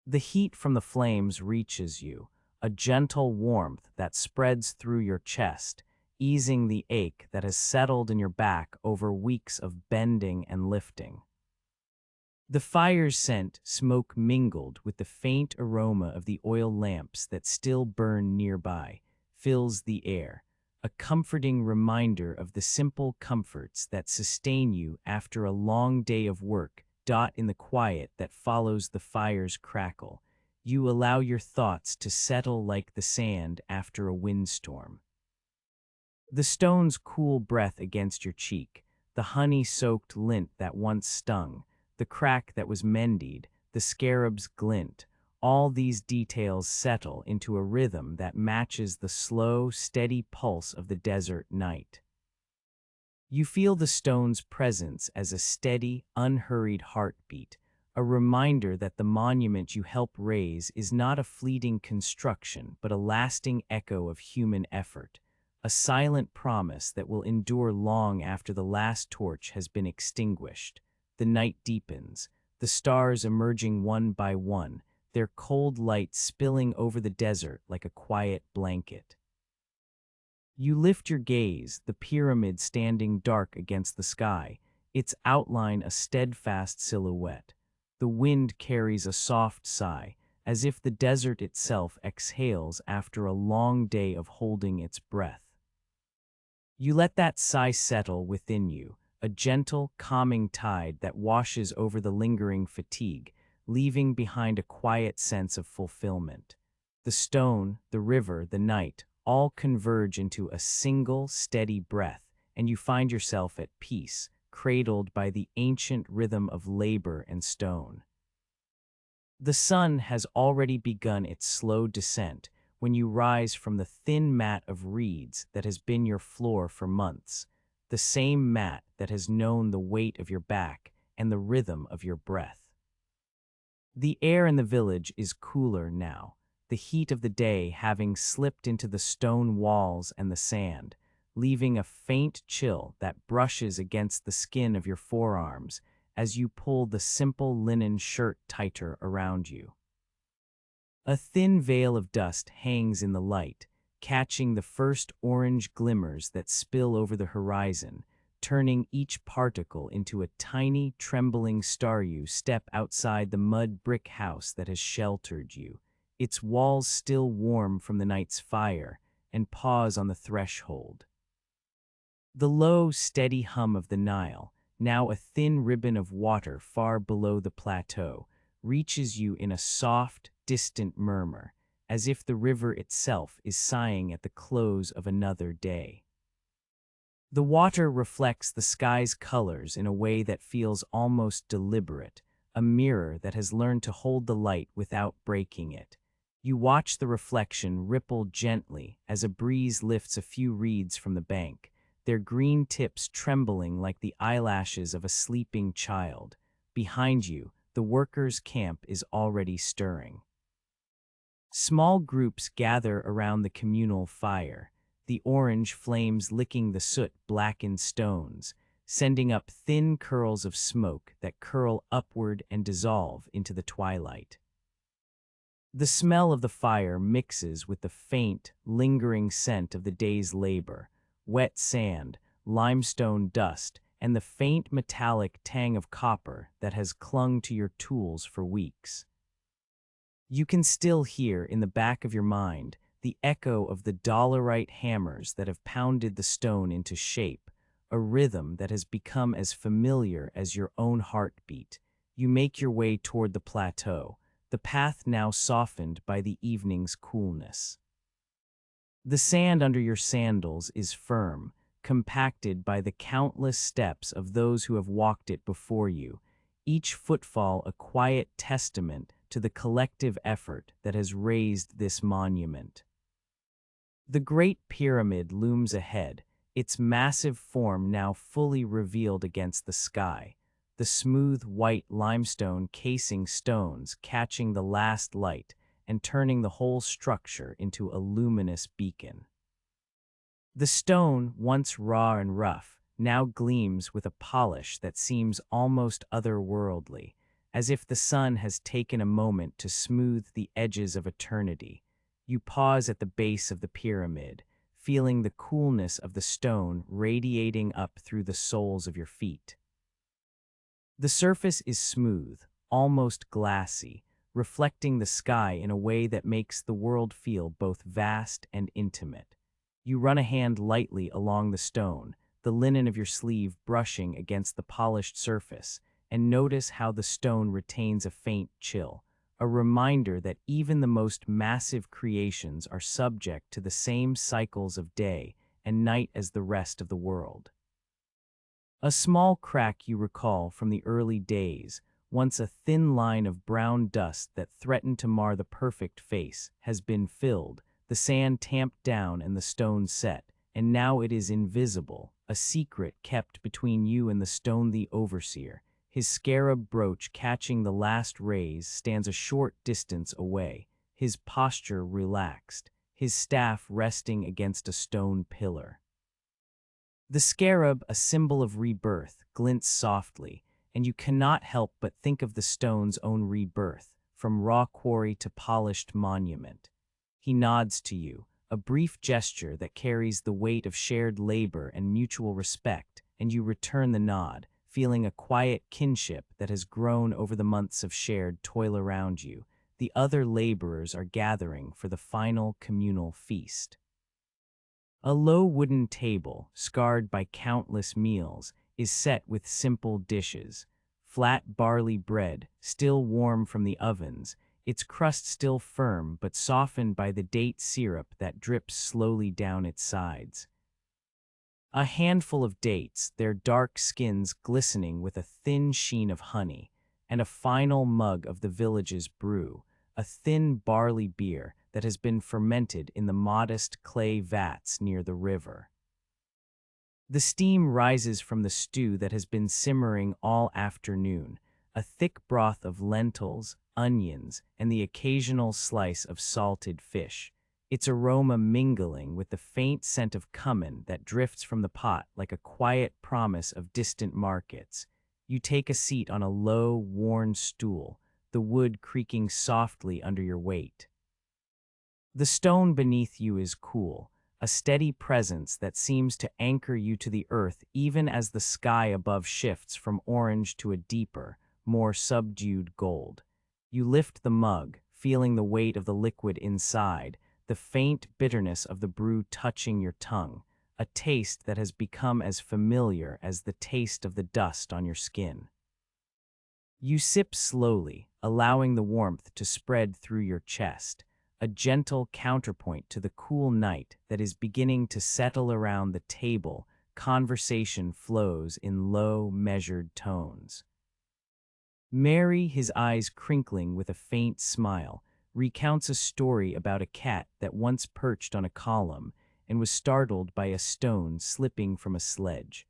The heat from the flames reaches you, a gentle warmth that spreads through your chest, easing the ache that has settled in your back over weeks of bending and lifting. The fire's scent, smoke mingled with the faint aroma of the oil lamps that still burn nearby, fills the air, a comforting reminder of the simple comforts that sustain you after a long day of work. In the quiet that follows the fire's crackle, you allow your thoughts to settle like the sand after a windstorm. The stone's cool breath against your cheek, the honey-soaked lint that once stung, the crack that was mended, the scarab's glint, all these details settle into a rhythm that matches the slow, steady pulse of the desert night. You feel the stone's presence as a steady, unhurried heartbeat, a reminder that the monument you help raise is not a fleeting construction but a lasting echo of human effort, a silent promise that will endure long after the last torch has been extinguished. The night deepens, the stars emerging one by one, their cold light spilling over the desert like a quiet blanket. You lift your gaze, the pyramid standing dark against the sky, its outline a steadfast silhouette. The wind carries a soft sigh, as if the desert itself exhales after a long day of holding its breath. You let that sigh settle within you, a gentle, calming tide that washes over the lingering fatigue, leaving behind a quiet sense of fulfillment. The stone, the river, the night, all converge into a single, steady breath, and you find yourself at peace, cradled by the ancient rhythm of labor and stone. The sun has already begun its slow descent when you rise from the thin mat of reeds that has been your floor for months, the same mat that has known the weight of your back and the rhythm of your breath. The air in the village is cooler now, the heat of the day having slipped into the stone walls and the sand, leaving a faint chill that brushes against the skin of your forearms as you pull the simple linen shirt tighter around you. A thin veil of dust hangs in the light, catching the first orange glimmers that spill over the horizon, turning each particle into a tiny, trembling star. You step outside the mud brick house that has sheltered you, its walls still warm from the night's fire, and pause on the threshold. The low, steady hum of the Nile, now a thin ribbon of water far below the plateau, reaches you in a soft, distant murmur, as if the river itself is sighing at the close of another day. The water reflects the sky's colors in a way that feels almost deliberate, a mirror that has learned to hold the light without breaking it. You watch the reflection ripple gently as a breeze lifts a few reeds from the bank, their green tips trembling like the eyelashes of a sleeping child. Behind you, the workers' camp is already stirring. Small groups gather around the communal fire, the orange flames licking the soot-blackened stones, sending up thin curls of smoke that curl upward and dissolve into the twilight. The smell of the fire mixes with the faint, lingering scent of the day's labor, wet sand, limestone dust, and the faint metallic tang of copper that has clung to your tools for weeks. You can still hear in the back of your mind the echo of the dolerite hammers that have pounded the stone into shape, a rhythm that has become as familiar as your own heartbeat. You make your way toward the plateau, the path now softened by the evening's coolness. The sand under your sandals is firm, compacted by the countless steps of those who have walked it before you, each footfall a quiet testament to the collective effort that has raised this monument. The Great Pyramid looms ahead, its massive form now fully revealed against the sky, the smooth white limestone casing stones catching the last light and turning the whole structure into a luminous beacon. The stone, once raw and rough, now gleams with a polish that seems almost otherworldly, as if the sun has taken a moment to smooth the edges of eternity. You pause at the base of the pyramid, feeling the coolness of the stone radiating up through the soles of your feet. The surface is smooth, almost glassy, reflecting the sky in a way that makes the world feel both vast and intimate. You run a hand lightly along the stone, the linen of your sleeve brushing against the polished surface, and notice how the stone retains a faint chill, a reminder that even the most massive creations are subject to the same cycles of day and night as the rest of the world. A small crack you recall from the early days, once a thin line of brown dust that threatened to mar the perfect face, has been filled, the sand tamped down and the stone set, and now it is invisible, a secret kept between you and the stone. The overseer, his scarab brooch catching the last rays, stands a short distance away, his posture relaxed, his staff resting against a stone pillar. The scarab, a symbol of rebirth, glints softly, and you cannot help but think of the stone's own rebirth, from raw quarry to polished monument. He nods to you, a brief gesture that carries the weight of shared labor and mutual respect, and you return the nod, feeling a quiet kinship that has grown over the months of shared toil around you. the other laborers are gathering for the final communal feast. A low wooden table, scarred by countless meals, is set with simple dishes. Flat barley bread, still warm from the ovens, its crust still firm but softened by the date syrup that drips slowly down its sides. A handful of dates, their dark skins glistening with a thin sheen of honey, and a final mug of the village's brew, a thin barley beer that has been fermented in the modest clay vats near the river. The steam rises from the stew that has been simmering all afternoon, a thick broth of lentils, onions, and the occasional slice of salted fish, its aroma mingling with the faint scent of cumin that drifts from the pot like a quiet promise of distant markets. You take a seat on a low, worn stool, the wood creaking softly under your weight. The stone beneath you is cool, a steady presence that seems to anchor you to the earth even as the sky above shifts from orange to a deeper, more subdued gold. You lift the mug, feeling the weight of the liquid inside, the faint bitterness of the brew touching your tongue, a taste that has become as familiar as the taste of the dust on your skin. You sip slowly, allowing the warmth to spread through your chest, a gentle counterpoint to the cool night that is beginning to settle around the table. Conversation flows in low, measured tones. Mary, his eyes crinkling with a faint smile, recounts a story about a cat that once perched on a column and was startled by a stone slipping from a sledge.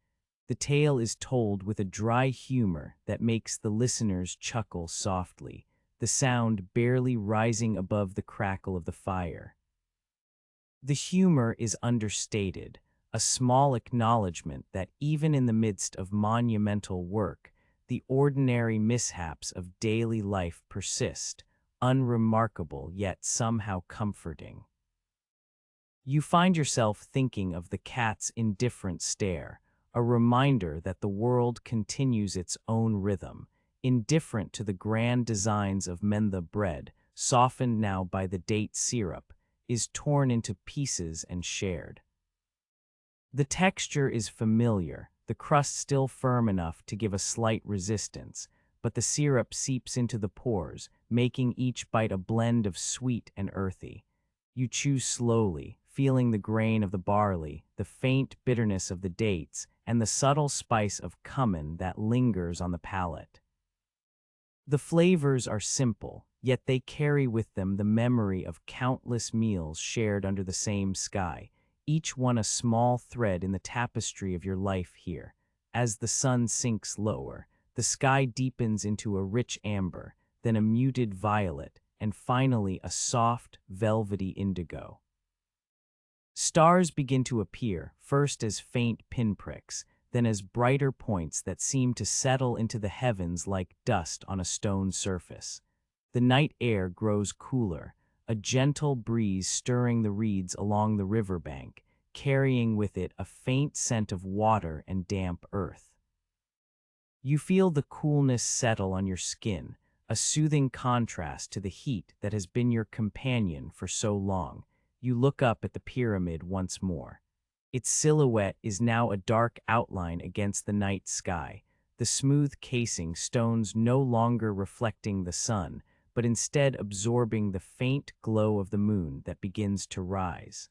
The tale is told with a dry humor that makes the listeners chuckle softly, the sound barely rising above the crackle of the fire. The humor is understated, a small acknowledgement that even in the midst of monumental work, the ordinary mishaps of daily life persist, unremarkable yet somehow comforting. You find yourself thinking of the cat's indifferent stare, a reminder that the world continues its own rhythm, indifferent to the grand designs of mentha bread, softened now by the date syrup, is torn into pieces and shared. The texture is familiar, the crust still firm enough to give a slight resistance, but the syrup seeps into the pores, making each bite a blend of sweet and earthy. You chew slowly, feeling the grain of the barley, the faint bitterness of the dates, and the subtle spice of cumin that lingers on the palate. The flavors are simple, yet they carry with them the memory of countless meals shared under the same sky, each one a small thread in the tapestry of your life here. As the sun sinks lower, the sky deepens into a rich amber, then a muted violet, and finally a soft, velvety indigo. Stars begin to appear, first as faint pinpricks, then as brighter points that seem to settle into the heavens like dust on a stone surface. The night air grows cooler, a gentle breeze stirring the reeds along the riverbank, carrying with it a faint scent of water and damp earth. You feel the coolness settle on your skin, a soothing contrast to the heat that has been your companion for so long. You look up at the pyramid once more. Its silhouette is now a dark outline against the night sky, the smooth casing stones no longer reflecting the sun, but instead absorbing the faint glow of the moon that begins to rise.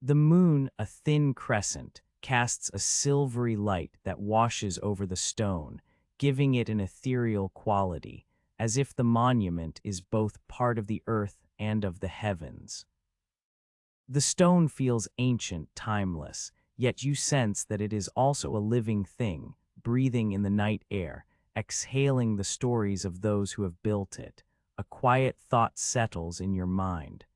The moon, a thin crescent, casts a silvery light that washes over the stone, giving it an ethereal quality, as if the monument is both part of the earth and of the heavens. The stone feels ancient, timeless, yet you sense that it is also a living thing, breathing in the night air, exhaling the stories of those who have built it. A quiet thought settles in your mind.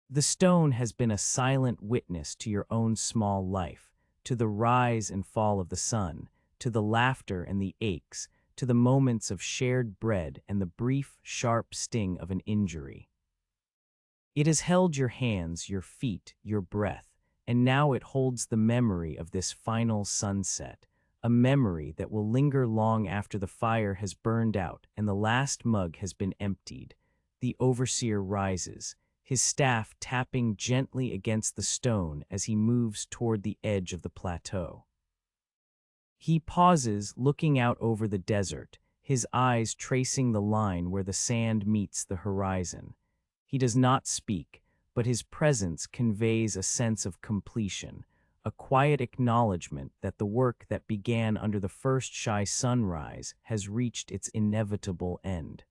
The stone has been a silent witness to your own small life, to the rise and fall of the sun, to the laughter and the aches, to the moments of shared bread and the brief, sharp sting of an injury. It has held your hands, your feet, your breath, and now it holds the memory of this final sunset, a memory that will linger long after the fire has burned out and the last mug has been emptied. The overseer rises, his staff tapping gently against the stone as he moves toward the edge of the plateau. He pauses, looking out over the desert, his eyes tracing the line where the sand meets the horizon. He does not speak, but his presence conveys a sense of completion, a quiet acknowledgement that the work that began under the first shy sunrise has reached its inevitable end.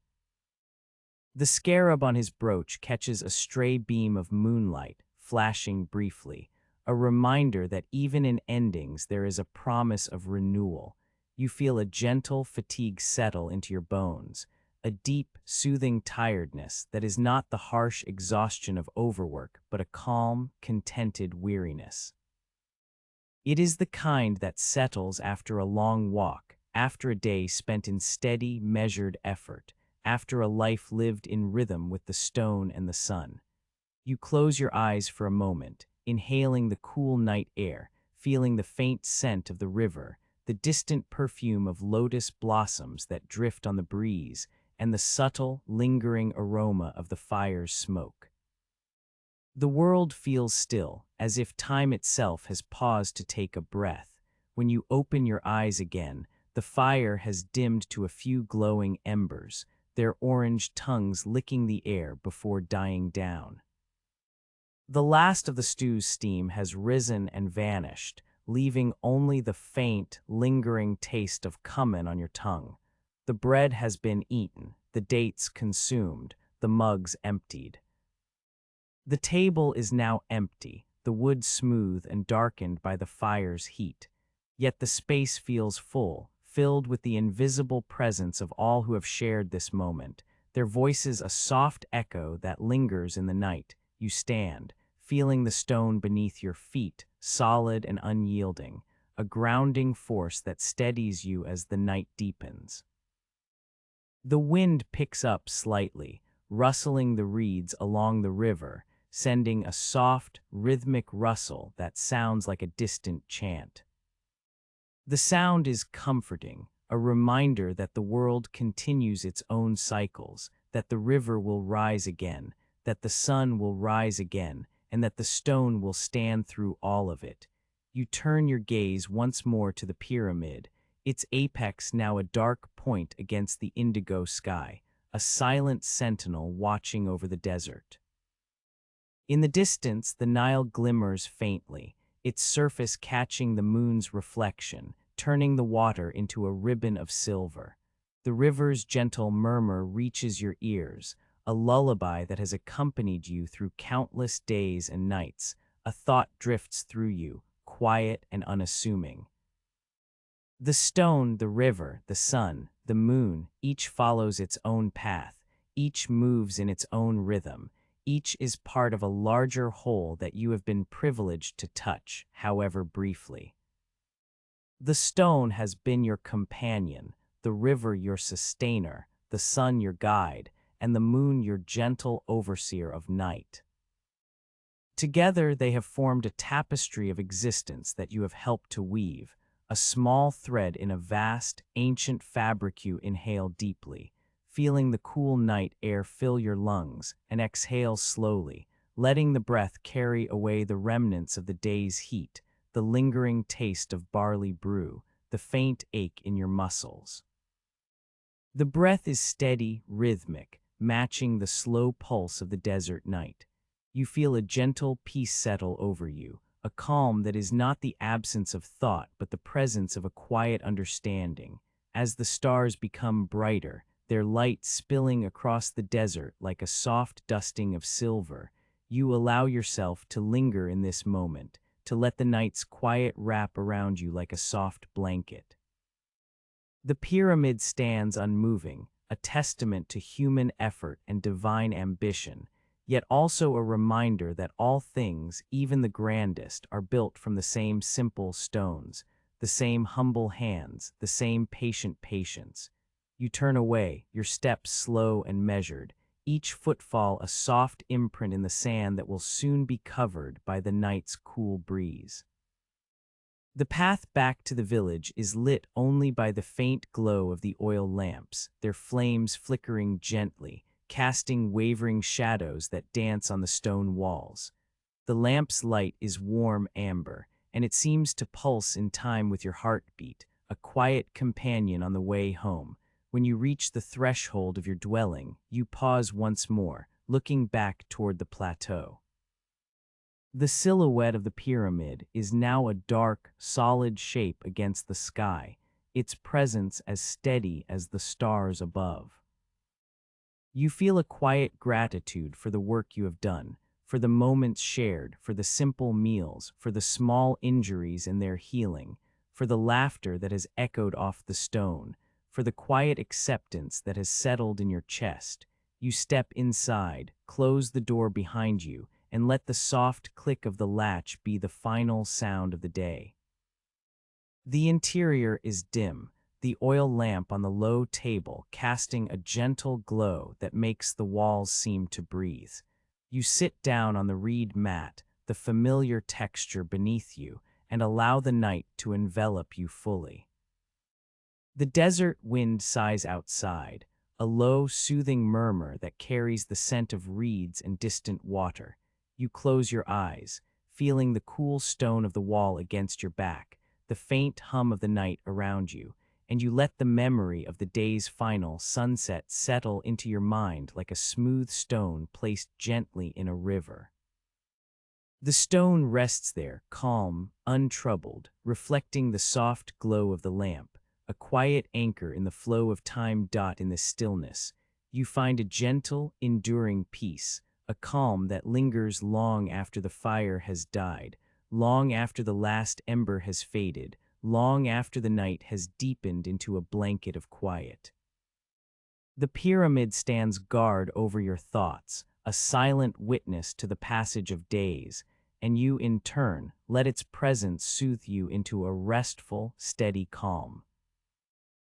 The scarab on his brooch catches a stray beam of moonlight, flashing briefly, a reminder that even in endings there is a promise of renewal. You feel a gentle fatigue settle into your bones, a deep, soothing tiredness that is not the harsh exhaustion of overwork, but a calm, contented weariness. It is the kind that settles after a long walk, after a day spent in steady, measured effort, after a life lived in rhythm with the stone and the sun. You close your eyes for a moment, inhaling the cool night air, feeling the faint scent of the river, the distant perfume of lotus blossoms that drift on the breeze, and the subtle, lingering aroma of the fire's smoke. The world feels still, as if time itself has paused to take a breath. When you open your eyes again, the fire has dimmed to a few glowing embers, their orange tongues licking the air before dying down. The last of the stew's steam has risen and vanished, leaving only the faint, lingering taste of cumin on your tongue. The bread has been eaten, the dates consumed, the mugs emptied. The table is now empty, the wood smooth and darkened by the fire's heat. Yet the space feels full, filled with the invisible presence of all who have shared this moment, their voices a soft echo that lingers in the night. You stand, feeling the stone beneath your feet, solid and unyielding, a grounding force that steadies you as the night deepens. The wind picks up slightly, rustling the reeds along the river, sending a soft, rhythmic rustle that sounds like a distant chant. The sound is comforting, a reminder that the world continues its own cycles, that the river will rise again, that the sun will rise again, and that the stone will stand through all of it. You turn your gaze once more to the pyramid, its apex now a dark point against the indigo sky, a silent sentinel watching over the desert. In the distance, the Nile glimmers faintly, its surface catching the moon's reflection, turning the water into a ribbon of silver. The river's gentle murmur reaches your ears, a lullaby that has accompanied you through countless days and nights. A thought drifts through you, quiet and unassuming. The stone, the river, the sun, the moon, each follows its own path, each moves in its own rhythm, each is part of a larger whole that you have been privileged to touch, however briefly. The stone has been your companion, the river your sustainer, the sun your guide, and the moon your gentle overseer of night. Together they have formed a tapestry of existence that you have helped to weave, a small thread in a vast, ancient fabric. You inhale deeply, feeling the cool night air fill your lungs, and exhale slowly, letting the breath carry away the remnants of the day's heat, the lingering taste of barley brew, the faint ache in your muscles. The breath is steady, rhythmic, matching the slow pulse of the desert night. You feel a gentle peace settle over you, a calm that is not the absence of thought but the presence of a quiet understanding. As the stars become brighter, their light spilling across the desert like a soft dusting of silver, you allow yourself to linger in this moment, to let the night's quiet wrap around you like a soft blanket. The pyramid stands unmoving, a testament to human effort and divine ambition, yet also a reminder that all things, even the grandest, are built from the same simple stones, the same humble hands, the same patient patience. You turn away, your steps slow and measured, each footfall a soft imprint in the sand that will soon be covered by the night's cool breeze. The path back to the village is lit only by the faint glow of the oil lamps, their flames flickering gently, casting wavering shadows that dance on the stone walls. The lamp's light is warm amber, and it seems to pulse in time with your heartbeat, a quiet companion on the way home. When you reach the threshold of your dwelling, you pause once more, looking back toward the plateau. The silhouette of the pyramid is now a dark, solid shape against the sky, its presence as steady as the stars above. You feel a quiet gratitude for the work you have done, for the moments shared, for the simple meals, for the small injuries and their healing, for the laughter that has echoed off the stone, for the quiet acceptance that has settled in your chest. You step inside, close the door behind you, and let the soft click of the latch be the final sound of the day. The interior is dim, the oil lamp on the low table casting a gentle glow that makes the walls seem to breathe. You sit down on the reed mat, the familiar texture beneath you, and allow the night to envelop you fully. The desert wind sighs outside, a low, soothing murmur that carries the scent of reeds and distant water. You close your eyes, feeling the cool stone of the wall against your back, the faint hum of the night around you, and you let the memory of the day's final sunset settle into your mind like a smooth stone placed gently in a river. The stone rests there, calm, untroubled, reflecting the soft glow of the lamp, a quiet anchor in the flow of time. In the stillness, you find a gentle, enduring peace, a calm that lingers long after the fire has died, long after the last ember has faded, long after the night has deepened into a blanket of quiet. The pyramid stands guard over your thoughts, a silent witness to the passage of days, and you, in turn, let its presence soothe you into a restful, steady calm.